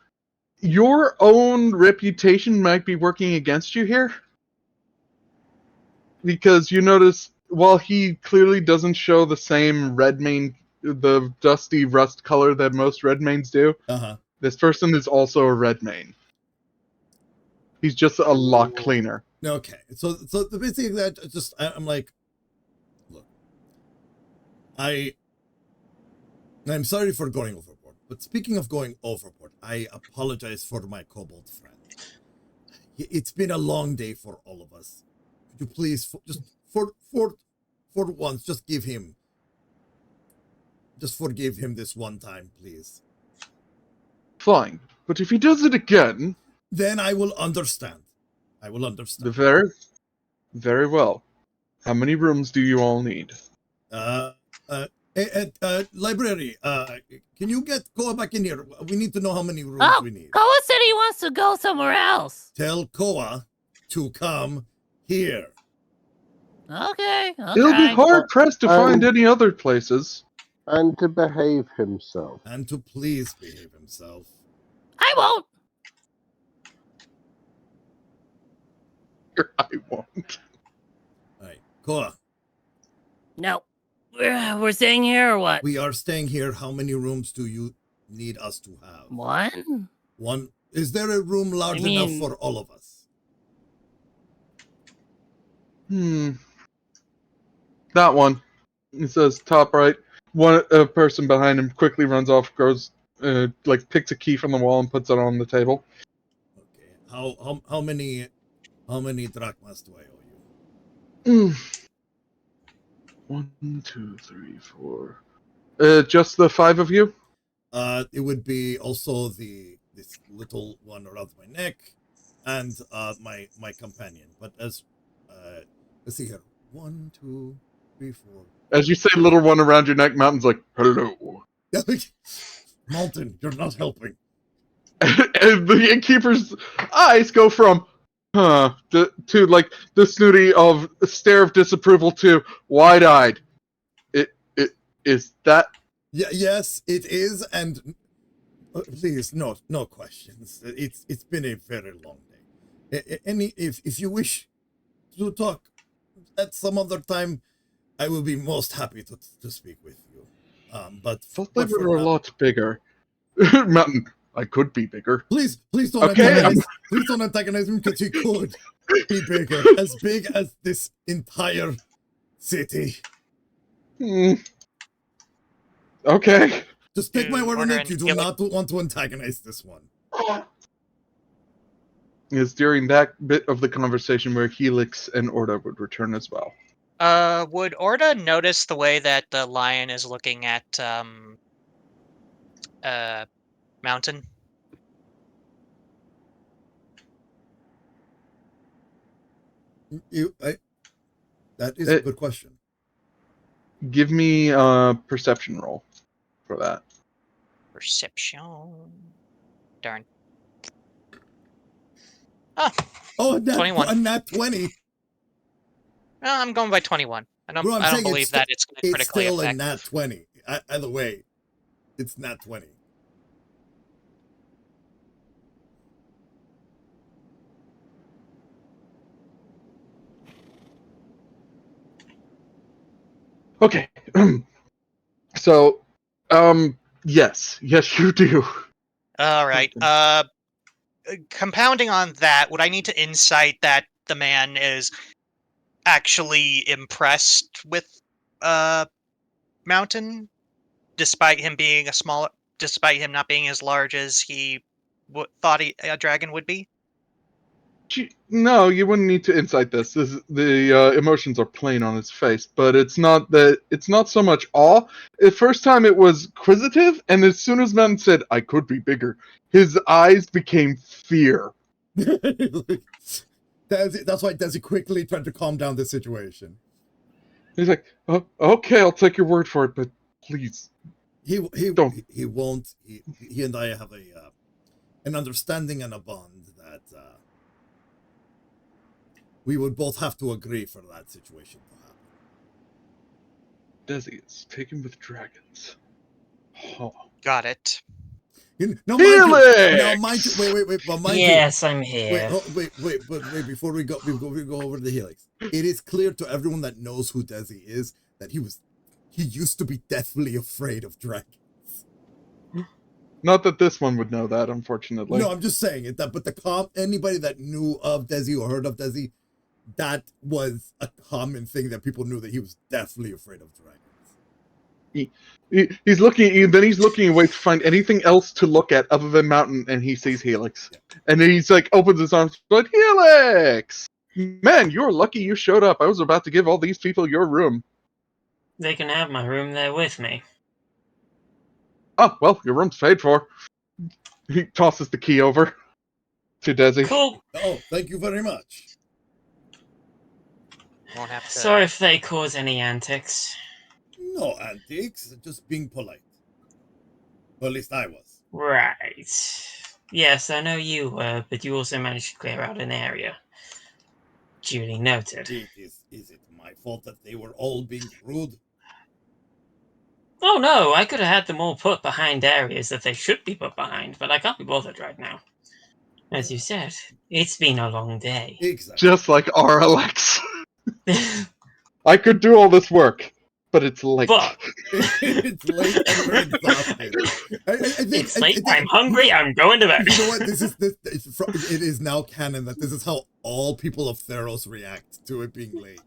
your own reputation might be working against you here. Because you notice, while he clearly doesn't show the same red mane, the dusty rust color that most red manes do, this person is also a red mane. He's just a lot cleaner. Okay, so the basic thing that I'm like, look, I'm sorry for going overboard, but speaking of going overboard, I apologize for my Kobold friend. It's been a long day for all of us. Could you please, just for once, just forgive him this one time, please. Fine. But if he does it again... Then I will understand. Very, very well. How many rooms do you all need? Library, can you get Koa back in here? We need to know how many rooms we need. Koa said he wants to go somewhere else. Tell Koa to come here. Okay. He'll be hard-pressed to find any other places. And to behave himself. And to please behave himself. I won't. I won't. Alright, Koa. No. We're staying here or what? We are staying here. How many rooms do you need us to have? One? One. Is there a room large enough for all of us? That one. It says top right. A person behind him quickly runs off, goes, picks a key from the wall and puts it on the table. Okay. How many drachmas do I owe you? 1, 2, 3, 4. Just the 5 of you? It would be also this little one around my neck, and my companion. But as let's see here. 1, 2, 3, 4. As you say, little one around your neck, Mountain's like, hello. Mountain, you're not helping. And the innkeeper's eyes go from to like the snooty of stare of disapproval to wide-eyed. It is that. Yeah, yes, it is, and please, no questions. It's been a very long day. If you wish to talk at some other time, I will be most happy to speak with you. But Thought but they for were a now, lot bigger. Mountain, I could be bigger. please don't Okay, antagonize him because he could be bigger, as big as this entire city. Okay. Just take my word on Order it. You and do Helix. not want to antagonize this one. It's during that bit of the conversation where Helix and Orda would return as well. Would Orda notice the way that the lion is looking at Mountain? That is a good question. Give me a perception roll for that. Perception. Darn. Oh, 21. a nat 20. I'm going by 21. I don't. Bro, I'm I don't saying believe that it's going to It's critically still a affect. nat 20. Either way, it's nat 20. Okay. So, yes, you do. All right. Compounding on that, would I need to insight that the man is actually impressed with Mountain, despite him being despite him not being as large as he thought a dragon would be? No, you wouldn't need to insight this. The emotions are plain on his face, but it's not so much awe. The first time it was inquisitive, and as soon as man said, "I could be bigger," his eyes became fear. That's why Desi quickly tried to calm down the situation. He's like, "Oh, okay, I'll take your word for it, but please, He don't." He won't. He and I have an understanding and a bond that we would both have to agree for that situation to happen. Desi is taken with dragons. Oh. Got it. Now, Helix! mind you, wait, but mind Yes, you, I'm here. wait, before we go over the Helix, it is clear to everyone that knows who Desi is that he used to be deathly afraid of dragons. Not that this one would know that, unfortunately. No, I'm just saying it. But anybody that knew of Desi or heard of Desi, that was a common thing that people knew, that he was deathly afraid of dragons. He's looking, then he's looking away to find anything else to look at other than Mountain, and he sees Helix. Yeah. And then he's like, opens his arms, like, Helix! Man, you're lucky you showed up. I was about to give all these people your room. They can have my room there with me. Oh, well, your room's paid for. He tosses the key over to Desi. Cool. Oh, thank you very much. Won't have to. Sorry if they cause any antics. No antics, just being polite. Or at least I was. Right. Yes, I know you were, but you also managed to clear out an area. Duly noted. Is it my fault that they were all being rude? Oh no, I could have had them all put behind areas that they should be put behind, but I can't be bothered right now. As you said, it's been a long day. Exactly. Just like our Alex. I could do all this work, but it's late. But it's late and we're exhausted. It's late. I'm hungry. I'm going to bed. You know what? It is now canon that this is how all people of Theros react to it being late.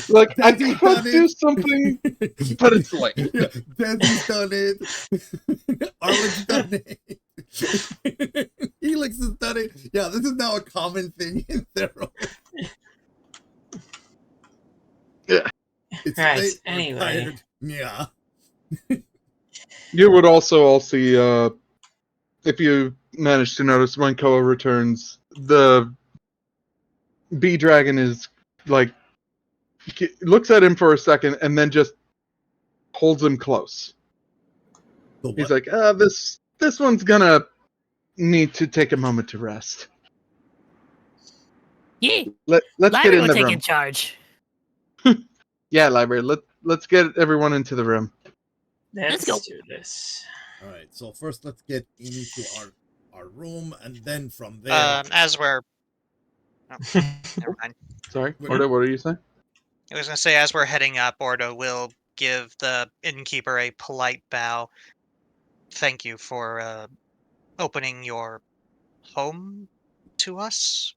Like, I could do something, but it's late. Yeah, Desi's done it. Arlen's done it. Helix has done it. Yeah, this is now a common thing in Theros. Yeah. It's Right, late, we're anyway. tired. Yeah. You would also all see, if you manage to notice, when Koa returns, the bee dragon is like, looks at him for a second and then just holds him close. He's like, this one's gonna need to take a moment to rest. Yeah. Let's get in the taking room. charge. Yeah, library. Let's get everyone into the room. Let's go. do this. All right. So first, let's get into our room, and then from there. As we're. Oh, never mind. Sorry, Orda, what are you saying? I was gonna say, as we're heading up, Orda will give the innkeeper a polite bow. Thank you for opening your home to us.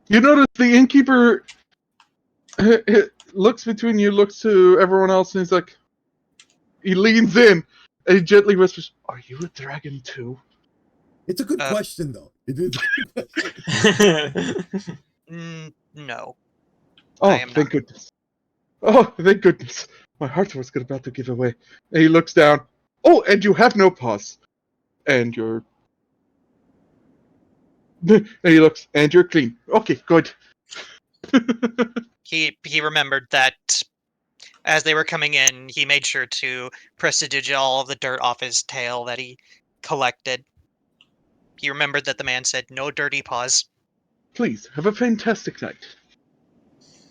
You notice the innkeeper looks between you, looks to everyone else, and he's like, he leans in and he gently whispers, "Are you a dragon too?" It's a good question, though. It is a good question. No. Oh, thank goodness. Oh, thank goodness. My heart was about to give away. And he looks down. Oh, and you have no paws. And you're... And he looks, and you're clean. Okay, good. He remembered that as they were coming in, he made sure to prestidigit all of the dirt off his tail that he collected. He remembered that the man said, "No dirty paws." Please, have a fantastic night.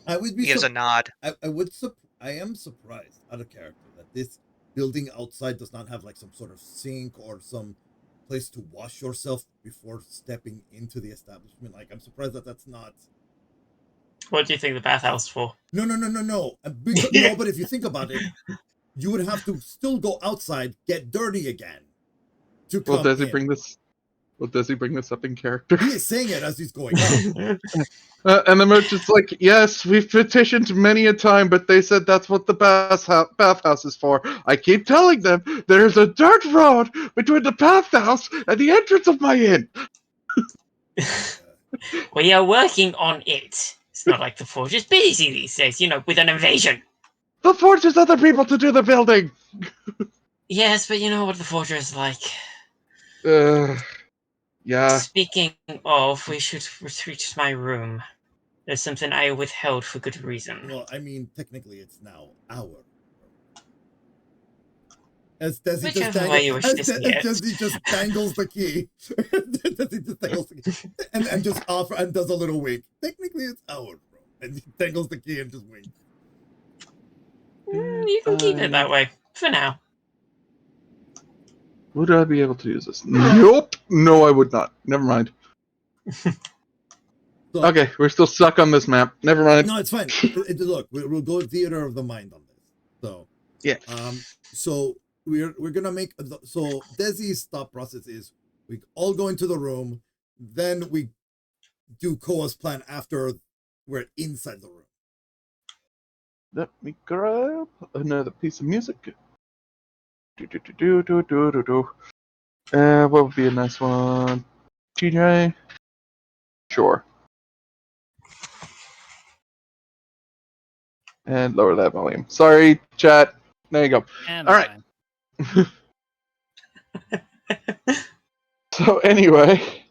I would be He gives a nod. I am surprised, out of character, that this building outside does not have like some sort of sink or some place to wash yourself before stepping into the establishment. Like, I'm surprised that that's not... What do you think the bathhouse for? No. No, but if you think about it, you would have to still go outside, get dirty again to come Well, does he in. bring this up in character? He is saying it as he's going up. And the merchant's like, "Yes, we've petitioned many a time, but they said that's what the bathhouse is for. I keep telling them there's a dirt road between the bathhouse and the entrance of my inn." We are working on it. It's not like the Forge is busy these days, with an invasion. The Forge has other people to do the building. Yes, but you know what the Forge is like. Yeah. Speaking of, we should retreat to my room. There's something I withheld for good reason. Well, I mean, technically, it's now our. As Desi just dangles the key. Desi just dangles the key. And just offer and does a little wink. Technically, it's our room. And he dangles the key and just winks. You can keep it that way, for now. Would I be able to use this? Nope. No, I would not. Never mind. So, okay, we're still stuck on this map. Never mind. No, it's fine. Look, we'll go theater of the mind on this. So yeah. So we're gonna make so Desi's thought process is we all go into the room, then we do Koa's plan after we're inside the room. Let me grab another piece of music. What would be a nice one? TJ? Sure. And lower that volume. Sorry, chat. There you go. And all right. So anyway,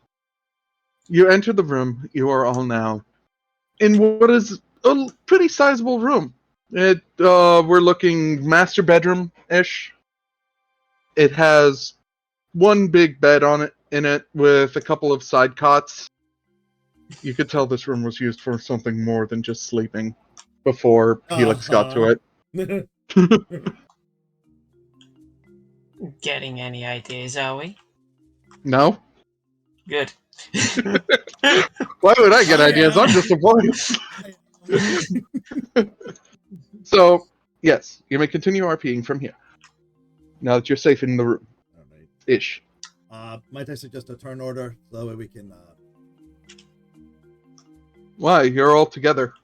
you enter the room. You are all now in what is a pretty sizable room. We're looking master bedroom-ish. It has one big bed in it with a couple of side cots. You could tell this room was used for something more than just sleeping before Helix got to it. Getting any ideas, are we? No. Good. Why would I get ideas? I'm just a voice. So, yes, you may continue RPing from here. Now that you're safe in the room. All right. Ish. Might I suggest a turn order so that way we can Why? You're all together.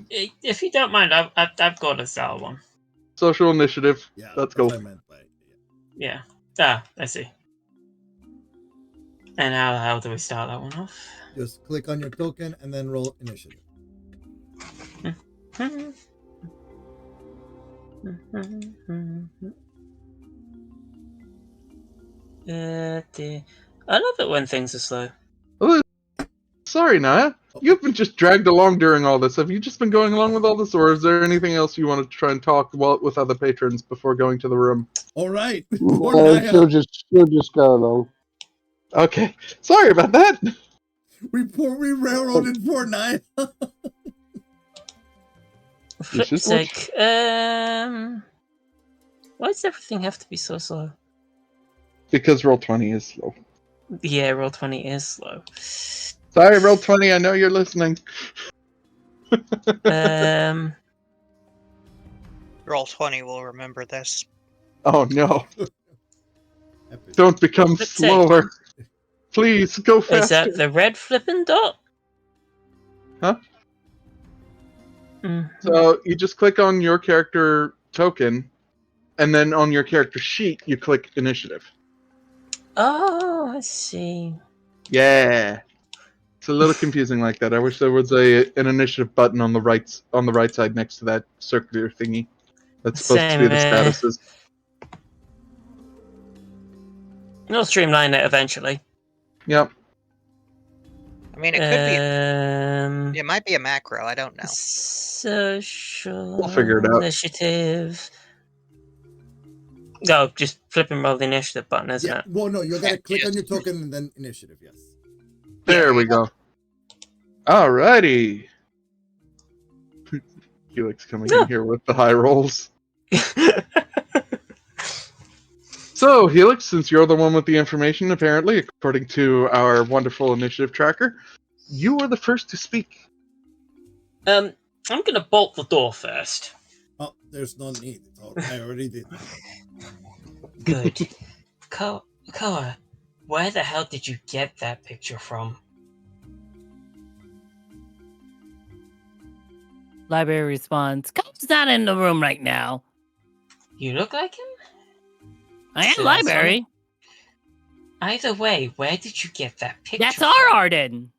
If you don't mind, I've got a style one. Social initiative. Yeah, let's go. What I meant by, yeah. I see. And how do we start that one off? Just click on your token and then roll initiative. I love it when things are slow. Oh, sorry, Naia. You've been just dragged along during all this. Have you just been going along with all this, or is there anything else you want to try and talk with other patrons before going to the room? All right. She'll just go along. Okay. Sorry about that. We railroaded poor Naia. For flip's sake, why does everything have to be so slow? Because Roll20 is slow. Yeah, Roll20 is slow. Sorry, roll 20. I know you're listening. Roll 20 will remember this. Oh no! Epic. Don't become Let's say- slower. Please go faster. Is that the red flipping dot? Huh? Mhm. So you just click on your character token, and then on your character sheet, you click initiative. Oh, I see. Yeah. It's a little confusing like that. I wish there was an initiative button on the right side next to that circular thingy. That's supposed to be Same, the statuses. We'll streamline it eventually. Yep. I mean, it could be. Um, It might be a macro. I don't know. Social We'll figure it out. initiative. No, just flip and roll the initiative button, isn't Yeah. it? Well, no, you gotta click on your Yes. token and then initiative. Yes. There we go. Alrighty. Helix coming in here with the high rolls. So, Helix, since you're the one with the information, apparently, according to our wonderful initiative tracker, you are the first to speak. I'm gonna bolt the door first. Oh, there's no need. I already did. Good. Koa, where the hell did you get that picture from? Library responds, Cole's not in the room right now. You look like him? I am So that's library. Either way, where did you get that picture That's from? our Arden.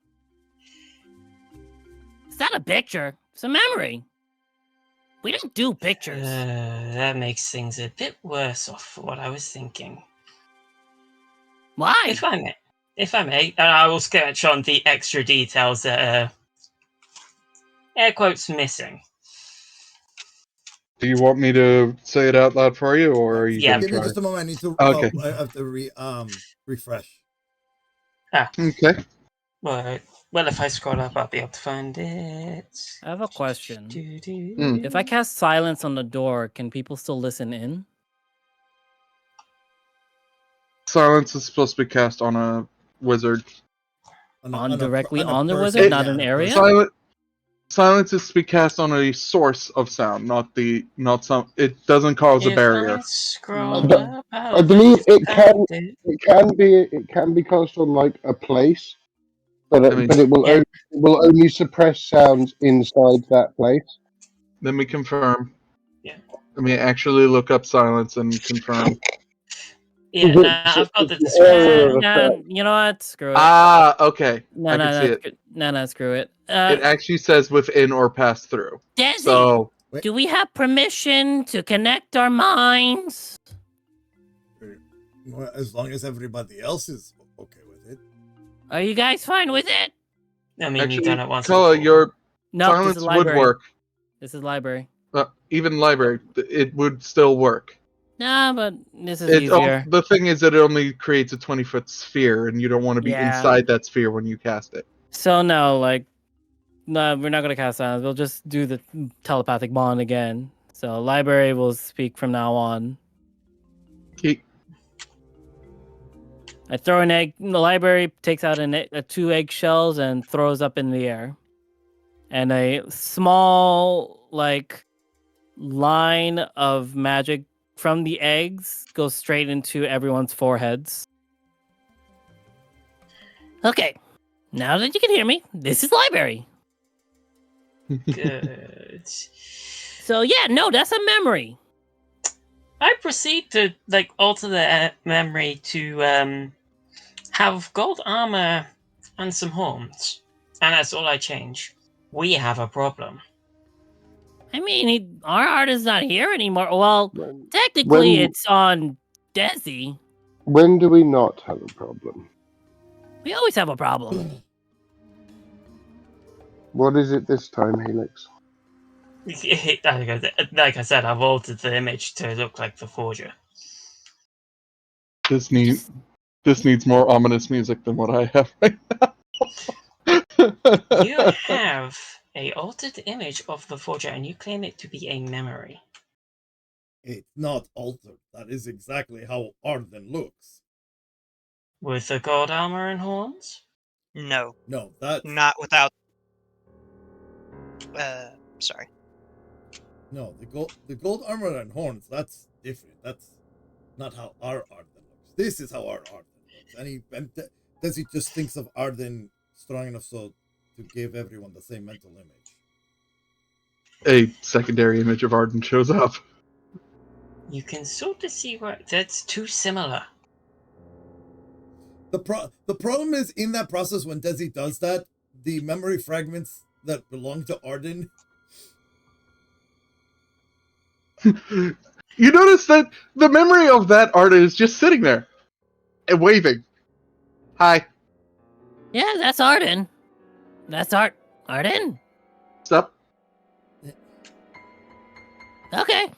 It's not a picture. It's a memory. We don't do pictures. That makes things a bit worse off for what I was thinking. Why? If I may, and I will sketch on the extra details that are air quotes missing. Do you want me to say it out loud for you, or are you Yeah. going to Give me try? just a moment. I need to. Okay. I have to refresh. Okay. Well, if I scroll up, I'll be able to find it. I have a question. Mm. If I cast silence on the door, can people still listen in? Silence is supposed to be cast on a wizard. Directly on the person, wizard, not yeah, an on a area? person. Silence is to be cast on a source of sound, not some. It doesn't cause a If barrier. I scroll Mm. up, I believe it can be cast on like a place, but I mean, but it will only suppress sounds inside that place. Let me confirm. Yeah. Let me actually look up silence and confirm. Yeah, Is no, it- I've got the it's the area description. of effect. You know what? Screw it. Okay. I can see it. No, screw it. It actually says within or pass through. Desi, So do we have permission to connect our minds? Well, as long as everybody else is okay with it. Are you guys fine with it? I mean, you've actually, done it once Koa, before. your No, silence this is would library. work. This is library. Even library, it would still work. No, but this is It, easier. the thing is that it only creates a 20-foot sphere, and you don't want to be Yeah. inside that sphere when you cast it. So no, no, we're not gonna cast silence. We'll just do the telepathic bond again. So library will speak from now on. I throw an egg. The library takes out two eggshells and throws up in the air, and a small line of magic from the eggs goes straight into everyone's foreheads. Okay, now that you can hear me, this is library. Good. So yeah, no, that's a memory. I proceed to alter the memory to have gold armor and some horns, and that's all I change. We have a problem. I mean, our art is not here anymore. Well, When- technically, when- it's on Desi. When do we not have a problem? We always have a problem. What is it this time, Helix? Like I said, I've altered the image to look like the forger. This needs more ominous music than what I have right now. You have a altered image of the forger, and you claim it to be a memory. It's not altered. That is exactly how Arden looks. With the gold armor and horns? No, No, that's not without. Sorry. no the gold armor and horns. That's different. That's not how our Arden looks. This is how our Arden looks. Does he just thinks of Arden strong enough so to give everyone the same mental image? A secondary image of Arden shows up. You can sort of see why that's too similar. The problem is in that process when Desi does that, the memory fragments that belong to Arden. You notice that the memory of that Arden is just sitting there and waving. Hi. Yeah, that's Arden. That's Arden? What's up? Okay.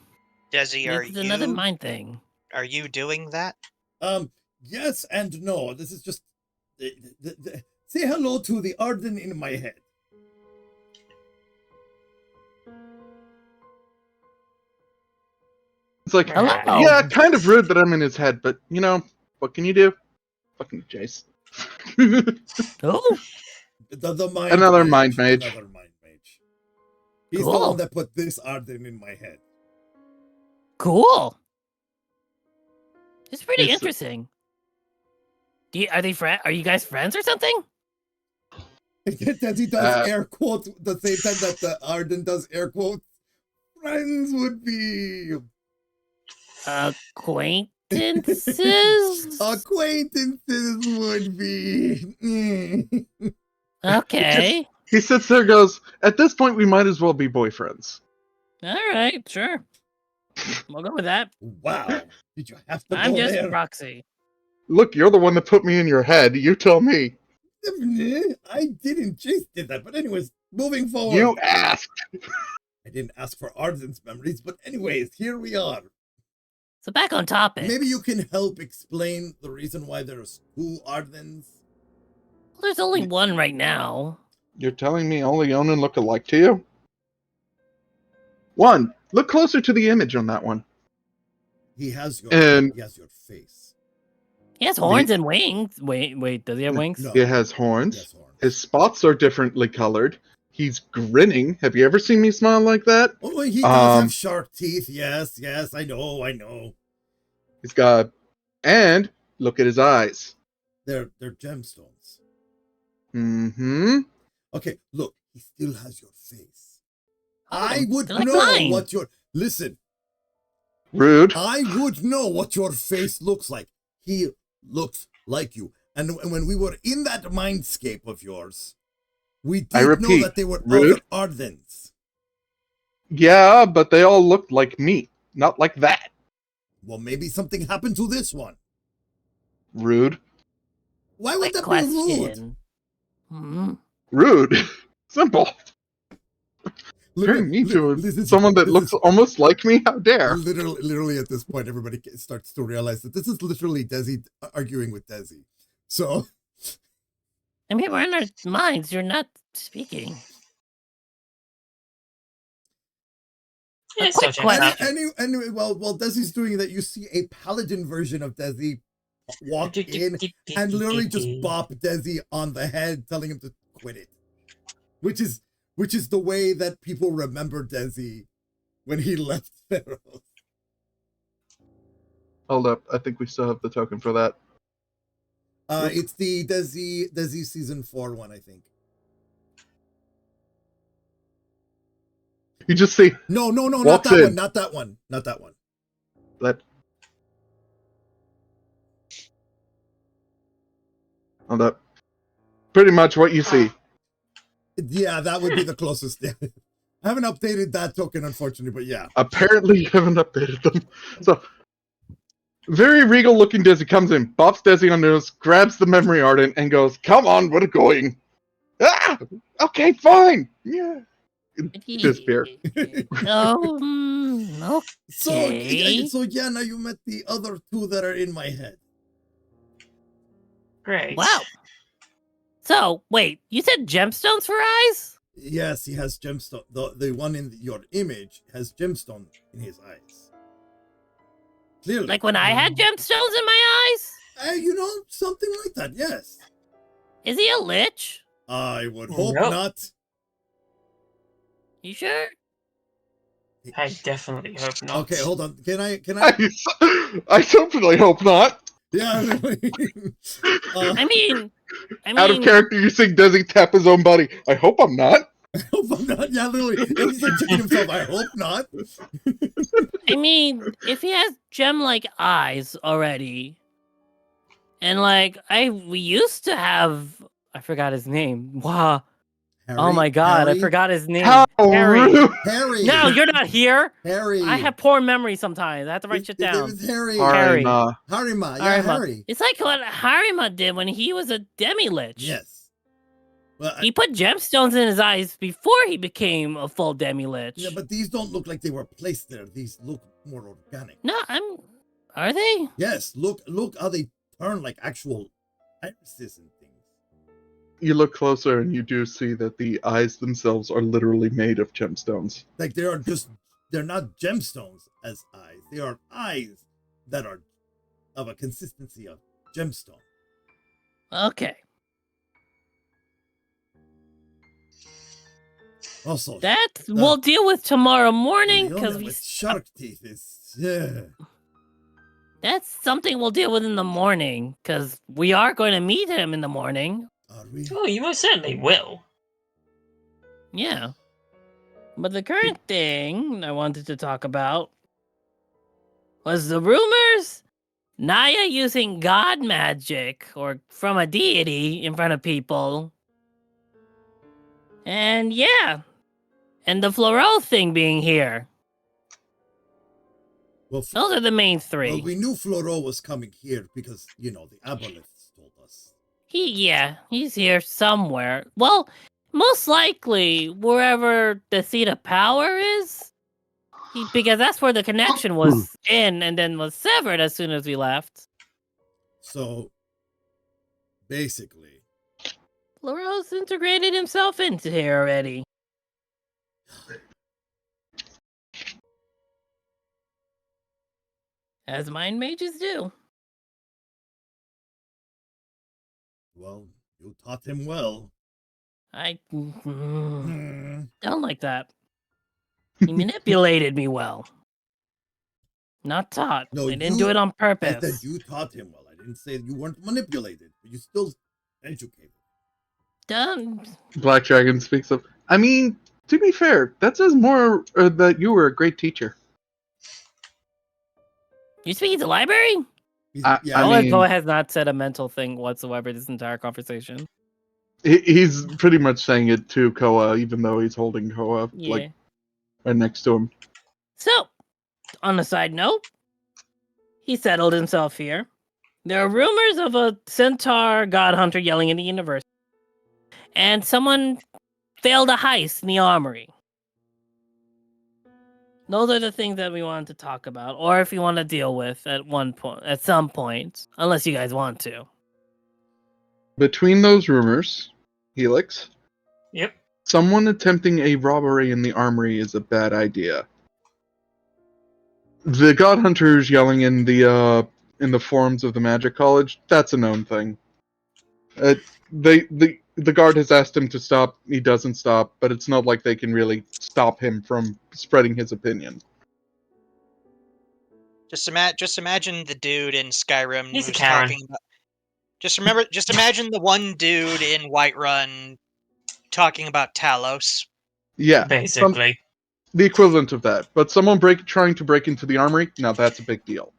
Desi, are It's another you mind thing. are you doing that? Yes and no. This is just say hello to the Arden in my head. It's like, Hello. yeah, kind of rude that I'm in his head, but you know, what can you do? Fucking Jace. Oh, The mind Another mind mage. Another mind mage. He's the Cool. one that put this Arden in my head. cool. It's pretty It's- interesting. Are they Are you guys friends or something? That he does air quotes at the same time that the Arden does air quotes. Friends would be Acquaintances? acquaintances would be. Okay. He sits there and goes, at this point, we might as well be boyfriends. All right, sure. We'll go with that. Wow. Did you have to I'm go just there? proxy. Look, you're the one that put me in your head. You tell me. I didn't. Jace did that. But anyways, moving forward. You asked. I didn't ask for Arden's memories, but anyways, here we are. So back on topic. Maybe you can help explain the reason why there's 2 Ardens. Well, there's only one right now. You're telling me only Onan look alike to you? One, look closer to the image on that one. He has your face. He has horns and wings. Wait, does he have wings? No. He has horns. Yes, horns. His spots are differently colored. He's grinning. Have you ever seen me smile like that? Oh, he does have sharp teeth. Yes, I know. He's got, and look at his eyes. They're gemstones. Mm-hmm. Okay, look, he still has your face. Oh, I would they're like know mine. what your listen. Rude. I would know what your face looks like. He looks like you. And when we were in that mindscape of yours, we did know that they were rude. other Ardens. Yeah, but they all looked like me, not like that. Well, maybe something happened to this one. Rude. Why would Quick that be rude? question. Hmm. Rude. Simple. Turning me to someone that looks almost like me? How dare? Literally at this point, everybody starts to realize that this is literally Desi arguing with Desi. So, I mean, we're in our minds. You're not speaking. Yeah, quick so question. anyway, while Desi's doing that, you see a paladin version of Desi walk in and literally just bop Desi on the head, telling him to quit it. Which is the way that people remember Desi when he left Pharaoh. Hold up. I think we still have the token for that. It's the Desi season 4 one, I think. You just see. No, not walks that in. one, not that one, not that one. That. Hold up. Pretty much what you see. Yeah, that would be the closest. I haven't updated that token, unfortunately, but yeah. Apparently you haven't updated them. So, very regal looking Desi comes in, bops Desi on the nose, grabs the memory ardent, and goes, come on, we're going. Ah! Okay, fine. Yeah. Disappear. Oh, okay. So yeah, now you met the other 2 that are in my head. Great. Wow. So, wait, you said gemstones for eyes? Yes, he has gemstone. The one in your image has gemstone in his eyes. Clearly. Like when I had gemstones in my eyes? Something like that, yes. Is he a lich? I would hope Nope. not. You sure? I definitely hope not. Okay, hold on. Can I? I definitely hope not. Yeah. I mean, Out of character, you sing Desi tap his own body. I hope I'm not. I hope I'm not. Yeah, literally. He's like checking himself. I hope not. I mean, if he has gem-like eyes already, and like we used to have, I forgot his name. Wow. Oh my god, I forgot his name. How Harry. rude. Harry. No, you're not here. Harry. I have poor memory sometimes. I have to write shit His name down. is Harry. Harry. Harima. Yeah, Harry. It's like what Harima did when he was a demi-lich. Yes. Well, He put gemstones in his eyes before he became a full demi-lich. Yeah, but these don't look like they were placed there. These look more organic. No, Are they? Yes. Look how they turn like actual irises and things. You look closer and you do see that the eyes themselves are literally made of gemstones. Like they're not gemstones as eyes. They are eyes that are of a consistency of gemstone. Okay. Also, That we'll deal with tomorrow morning because with shark teeth is That's something we'll deal with in the morning because we are going to meet him in the morning. Are we? Oh, you most certainly will. Yeah. But the current thing I wanted to talk about was the rumors Naia using god magic or from a deity in front of people. And yeah. And the Florel thing being here. Well, those are the main three. Well, we knew Floro was coming here because, the aboleths told us. He's here somewhere. Well, most likely wherever the seat of power is. Because that's where the connection was in and then was severed as soon as we left. So, basically, Floro's integrated himself into here already. As mind mages do. Well, you taught him well. I don't like that. He manipulated me well. Not taught. No, I didn't do it on purpose. I said you taught him well. I didn't say you weren't manipulated, but you still educated. Done. Black Dragon speaks up. I mean, to be fair, that says more that you were a great teacher. You speaking to the library? Koa has not said a mental thing whatsoever this entire conversation. He's pretty much saying it to Koa, even though he's holding Koa like right next to him. So, on a side note, he settled himself here. There are rumors of a centaur god hunter yelling in the universe. And someone failed a heist in the armory. Those are the things that we wanted to talk about, or if you want to deal with at some point, unless you guys want to. Between those rumors, Helix. Yep. Someone attempting a robbery in the armory is a bad idea. The god hunters yelling in the forums of the Magic College, that's a known thing. The guard has asked him to stop, he doesn't stop, but it's not like they can really stop him from spreading his opinion. Just imagine the dude in Skyrim He's a who's Karen. talking about. Just imagine the one dude in Whiterun talking about Talos. Yeah, basically. The equivalent of that. But someone trying to break into the armory, now that's a big deal.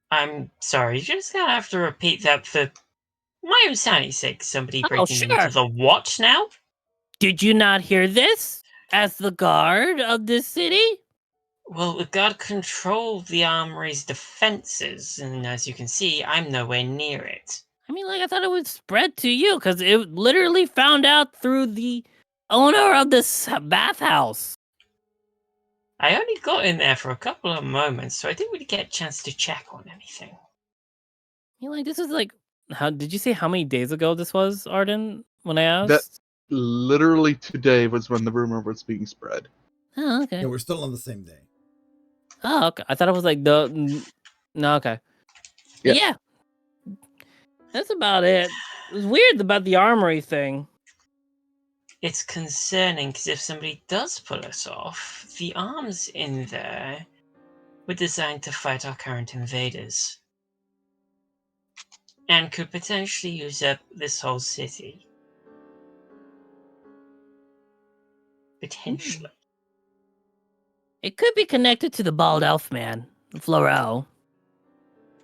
I'm sorry, you're just gonna have to repeat that for my own sanity's sake. Somebody breaking into the what now? Did you not hear this? As the guard of this city? Well, the guard controlled the armory's defenses, and as you can see, I'm nowhere near it. I mean, I thought it would spread to you, because it literally found out through the owner of this bathhouse. I only got in there for a couple of moments, so I didn't really get a chance to check on anything. This is how did you say how many days ago this was, Arden, when I asked? That literally today was when the rumor was being spread. Oh, okay. Yeah, we're still on the same day. Oh, okay. I thought it was no, okay. Yeah. That's about it. It was weird about the armory thing. It's concerning because if somebody does pull us off, the arms in there were designed to fight our current invaders. And could potentially use up this whole city. Potentially. It could be connected to the bald elf man, Florel.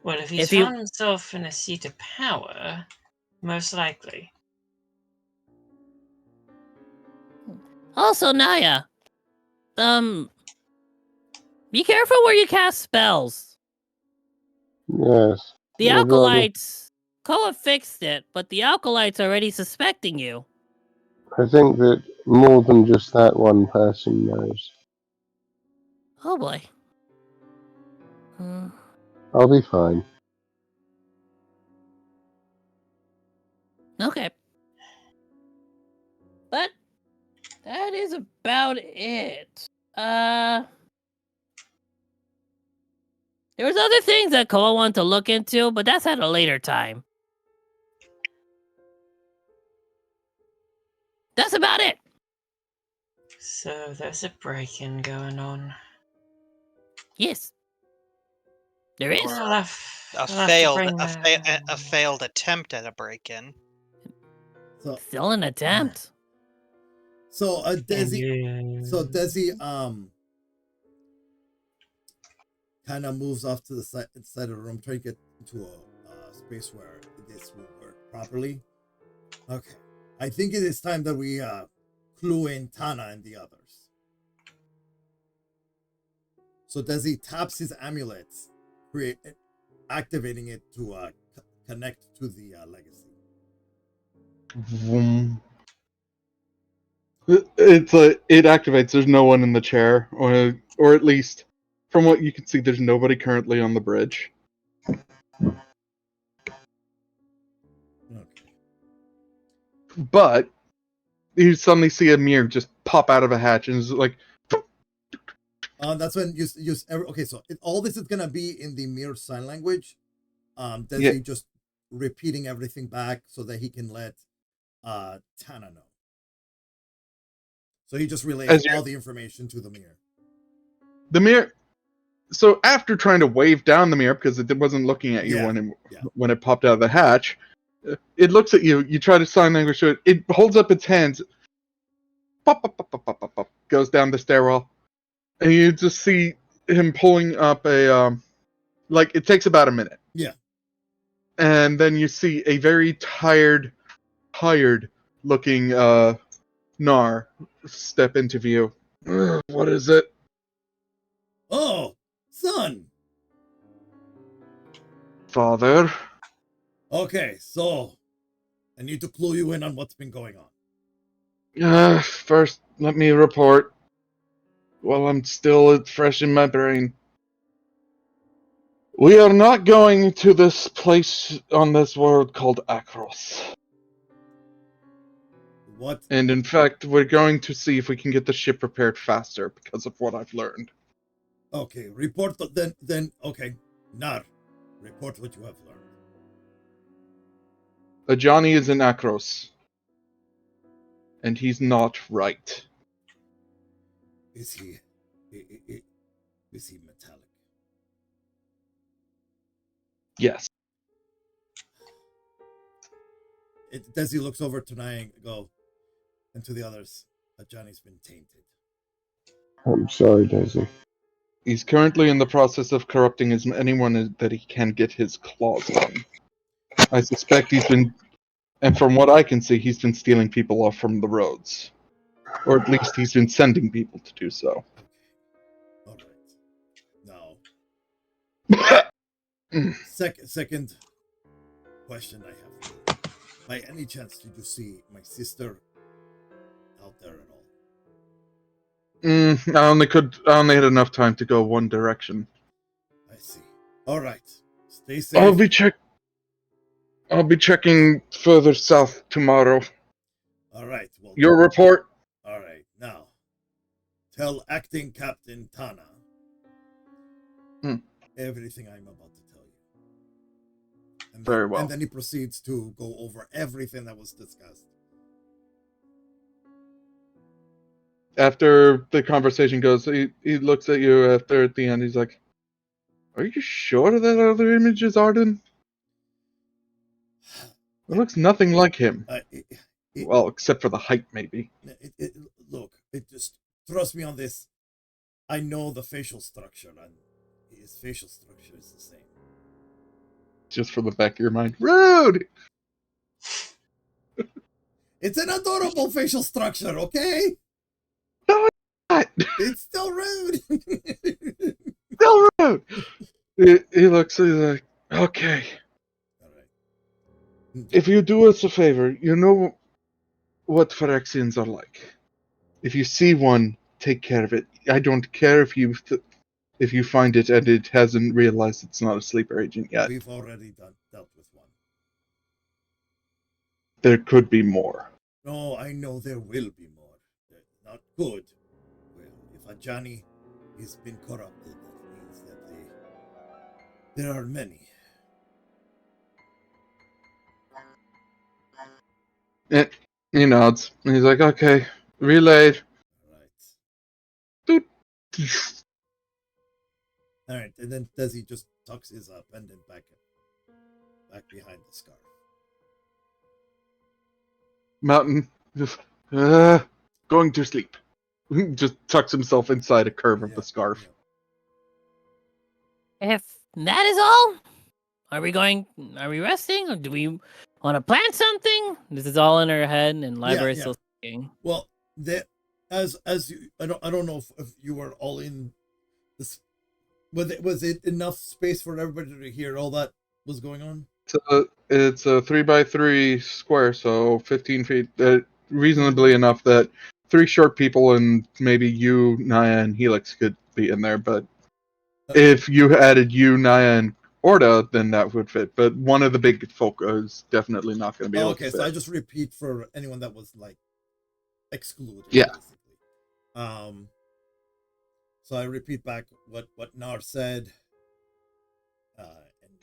Well, if he's If you- found himself in a seat of power, most likely. Also, Naia, be careful where you cast spells. Yes. The I'd rather- Alkalites, Koa fixed it, but the Alkalites are already suspecting you. I think that more than just that one person knows. Oh boy. I'll be fine. Okay. But that is about it. There was other things that Koa wanted to look into, but that's at a later time. That's about it. So there's a break-in going on. Yes. There is. Well, I'll have A to failed bring a failed attempt at a break-in. So, Still an attempt. so Desi, kind of moves off to the side of the room, trying to get into a space where this will work properly. Okay, I think it is time that we clue in Tana and the others. So Desi taps his amulets, activating it to connect to the legacy. Vroom. It activates. There's no one in the chair, or at least from what you can see, there's nobody currently on the bridge. Okay. But you suddenly see a mirror just pop out of a hatch, and it's like, That's when you use okay. So all this is gonna be in the mirror sign language. Desi Yeah. just repeating everything back so that he can let Tana know. So he just relays all the information to the mirror. the mirror. So after trying to wave down the mirror because it wasn't looking at you Yeah, when it popped out of the hatch, it looks at you. You try to sign language to it. It holds up its hands. Pop, pop, pop, pop, pop, pop, pop, goes down the stairwell, and you just see him pulling up a like it takes about a minute. Yeah. And then you see a very tired looking Gnar step into view. What is it? Oh, son. Father. Okay, so I need to clue you in on what's been going on. First, let me report. While I'm still fresh in my brain. We are not going to this place on this world called Akaros. What? And in fact, we're going to see if we can get the ship repaired faster because of what I've learned. Okay, report then okay. Gnar, report what you have learned. Johnny is in Akaros. And he's not right. Is he metallic? Yes. Desi looks over to Naia and to the others. Johnny's been tainted. I'm sorry, Desi. He's currently in the process of corrupting anyone that he can get his claws on. I suspect he's been, and from what I can see, he's been stealing people off from the roads. Or at least he's been sending people to do so. Okay. All right. Now, second question I have for you. By any chance, did you see my sister out there at all? I only had enough time to go one direction. I see. All right. Stay safe. I'll be checking further south tomorrow. All right. Well, Your report. All right. Now, tell Acting Captain Tana everything I'm about to tell you. Very well. And then he proceeds to go over everything that was discussed. After the conversation goes, he looks at you at the end. He's like, "Are you sure that other image is Arden? It looks nothing like him. Well, except for the height, maybe." Look, just trust me on this. I know the facial structure, and his facial structure is the same. Just for the back of your mind. Rude! It's an adorable facial structure, okay? No, it's not. It's still rude. Still rude. He looks, he's like, okay. All right. If you do us a favor, you know what Phyrexians are like. If you see one, take care of it. I don't care if you find it and it hasn't realized it's not a sleeper agent yet. We've already dealt with one. There could be more. No, I know there will be more. They're not good. Well, if a Johnny has been corrupted, that means that there are many. He nods. And he's like, okay, relayed. All right, and then Desi just tucks his pendant back behind the scarf. Mountain, just going to sleep. Just tucks himself inside a curve of the scarf. If that is all, are we resting, or do we want to plan something? This is all in her head, and library's still speaking. Well, as you, I don't know if you were all in this. Was it enough space for everybody to hear all that was going on? It's a 3x3 square, so 15 feet. Reasonably enough that 3 short people and maybe you, Naia, and Helix could be in there. But if you added you, Naia, and Orda, then that would fit. But one of the big folk is definitely not going to be able to fit. Okay, so I just repeat for anyone that was like excluded. Yeah. Basically. So I repeat back what Gnar said.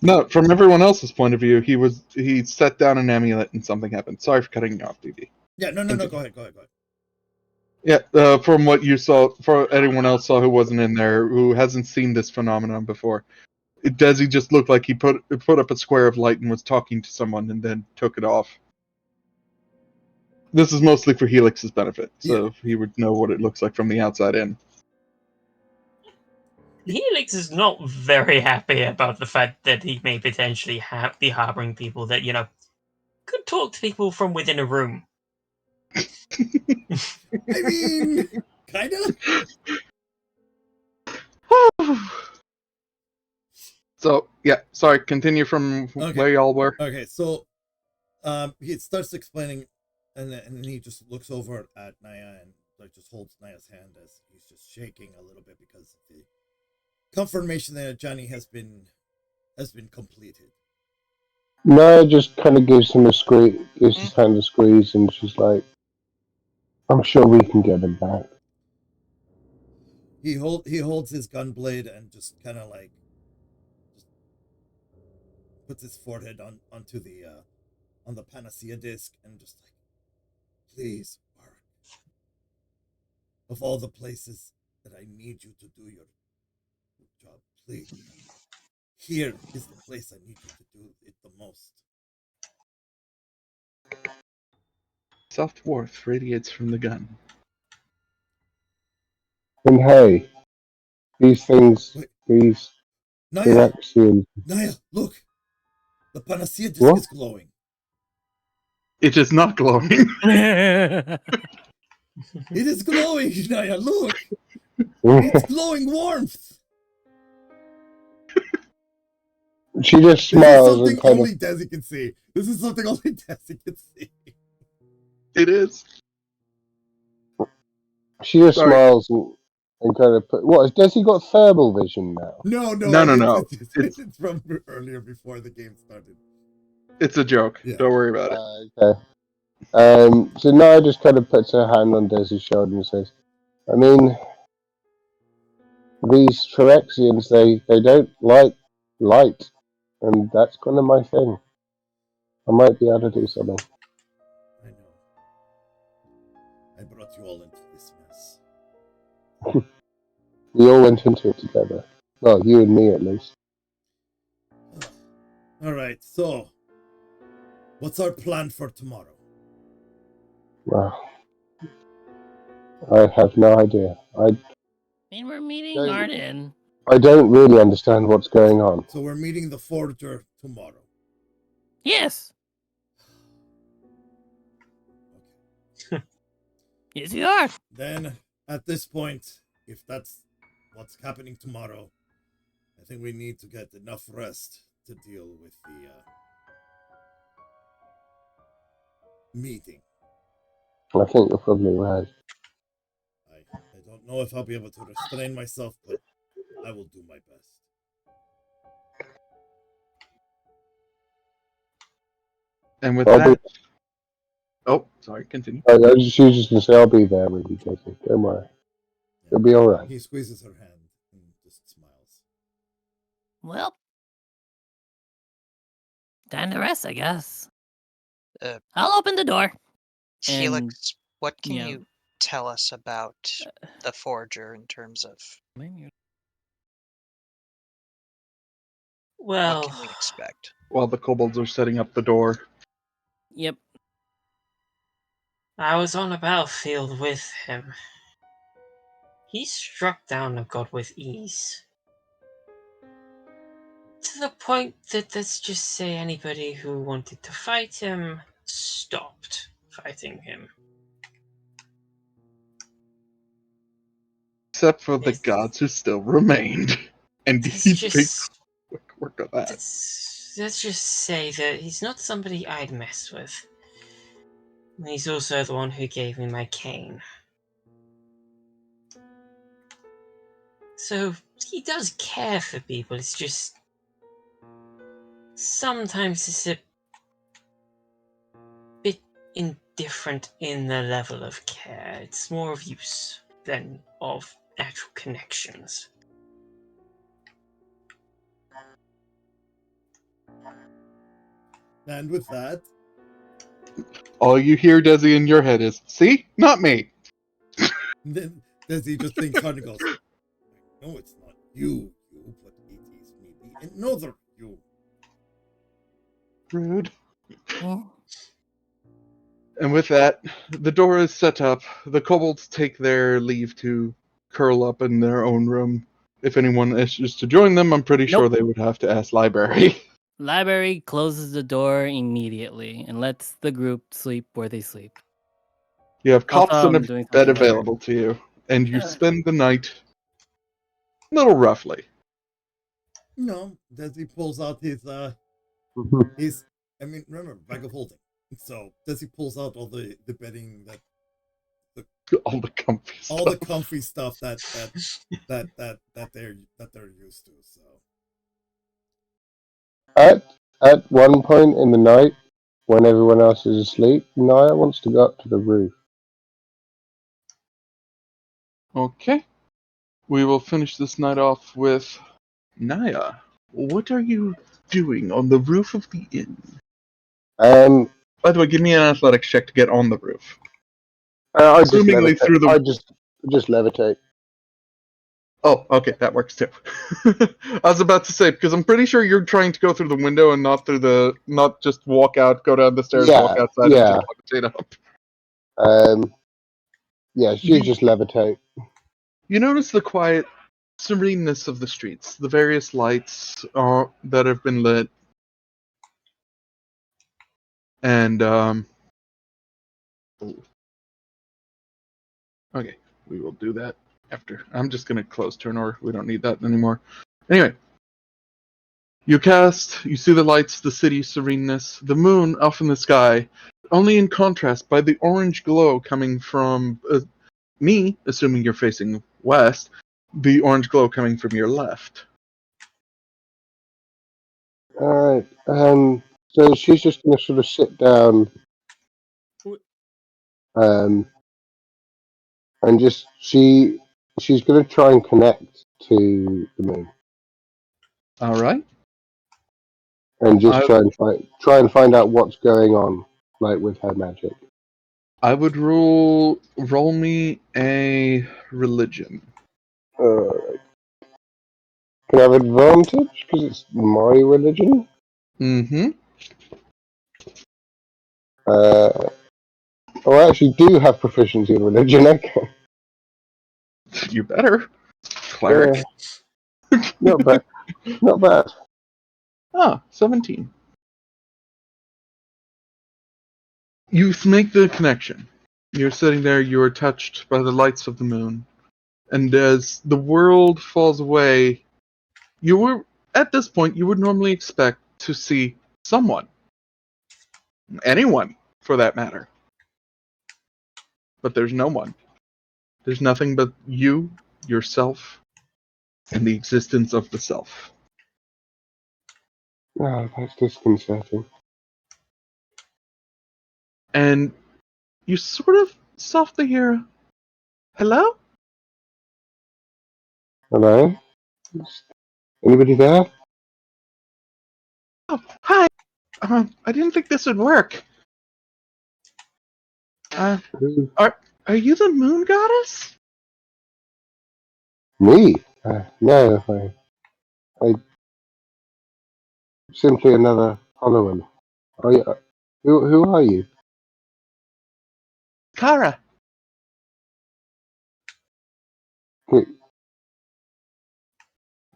No, from everyone else's point of view, he set down an amulet and something happened. Sorry for cutting you off, DB. Yeah, no, go ahead. Yeah, from what you saw, for anyone else saw who wasn't in there, who hasn't seen this phenomenon before, Desi just looked like he put up a square of light and was talking to someone and then took it off. This is mostly for Helix's benefit, so he would know what it looks like from the outside in. Helix is not very happy about the fact that he may potentially be harboring people that, could talk to people from within a room. I mean, kind of. So, yeah, sorry, continue from where y'all were. Okay, so he starts explaining, and then he just looks over at Naia and just holds Naia's hand as he's just shaking a little bit because of the confirmation that Johnny has been completed. Naia just kind of gives him his hand a squeeze, and she's like, "I'm sure we can get him back." He holds his gun blade and just kind of like puts his forehead onto the on the panacea disc and just like, please, Mark. Of all the places that I need you to do your job, please. Here is the place I need you to do it the most. Soft warmth radiates from the gun. And hey, these things, these Naia, Phyrexians. Naia, look! The panacea disc is glowing. It is not glowing. It is glowing, Naia, look! It's glowing warmth! She just smiles this is and something kind only of. Desi can see. This is something only Desi can see. It is. She just smiles and kind of put. What, has Desi got thermal vision now? No. It's from earlier before the game started. It's a joke. Yeah. Don't worry about it. Okay. So Naia just kind of puts her hand on Desi's shoulder and says, I mean, these Phyrexians, they don't like light. and that's kind of my thing. I might be able to do something. I know. I brought you all into this mess. We all went into it together. Well, you and me at least. All right, so what's our plan for tomorrow? Well, I have no idea. I mean, we're meeting Arden. I don't really understand what's going on. So we're meeting the Forger tomorrow. Yes. Yes, you are. Then, at this point, if that's what's happening tomorrow, I think we need to get enough rest to deal with the meeting. I think you're probably right. I don't know if I'll be able to restrain myself, but I will do my best. And with that... Oh, sorry, continue. I was just going to say I'll be there with you, Desi. Don't worry. It'll be alright. He squeezes her hand and just smiles. Well, time to rest, I guess. I'll open the door. Helix, what can yeah. you tell us about the Forger in terms of Well, what can we expect? While the kobolds are setting up the door. Yep. I was on a battlefield with him. He struck down a god with ease. To the point that, let's just say, anybody who wanted to fight him stopped fighting him. Except for the gods who still remained. And he takes quick work of that. Let's just say that he's not somebody I'd mess with. He's also the one who gave me my cane. So he does care for people, it's just sometimes it's a bit indifferent in the level of care. It's more of use than of actual connections. And with that, all you hear, Desi, in your head is, see? Not me. then Desi just thinks hard and goes, no, it's not you, but it is maybe another you. Rude. And with that, the door is set up. The kobolds take their leave to curl up in their own room. If anyone wishes to join them, I'm pretty sure they would have to ask Library. Library closes the door immediately and lets the group sleep where they sleep. You have cots and a doing bed something later. available to you, and you spend the night a little roughly. No, Desi pulls out his, remember, bag of holding. So Desi pulls out all the bedding all the comfy stuff. All the comfy stuff that they're used to. So At one point in the night, when everyone else is asleep, Naia wants to go up to the roof. Okay. We will finish this night off with Naia. What are you doing on the roof of the inn? By the way, give me an athletics check to get on the roof. I just levitate. Oh, okay, that works too. I was about to say, because I'm pretty sure you're trying to go through the window and not just walk out, go down the stairs, walk outside, and just levitate up. You just levitate. You notice the quiet sereneness of the streets, the various lights that have been lit, and okay, we will do that after. I'm just gonna close turn order. We don't need that anymore. Anyway, you see the lights, the city sereneness, the moon off in the sky, only in contrast by the orange glow coming from me, assuming you're facing west, the orange glow coming from your left. Alright, so she's just going to sort of sit down, and just, she's going to try and connect to the moon. Alright. and just try and find out what's going on, like with her magic. I would roll me a religion. Can I have advantage because it's my religion? Mm-hmm. I actually do have proficiency in religion. Okay. You better. Cleric. Not bad. Not bad. Ah, 17. You make the connection. You're sitting there, you are touched by the lights of the moon. And as the world falls away, at this point, you would normally expect to see someone. Anyone, for that matter. But there's no one. There's nothing but you, yourself, and the existence of the self. Oh, that's disconcerting. And you sort of softly hear, hello? Hello? Anybody there? Oh, hi. I didn't think this would work. Who? Are you the moon goddess? Me? No, I'm simply another follower. Who are you? Kara.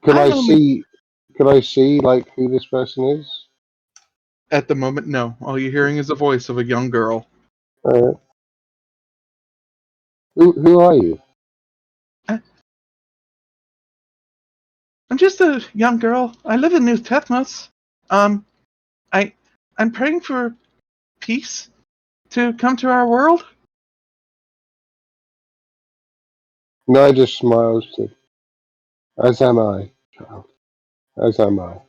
Can I I only see? Can I see like who this person is? At the moment, no. All you're hearing is the voice of a young girl. Who are you? I'm just a young girl. I live in New Tethmos. I'm praying for peace to come to our world. No, I just smiles too. As am I, child. As am I.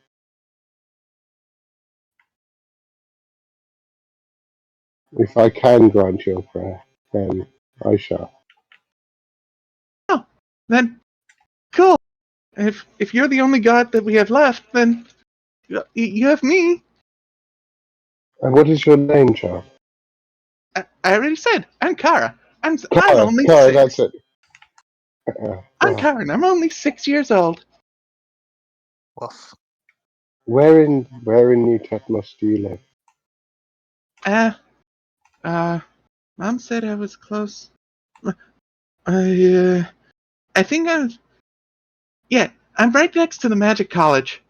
If I can grant your prayer, then I shall. Oh, then cool. If you're the only god that we have left, then you have me. And what is your name, child? I already said I'm Kara. I'm Kara. only Kara, 6. that's it. I'm Kara, and I'm only 6 years old. Woof. Where in New Tethmos do you live? Mom said I was close. I think I'm right next to the Magic College.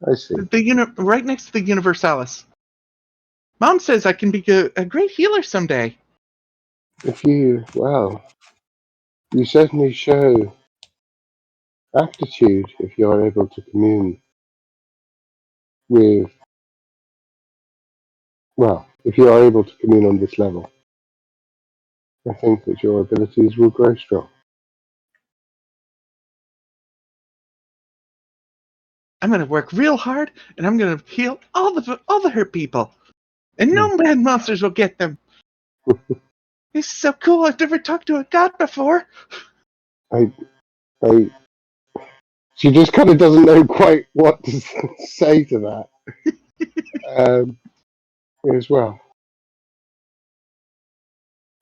I see. Right next to the Universalis. Mom says I can be a great healer someday. You certainly show aptitude if you are able to commune with, if you are able to commune on this level. I think that your abilities will grow strong. I'm gonna work real hard, and I'm gonna heal all the hurt people, and no bad monsters will get them. This is so cool. I've never talked to a god before. She just kind of doesn't know quite what to say to that. As well.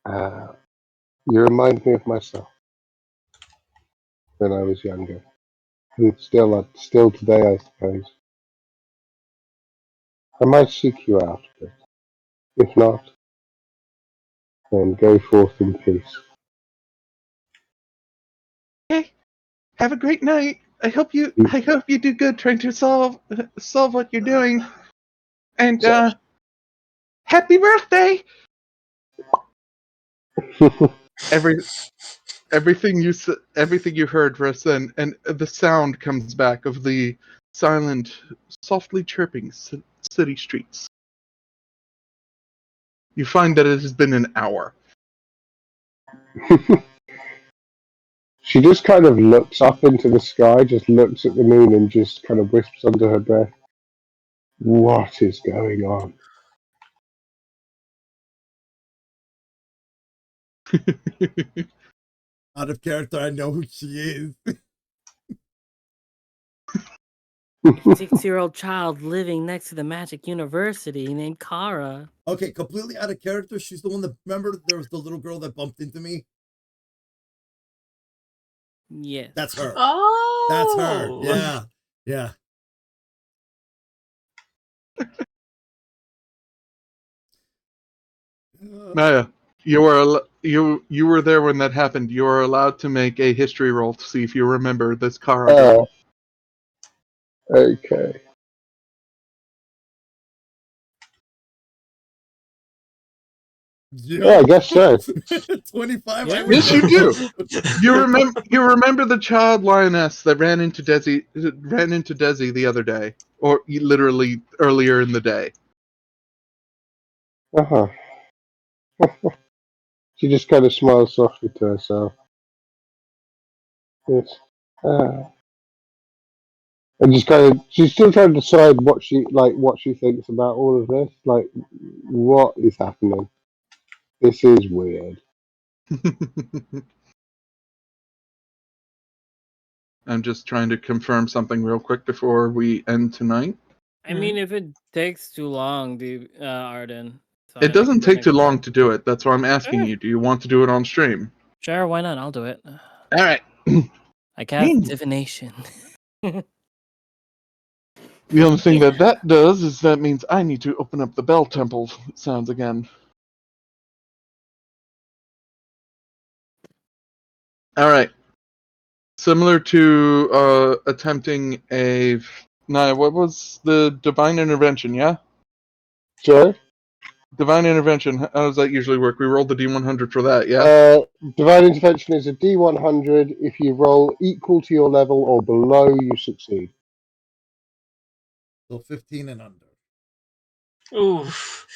You remind me of myself when I was younger. And still today, I suppose. I might seek you out, but if not, then go forth in peace. Okay, have a great night. I hope you do good trying to solve what you're doing. And happy birthday! Everything you heard for us then, and the sound comes back of the silent, softly chirping city streets. You find that it has been an hour. She just kind of looks up into the sky, just looks at the moon and just kind of whispers under her breath, "What is going on?" Out of character, I know who she is. 6-year-old child living next to the Magic University named Kara. Okay, completely out of character. She's the one that, remember there was the little girl that bumped into me? Yes. That's her. Oh, That's her. Yeah. Yeah. Naia, you were there when that happened. You are allowed to make a history roll to see if you remember this car. Okay. Yeah, I guess so. 25. Yeah. Yes, you do. You remember the child lioness that ran into Desi the other day, or literally earlier in the day. Uh-huh. She just kind of smiles softly to herself. Yes. And just kind of, she's still trying to decide what she thinks about all of this. Like, what is happening? This is weird. I'm just trying to confirm something real quick before we end tonight. I mean, if it takes too long, Arden. It doesn't take too long to do it. That's why I'm asking you. Do you want to do it on stream? Sure, why not? I'll do it. All right. I cast divination. The only thing that does is that means I need to open up the Bell Temple sounds again. All right. Similar to attempting a... Naia, what was the Divine Intervention, yeah? Sure. Divine Intervention, how does that usually work? We rolled the D100 for that, yeah? Divine Intervention is a D100. If you roll equal to your level or below, you succeed. So 15 and under. Oof.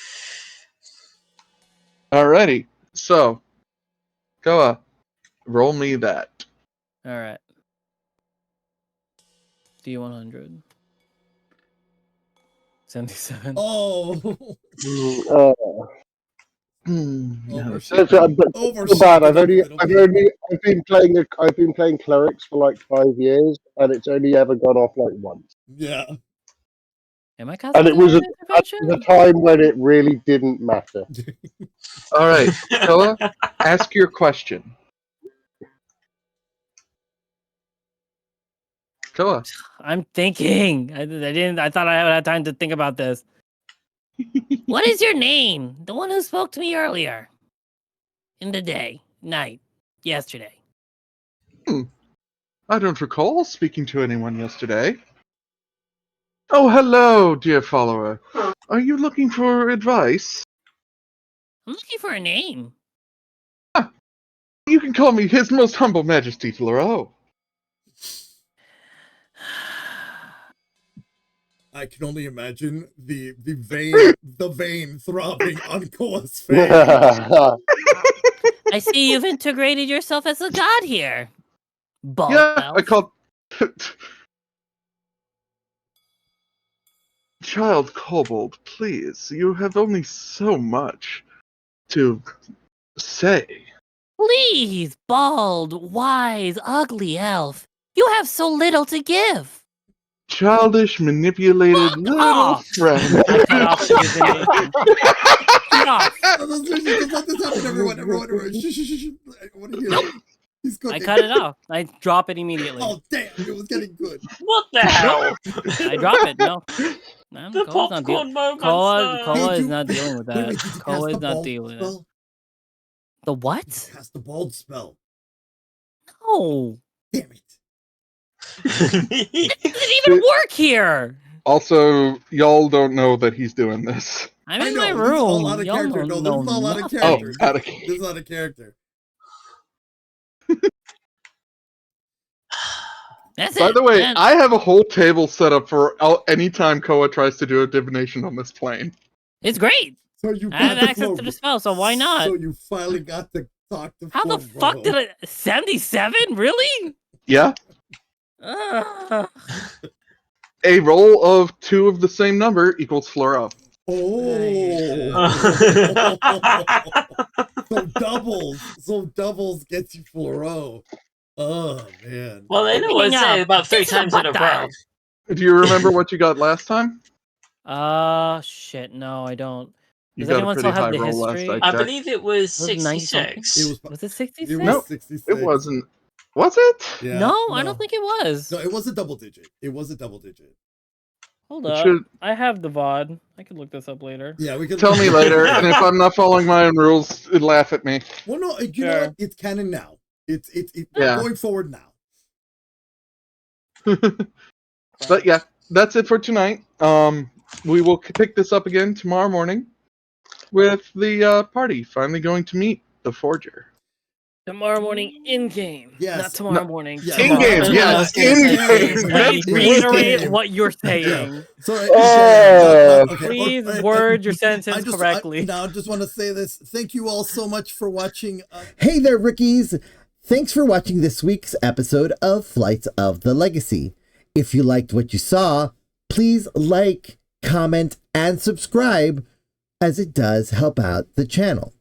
Alrighty. So, Koa, roll me that. Alright. D100. 77. Oh. Bad. I've been playing clerics for like 5 years, and it's only ever gone off like once. Yeah. Am I casting? And it was at the time when it really didn't matter. All right, Koa, ask your question. Koa. I'm thinking. I didn't. I thought I had time to think about this. What is your name? The one who spoke to me earlier. In the night, yesterday. I don't recall speaking to anyone yesterday. Oh, hello, dear follower. Are you looking for advice? I'm looking for a name. You can call me His Most Humble Majesty Floro. I can only imagine the vein throbbing on Koa's face. I see you've integrated yourself as a god here. Bald Yeah, elf. I called... Child Kobold, please, you have only so much to say. Please, bald, wise, ugly elf. You have so little to give. Childish, manipulated Fuck little off. friend. I cut off the divination. Fuck off. Just let this happen, everyone. Shh. I want to hear it. He's cooking. I cut it off. I drop it immediately. Oh, damn. It was getting good. What the hell? I drop it. No. The popcorn moment. Koa is not dealing with that. Wait, did you Koa cast is the not bald dealing with that. spell? The what? Cast the bald spell. No. Damn it. It doesn't even work here. Also, y'all don't know that he's doing this. I'm in I know, my this is room. all out of Y'all character. don't No, this is know all out of nothing. character. Oh, out of This is out of character. That's By it. the way, That's- I have a whole table set up for any time Koa tries to do a divination on this plane. It's great. So you I have got the access floor. to the spell, so why not? So you finally got to talk to How the Floro. fuck did I... 77? Really? Yeah? Ugh. A roll of 2 of the same number equals Floro. Oh. So doubles gets you Floro. Oh man. Well, they know what to say about 3 times in a row. Do you remember what you got last time? Shit, no, I don't. You Does got a anyone pretty still have high the roll last history? I I checked. believe it was Was it 90-something? 66. Was it 66? It was No, 66. It wasn't. Was it? Yeah, No, I don't think it was. No, it was a double digit. It was a double digit. Hold It up. should- I have the VOD. I can look this up later. Yeah, we can Tell me later, and if I'm not following my own rules, laugh at me. Well, no, you know Sure. what? It's canon now. It's Yeah. going forward now. But yeah, that's it for tonight. We will pick this up again tomorrow morning with the party finally going to meet the Forger. Tomorrow morning in game. Yes. Not tomorrow No, morning. yeah, in game, tomorrow. yes, I was in gonna say, game. Please In reiterate game. what you're Yeah. saying. So, okay, Please word your sentence correctly. Now, I just want to say this. Thank you all so much for watching. Hey there, rookies! Thanks for watching this week's episode of Flights of the Legacy. If you liked what you saw, please like, comment, and subscribe, as it does help out the channel.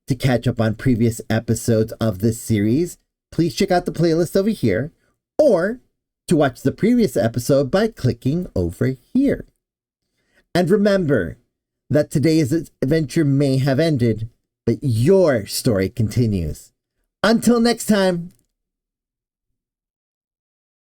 To catch up on previous episodes of this series, please check out the playlist over here, or to watch the previous episode by clicking over here. And remember that today's adventure may have ended, but your story continues. Until next time,